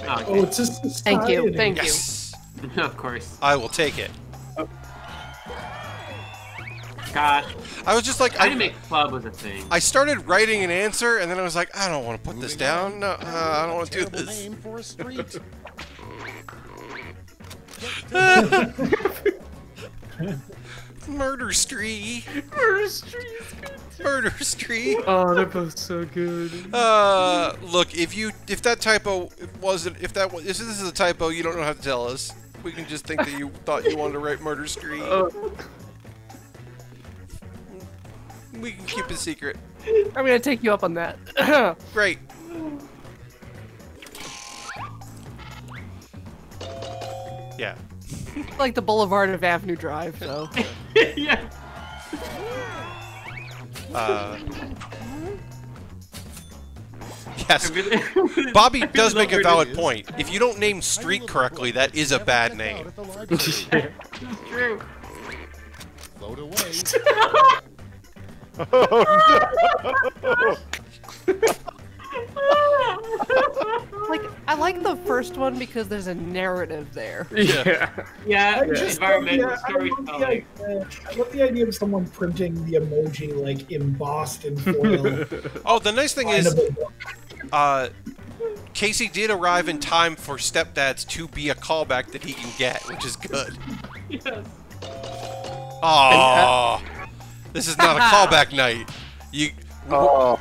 Oh, it's just Thank you. Thank Yes. Of course. I will take it. Gosh. I was just like, Anime club was a thing. I started writing an answer, and then I was like, I don't want to put this down. No, I don't want to do Terrible this. name for a street. Murder Street. Murder Street is good. Murder Street. Oh, they're both so good. Look, if that typo wasn't, if this is a typo, you don't know how to tell us. We can just think that you thought you wanted to write Murder Street. We can keep it secret. I'm gonna take you up on that. Great. Yeah. Like the Boulevard of Avenue Drive, so. Yeah. Yes. Bobby does make a valid point. If you don't name Street correctly, that is a bad name. True. Float away. Like, I like the first one because there's a narrative there. Yeah. I just love Environmental I love the idea of someone printing the emoji like embossed in foil. Oh, the nice thing is, Casey did arrive in time for Stepdads to be a callback that he can get, which is good. Yes. Oh, this is not a callback night.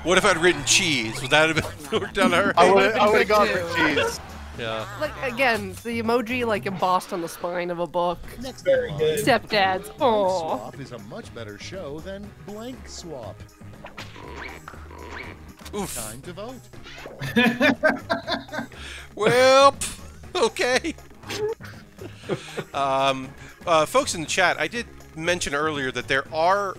What if I'd written cheese? Would that have been worked on her? I would have gone for cheese. Yeah. Like, again, the emoji like embossed on the spine of a book. Next Very good. Stepdads. Blank Oh. Swap is a much better show than Blank Swap. Oof. Time to vote. Well, okay. Folks in the chat, I did mention earlier that there are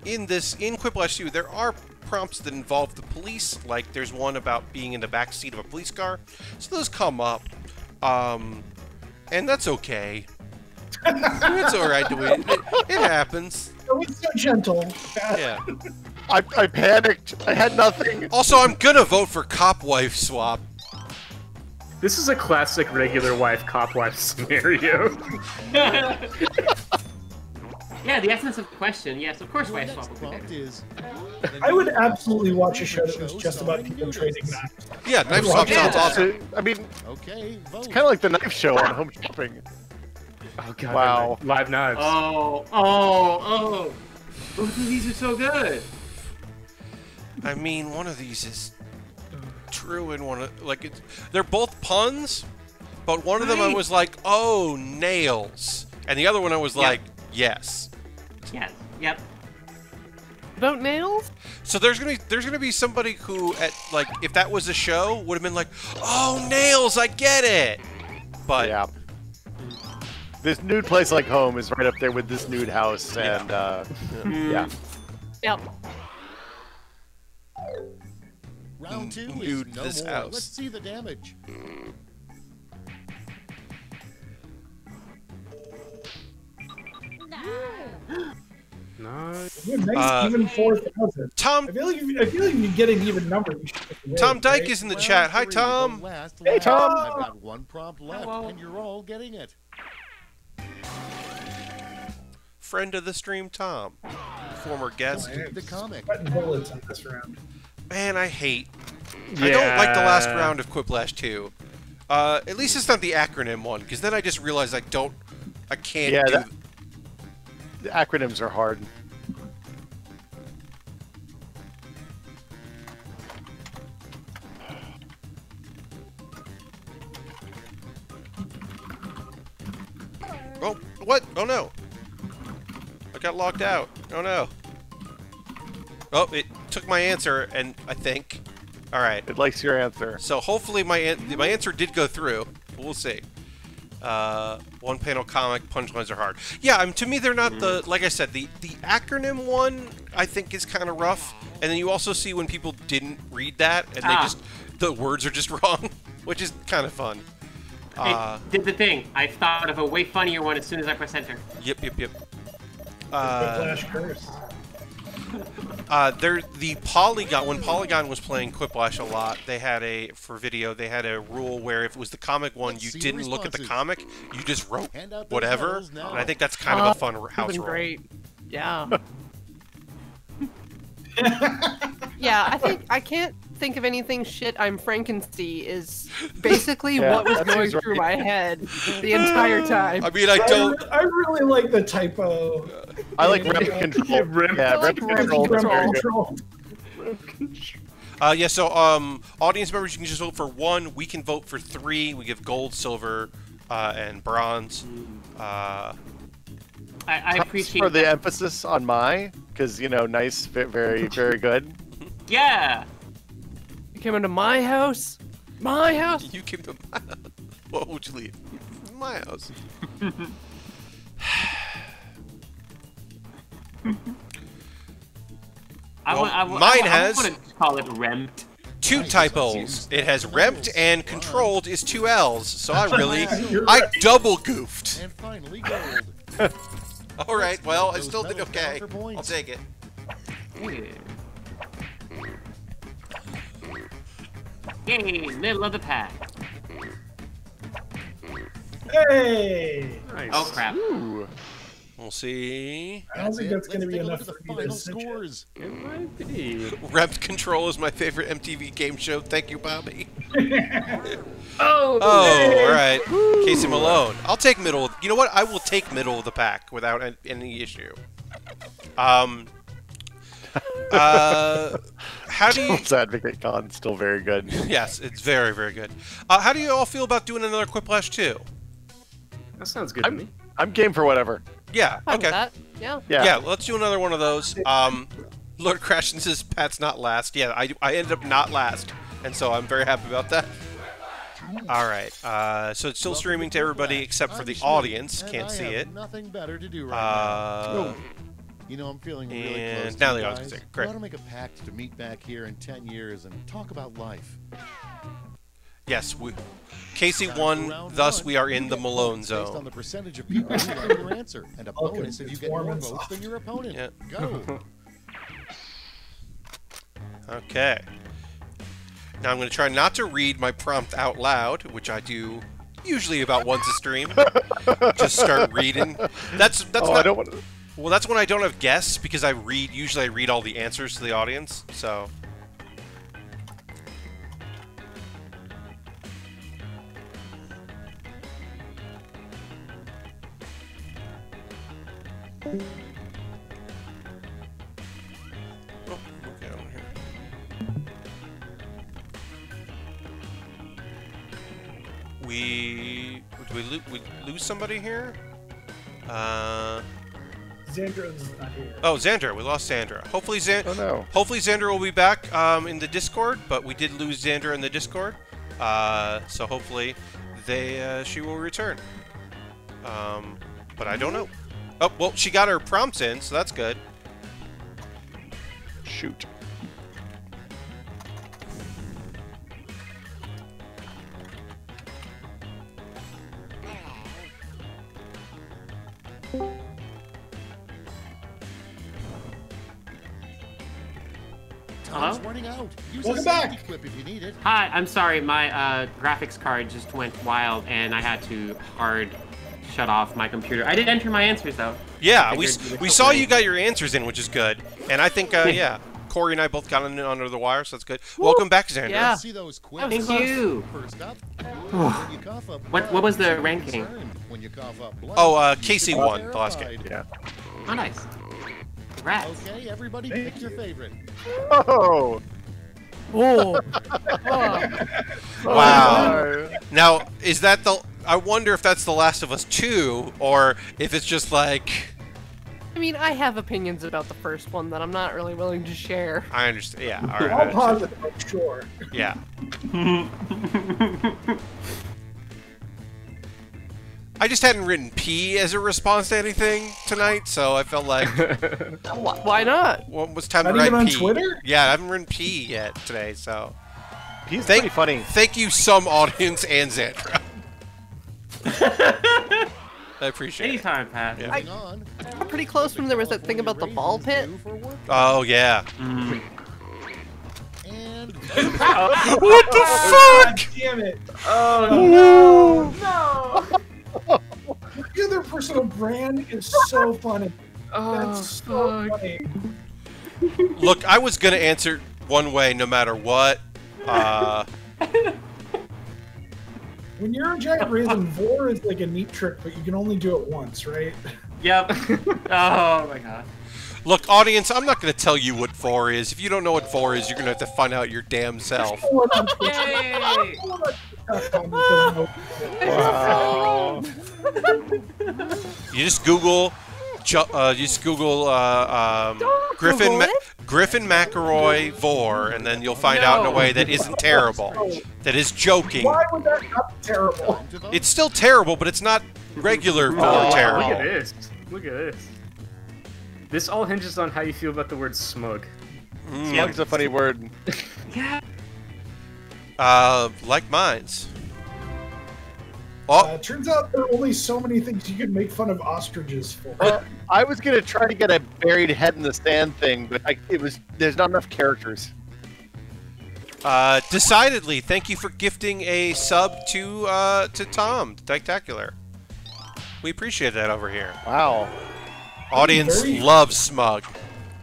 in Quiplash 2 there are prompts that involve the police. Like there's one about being in the back seat of a police car, so those come up, and that's okay. It's all right. It happens. Oh, it's so gentle. Yeah. I panicked. I had nothing. Also, I'm gonna vote for cop wife swap. This is a classic regular wife cop wife scenario. Yeah, the essence of the question. Yes, of course, wife swap will be there. I would absolutely watch a show that was just about people trading knives. Yeah, knife swap sounds awesome. I mean, okay, it's kind of like the knife show on Home Shopping. Oh god! Wow. Live knives. Oh! Both of these are so good. I mean, one of these is true and one of they're both puns, but one of them I was like, oh, nails, and the other one I was like, yes. Yes. Yep. About nails? So there's gonna be somebody who if that was a show would have been like, oh, nails, I get it. But yeah, this nude place like home is right up there with this nude house, and yeah. Yep. Round 2 is Nude no this more. house. Let's see the damage. Nice, even 4,000. Tom, I feel like if you get an even number, you should win, Tom Dyke right? is in the chat. Hi, Tom. Hey, Tom. I've got one prompt left, and you're all getting it. Friend of the stream, Tom. Former guest. The comic. Bullets on this round. Man, I hate. I don't like the last round of Quiplash 2. At least it's not the acronym one, because then I just realized I can't do. The acronyms are hard. Oh, what? Oh no. I got logged out. Oh no. Oh, it took my answer, and I think. All right. It likes your answer. So hopefully my answer did go through. We'll see. One panel comic, punchlines are hard. Yeah, to me they're not the, like I said, the acronym one I think is kind of rough. And then you also see when people didn't read that and the words are just wrong, which is kind of fun. It did the thing. I thought of a way funnier one as soon as I pressed enter. Yep. Quiplash curse. The Polygon, when Polygon was playing Quiplash a lot, they had for video, they had a rule where if it was the comic one, you didn't look at the comic, you just wrote whatever, and I think that's kind of a fun house rule. Great. Yeah. Yeah, I can't think of anything shit. I'm Frankenstein is basically what was going through my head the entire time. I mean, I don't. I really like the typo. I like rep control. Rep control. Yeah, so audience members, you can just vote for 1. We can vote for 3. We give gold, silver, and bronze. I appreciate for the emphasis on because nice, very, very good. Yeah. You came into my house. My house. You came to my house. What would you leave? My house. Mine has. I want to call it remped. 2 typos. It has remped and controlled is 2 L's. So I double goofed. And finally, gold. All right. Well, I still did okay. I'll take it. Yay! Middle of the pack. Hey! Nice. Oh crap. Ooh. We'll see. I don't think that's going to be enough for me to scores. It might be. Rep Control is my favorite MTV game show. Thank you, Bobby. Oh, all right. Casey Malone. I'll take middle. You know what? I will take middle of the pack without any issue. How do you... Advocate Con still very good. Yes, it's very, very good. How do you all feel about doing another Quiplash 2? That sounds good to me. I'm game for whatever. Yeah, okay. Yeah, let's do another one of those. Lord Crashton says Pat's not last. Yeah, I ended up not last, and so I'm very happy about that. All right, so it's still streaming to everybody except for the audience. Can't see it. Nothing better to do right now. I'm feeling really close to now you the guys. audience. We Great. ought to make a pact to meet back here in 10 years and talk about life. Yes, Casey won, thus we are in the Malone zone. Based on the percentage of people who like your answer, and a bonus if you get more votes than your opponent. Yeah. Go. Okay. Now I'm going to try not to read my prompt out loud, which I do usually about once a stream. Just start reading. That's I not. don't want to... Well, that's when I don't have guests because usually I read all the answers to the audience. So. Oh, okay, over here. Did we lose somebody here? Zandra's not here. Oh, Zandra. We lost Zandra. Hopefully, Oh, no. Hopefully Zandra will be back in the Discord, but we did lose Zandra in the Discord. So hopefully she will return. But I don't know. Oh, well, she got her prompts in, so that's good. Shoot. Hello? Running out. Use Welcome a back. safety clip if you need it. Hi, I'm sorry. My graphics card just went wild, and I had to hard shut off my computer. I did enter my answers though. Yeah, we saw you got your answers in, which is good. And I think, yeah, Corey and I both got in under the wire, so that's good. Welcome back, Zandra. Yeah. See those quick. Thank you. First up, when you cough up What blood, was the be ranking? concerned. When you cough up blood, Oh, you Casey should be won the last game. verified. Yeah. Oh, nice. Rats. Okay, everybody, pick your favorite. Oh. Oh. Wow. Now, is that the... I wonder if that's The Last of Us 2, or if it's just like... I mean, I have opinions about the first one that I'm not really willing to share. I understand. Yeah, all All right. positive, I'm sure. Yeah. I just hadn't written P as a response to anything tonight, so I felt like... Why not? Well, it was time Not to write even on P. Twitter? Yeah, I haven't written P yet today, so... He's pretty funny. Thank you, some audience and Zandra. I appreciate Anytime, Pat. Yeah. I'm pretty close when there was that thing about the ball pit. Oh, yeah. And What the fuck? Damn it. Oh, No! The other personal brand is so funny. That's so funny. Look, I was going to answer one way no matter what. When you're a giant raisin, vor is like a neat trick, but you can only do it once, right? Yep. Oh my god. Look, audience, I'm not going to tell you what vor is. If you don't know what vor is, you're going to have to find out your damn self. Yay! Wow. You just Google... Griffin McElroy vor, and then you'll find out in a way that isn't terrible. That is joking. Why would that not be terrible? It's still terrible, but it's not regular vor terrible. Look at this. Look at this. This all hinges on how you feel about the word smug. Smug's a funny word. Yeah. Like mines. Turns out there are only so many things you can make fun of ostriches for. I was gonna try to get a buried head in the sand thing, but there's not enough characters. Decidedly, thank you for gifting a sub to Tom Spectacular. We appreciate that over here. Wow. Audience loves Smug.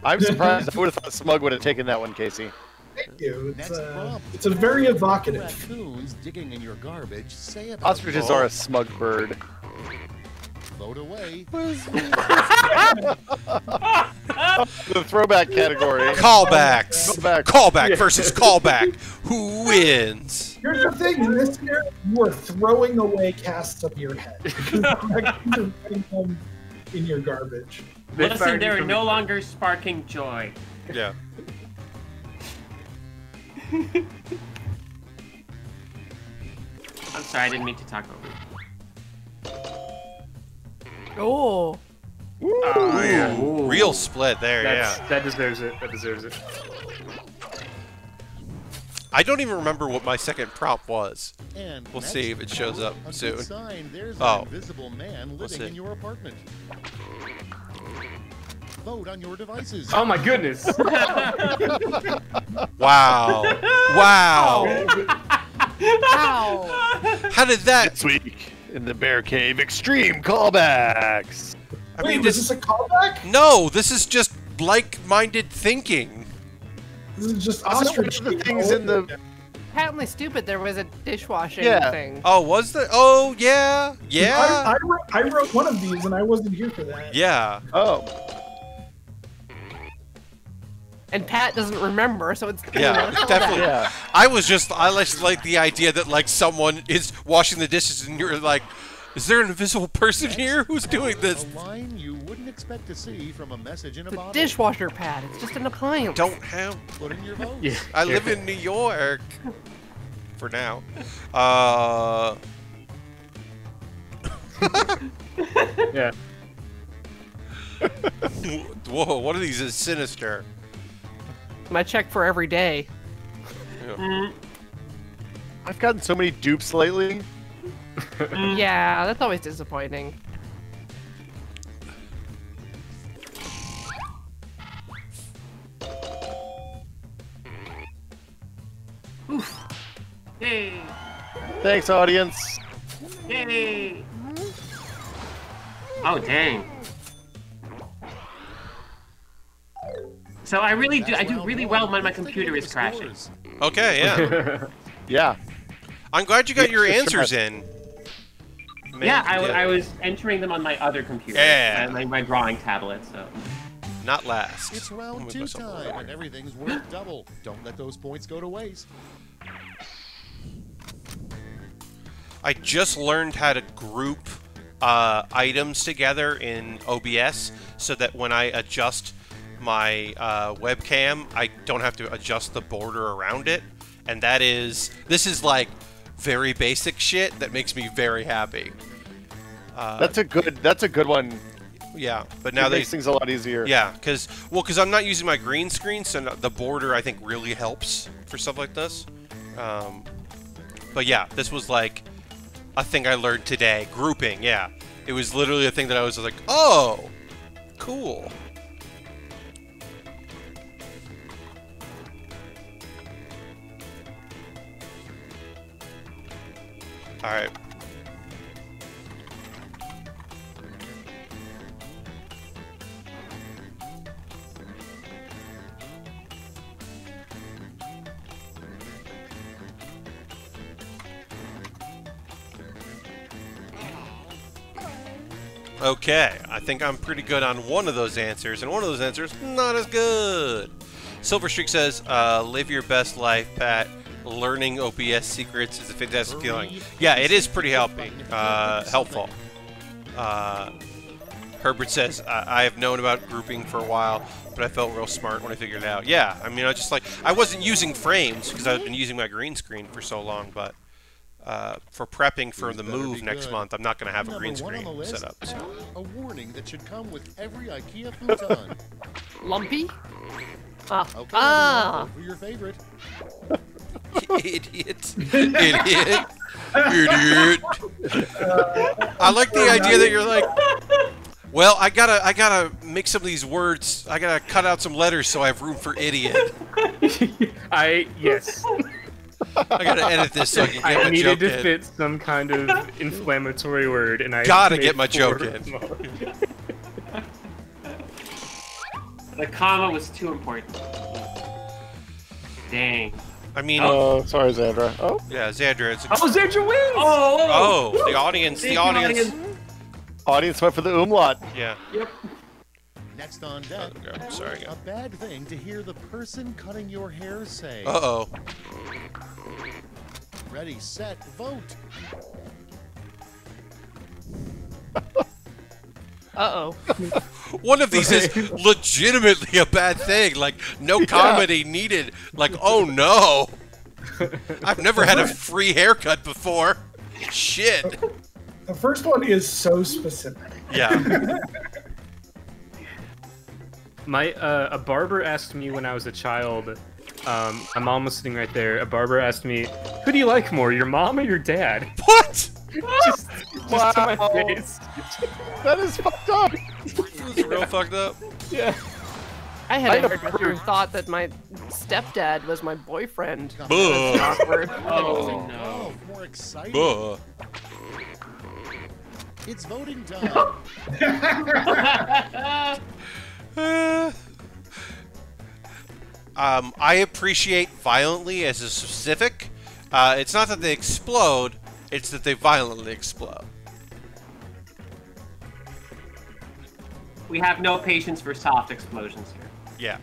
I'm surprised. I would have thought Smug would have taken that one, Casey. Thank you. It's a very evocative. Raccoons digging in your garbage. Say about Ostriches are a smug bird. Vote away. The throwback category. Callbacks. Callback. Callback versus callback. Who wins? Here's the thing, in this scenario, you are throwing away casts of your head. Because the raccoons are putting them in your garbage. Listen, they are no longer sparking joy. Yeah. I'm sorry, I didn't mean to talk over you. Oh. Oh, yeah. Real split there, yeah. That deserves it. That deserves it. I don't even remember what my second prompt was. And we'll next, see if it shows up a soon. good sign there's Oh. an invisible man We'll living see. in your apartment. Vote on your devices. Oh my goodness! Wow. Wow. Wow. How did that... This week in the Bear Cave, extreme callbacks. I Wait, mean, was this a callback? No, this is just like-minded thinking. This is just Wasn't ostrich. one of the things in the... Patently stupid, there was a dishwashing Yeah. thing. Oh, was there? Oh, yeah. Yeah. I wrote one of these and I wasn't here for that. Yeah. Oh. And Pat doesn't remember, so it's Yeah, definitely. Yeah. I just like the idea that like someone is washing the dishes and you're like, is there an invisible person here who's doing this? A line you wouldn't expect to see from a message in a The bottle. dishwasher pad. It's just an appliance. Don't have. Put in your vote. Yeah. I live in New York. For now. Yeah. Whoa, one of these is sinister. My check for every day. Yeah. I've gotten so many dupes lately. Yeah, that's always disappointing. Yay! Thanks, audience. Yay! Oh, dang. So I do really well when my computer is crashing. Okay, yeah. Yeah. I'm glad you got your answers in. Man, yeah, I was entering them on my other computer. Yeah. My drawing tablet, so. Not last. It's round 2 time, and everything's worth double. Don't let those points go to waste. I just learned how to group items together in OBS so that when I adjust my webcam, I don't have to adjust the border around it. And this is like very basic shit that makes me very happy. That's a good one. Yeah, but now it makes things a lot easier. Yeah, because I'm not using my green screen, so the border I think really helps for stuff like this. But yeah, this was like a thing I learned today. Grouping, yeah, it was literally a thing that I was like, oh, cool. All right. Okay, I think I'm pretty good on one of those answers, and one of those answers not as good. Silver Streak says, live your best life, Pat. Learning OBS secrets is a fantastic feeling. Yeah, it is pretty helpful. Herbert says, I have known about grouping for a while, but I felt real smart when I figured it out. Yeah, I mean, I wasn't using frames because I've been using my green screen for so long, but for prepping for the move next month, I'm not going to have a green screen set up. So. A warning that should come with every IKEA futon. Lumpy? Okay, for your favorite. Idiot. Idiot. Idiot. I like the idea that you're like, well, I gotta make some of these words. I gotta cut out some letters so I have room for idiot. Yes. I gotta edit this so I can get my joke in. I needed to fit some kind of inflammatory word, and I gotta get my joke in. The comma was too important. Dang. I mean, oh, sorry, Zandra. Oh, yeah, Zandra. Zandra wins. Oh, the audience. The audience. Audience went for the umlaut. Yeah. Yep. Next on deck. Okay, sorry. A bad thing to hear the person cutting your hair say. Uh-oh. Ready, set, vote. Uh-oh. One of these is legitimately a bad thing. Like, no comedy needed. Like, oh no. I've never had a free haircut before. Shit. The first one is so specific. Yeah. A barber asked me when I was a child, my mom was sitting right there, a barber asked me, who do you like more, your mom or your dad? What? just to my face. That is fucked up. That's real fucked up. Yeah. I had never thought that my stepdad was my boyfriend. Buh. That's awkward. Oh no. More exciting. Buh. It's voting time. I appreciate violently as a specific. It's not that they explode, it's that they violently explode. We have no patience for soft explosions here. Yeah.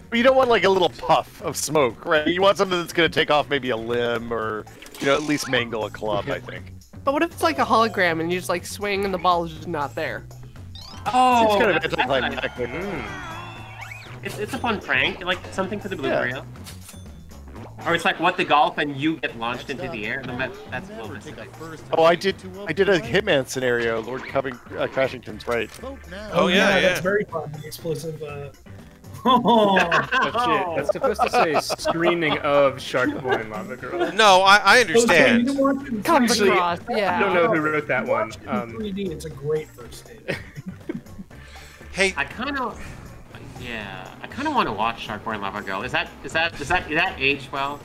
But you don't want like a little puff of smoke, right? You want something that's going to take off maybe a limb or, at least mangle a club, I think. But what if it's like a hologram and you just like swing and the ball is just not there? Oh, it's kind of anticlimactic. It's a fun prank, like something for the blooper reel. Or it's like what the golf and you get launched into the air. That's a little bit. Oh, I did a Hitman scenario. Lord Crashington's right. Oh yeah, that's very fun. The explosive. That's supposed to say screening of Shark Boy and Lava Girl. No, I understand. Comes Actually, across, yeah. I don't know who wrote that one. 3D, it's a great first date. Hey, I kind of want to watch Shark Boy and Lava Girl. Is that aged well?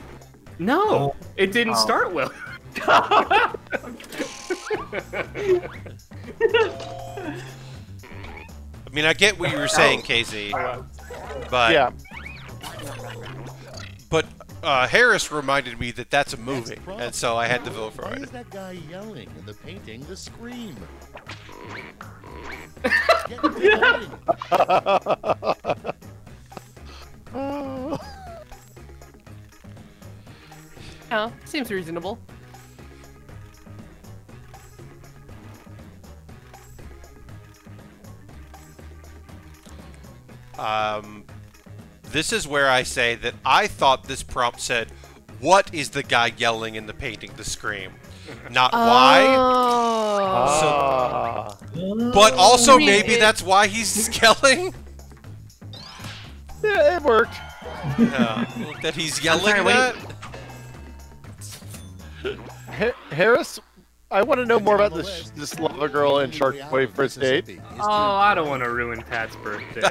No, it didn't start well. I mean, I get what you were saying, Casey, but yeah. But Harris reminded me that that's a movie, and so I had to vote for Why it. is that guy yelling in the painting the Scream? Yeah, seems reasonable. This is where I say that I thought this prompt said, "What is the guy yelling in the painting? The Scream." Not why. So, but also maybe that's why he's yelling. Yeah, it worked. That he's yelling that. Harris, I want to know more about this lava girl and Shark Boy first date. Oh, I don't want to ruin Pat's birthday.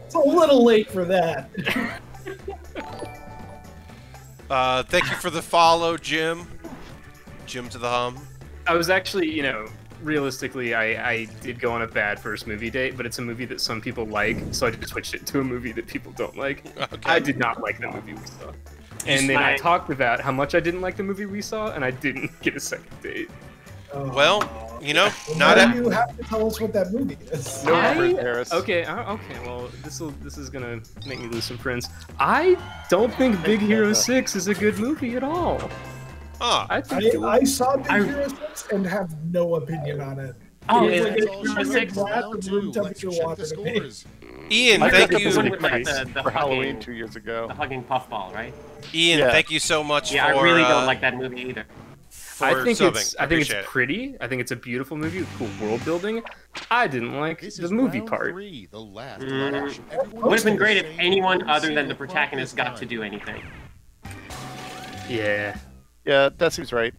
It's a little late for that. Thank you for the follow, Jim. Jim to the hum. I was actually, you know, realistically, I did go on a bad first movie date, but it's a movie that some people like, so I just switched it to a movie that people don't like. Okay. I did not like the movie we saw. And then I talked about how much I didn't like the movie we saw, and I didn't get a second date. Well, you know, Now you have to tell us what that movie is. No, Harris. Okay, okay. Well, this is gonna make me lose some friends. I don't think Big Hero 6 is a good movie at all. I saw Big Hero 6 and have no opinion on it. Oh, It's is like it a Hero 6? room temperature water to me. Ian, thank you. For Halloween 2 years ago. The hugging puffball, right? Ian, thank you so much for. Yeah, I really don't like that movie either. I think it's pretty. I think it's a beautiful movie with cool world building. I didn't like the movie part. Would have been great if anyone other than the protagonist got to do anything. Yeah. Yeah, that seems right.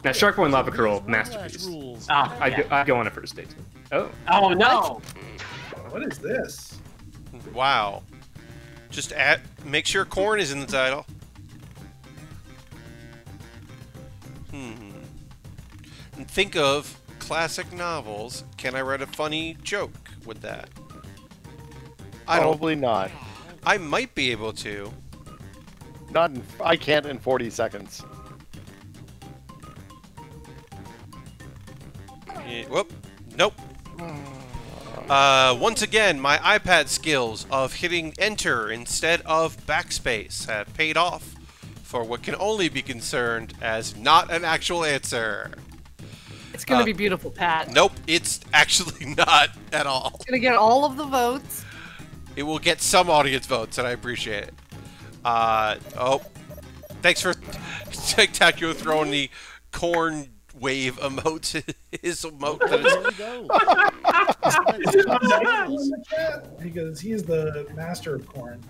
Now, Shark Boy and Lava Girl, masterpiece. Ah, I'd go on a first date. Oh. Oh no! What is this? Wow. Just make sure corn is in the title. And think of classic novels. Can I write a funny joke with that? Probably not. I might be able to. I can't in 40 seconds. Whoop. Nope. Once again, my iPad skills of hitting enter instead of backspace have paid off for what can only be concerned as not an actual answer. It's gonna be beautiful, Pat. Nope, it's actually not at all. It's gonna get all of the votes. It will get some audience votes, and I appreciate it. Thanks for Spectacular throwing the corn wave emote. His emote because he's the master of corn.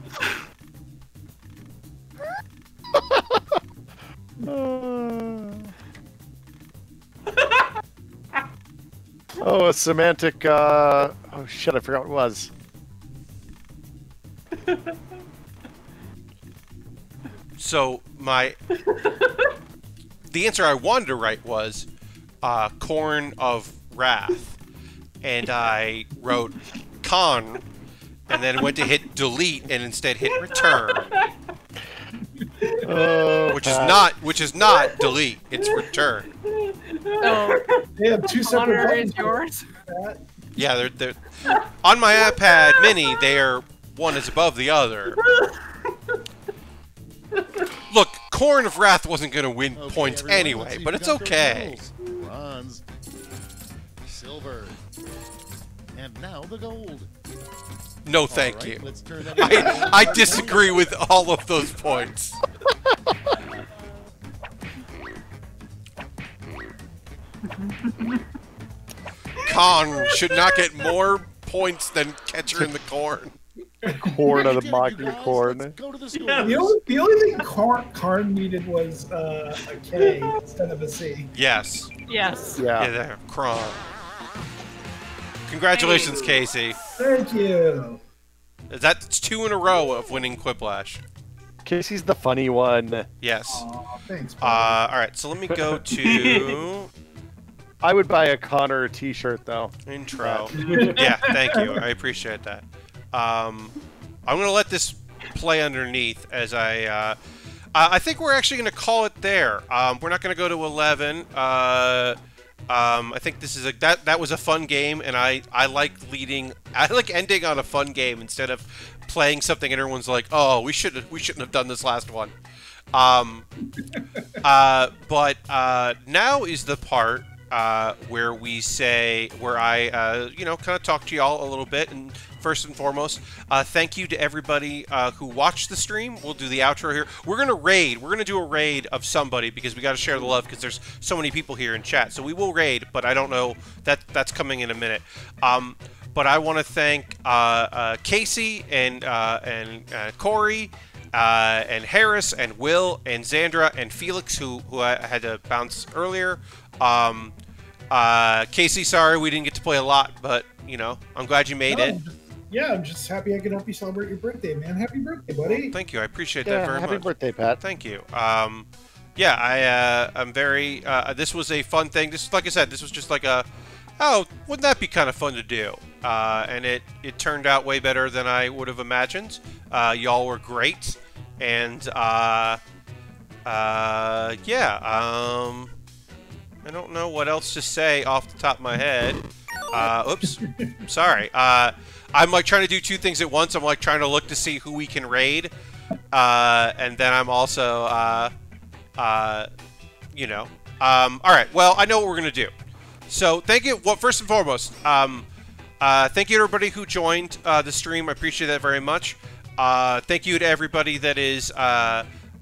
Oh, a semantic, oh shit, I forgot what it was. So, the answer I wanted to write was, Corn of Wrath. And I wrote con, and then went to hit delete, and instead hit return. Which is not delete, it's return. Oh, they have two separate buttons. Is yours? Yeah, they're on my iPad Mini. One is above the other. Look, Corn of Wrath wasn't going to win points anyway, but it's okay. Bronze, silver, and now the gold. No, thank you. Let's turn that I disagree with all of those points. Con should not get more points than Catcher in the Corn. Corn of the mocking corn. The only thing Karn needed was a K instead of a C. Yes. Yes. Yeah. There. Cron. Congratulations, Casey. Thank you. That's 2 in a row of winning Quiplash. Casey's the funny one. Yes. Aw, thanks. All right, so let me go to I would buy a Connor T-shirt though. intro. Yeah, thank you. I appreciate that. I'm gonna let this play underneath as I think we're actually gonna call it there. We're not gonna go to 11. I think this is that was a fun game, and I like ending on a fun game instead of playing something and everyone's like, oh, we shouldn't have done this last one. But now is the part where I kind of talk to y'all a little bit. And first and foremost, thank you to everybody who watched the stream. We'll do the outro here. We're gonna raid. We're gonna do a raid of somebody because we got to share the love because there's so many people here in chat. So we will raid, but I don't know that's coming in a minute. But I want to thank Casey and Corey and Harris and Will and Zandra and Felix who I had to bounce earlier. Casey, sorry we didn't get to play a lot, but I'm glad you made it. Yeah, I'm just happy I could help you celebrate your birthday, man. Happy birthday, buddy. Well, thank you. I appreciate that very much. Happy birthday, Pat. Thank you. I'm very. This was a fun thing. This, like I said, this was just like wouldn't that be kind of fun to do? And it turned out way better than I would have imagined. Y'all were great, and I don't know what else to say off the top of my head. Oops, sorry. I'm like trying to do 2 things at once. I'm like trying to look to see who we can raid, and then I'm also, all right. Well, I know what we're gonna do. So thank you. Well, first and foremost, thank you to everybody who joined the stream. I appreciate that very much. Thank you to everybody that is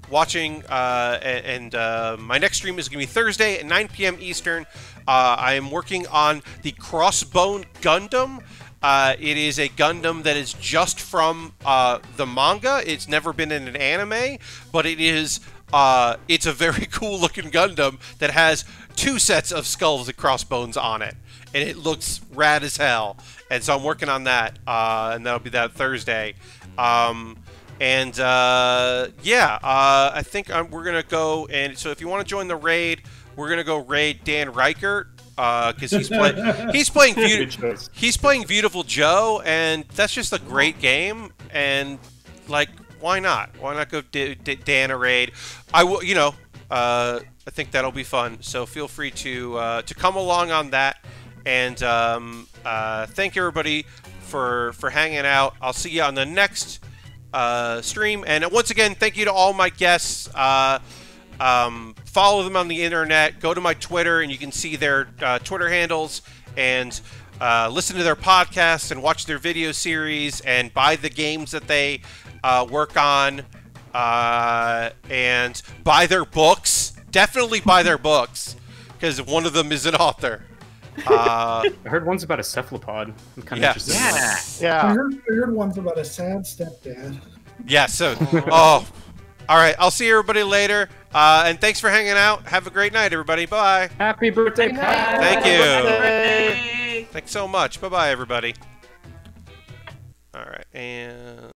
watching. My next stream is going to be Thursday at 9 p.m. Eastern. I am working on the Crossbone Gundam. It is a Gundam that is just from the manga. It's never been in an anime, but it is. It's a very cool looking Gundam that has 2 sets of skulls and crossbones on it, and it looks rad as hell. And so I'm working on that, and that'll be that Thursday. I think we're gonna go, and so if you want to join the raid, we're gonna go raid Dan Reichert because he's playing Beautiful Joe, and that's just a great game. And like, why not? Why not go Dan a raid? I will, I think that'll be fun. So feel free to come along on that. And thank everybody for hanging out. I'll see you on the next stream. And once again, thank you to all my guests. Follow them on the internet. Go to my Twitter, and you can see their Twitter handles, and listen to their podcasts, and watch their video series, and buy the games that they work on, and buy their books. Definitely buy their books, because one of them is an author. I heard one's about a cephalopod. I'm kind of interested. Yeah. I heard one's about a sad stepdad. Yeah. So, all right. I'll see everybody later. And thanks for hanging out. Have a great night, everybody. Bye. Happy birthday, Pat. Thank you. Birthday. Thanks so much. Bye, bye, everybody. All right, and.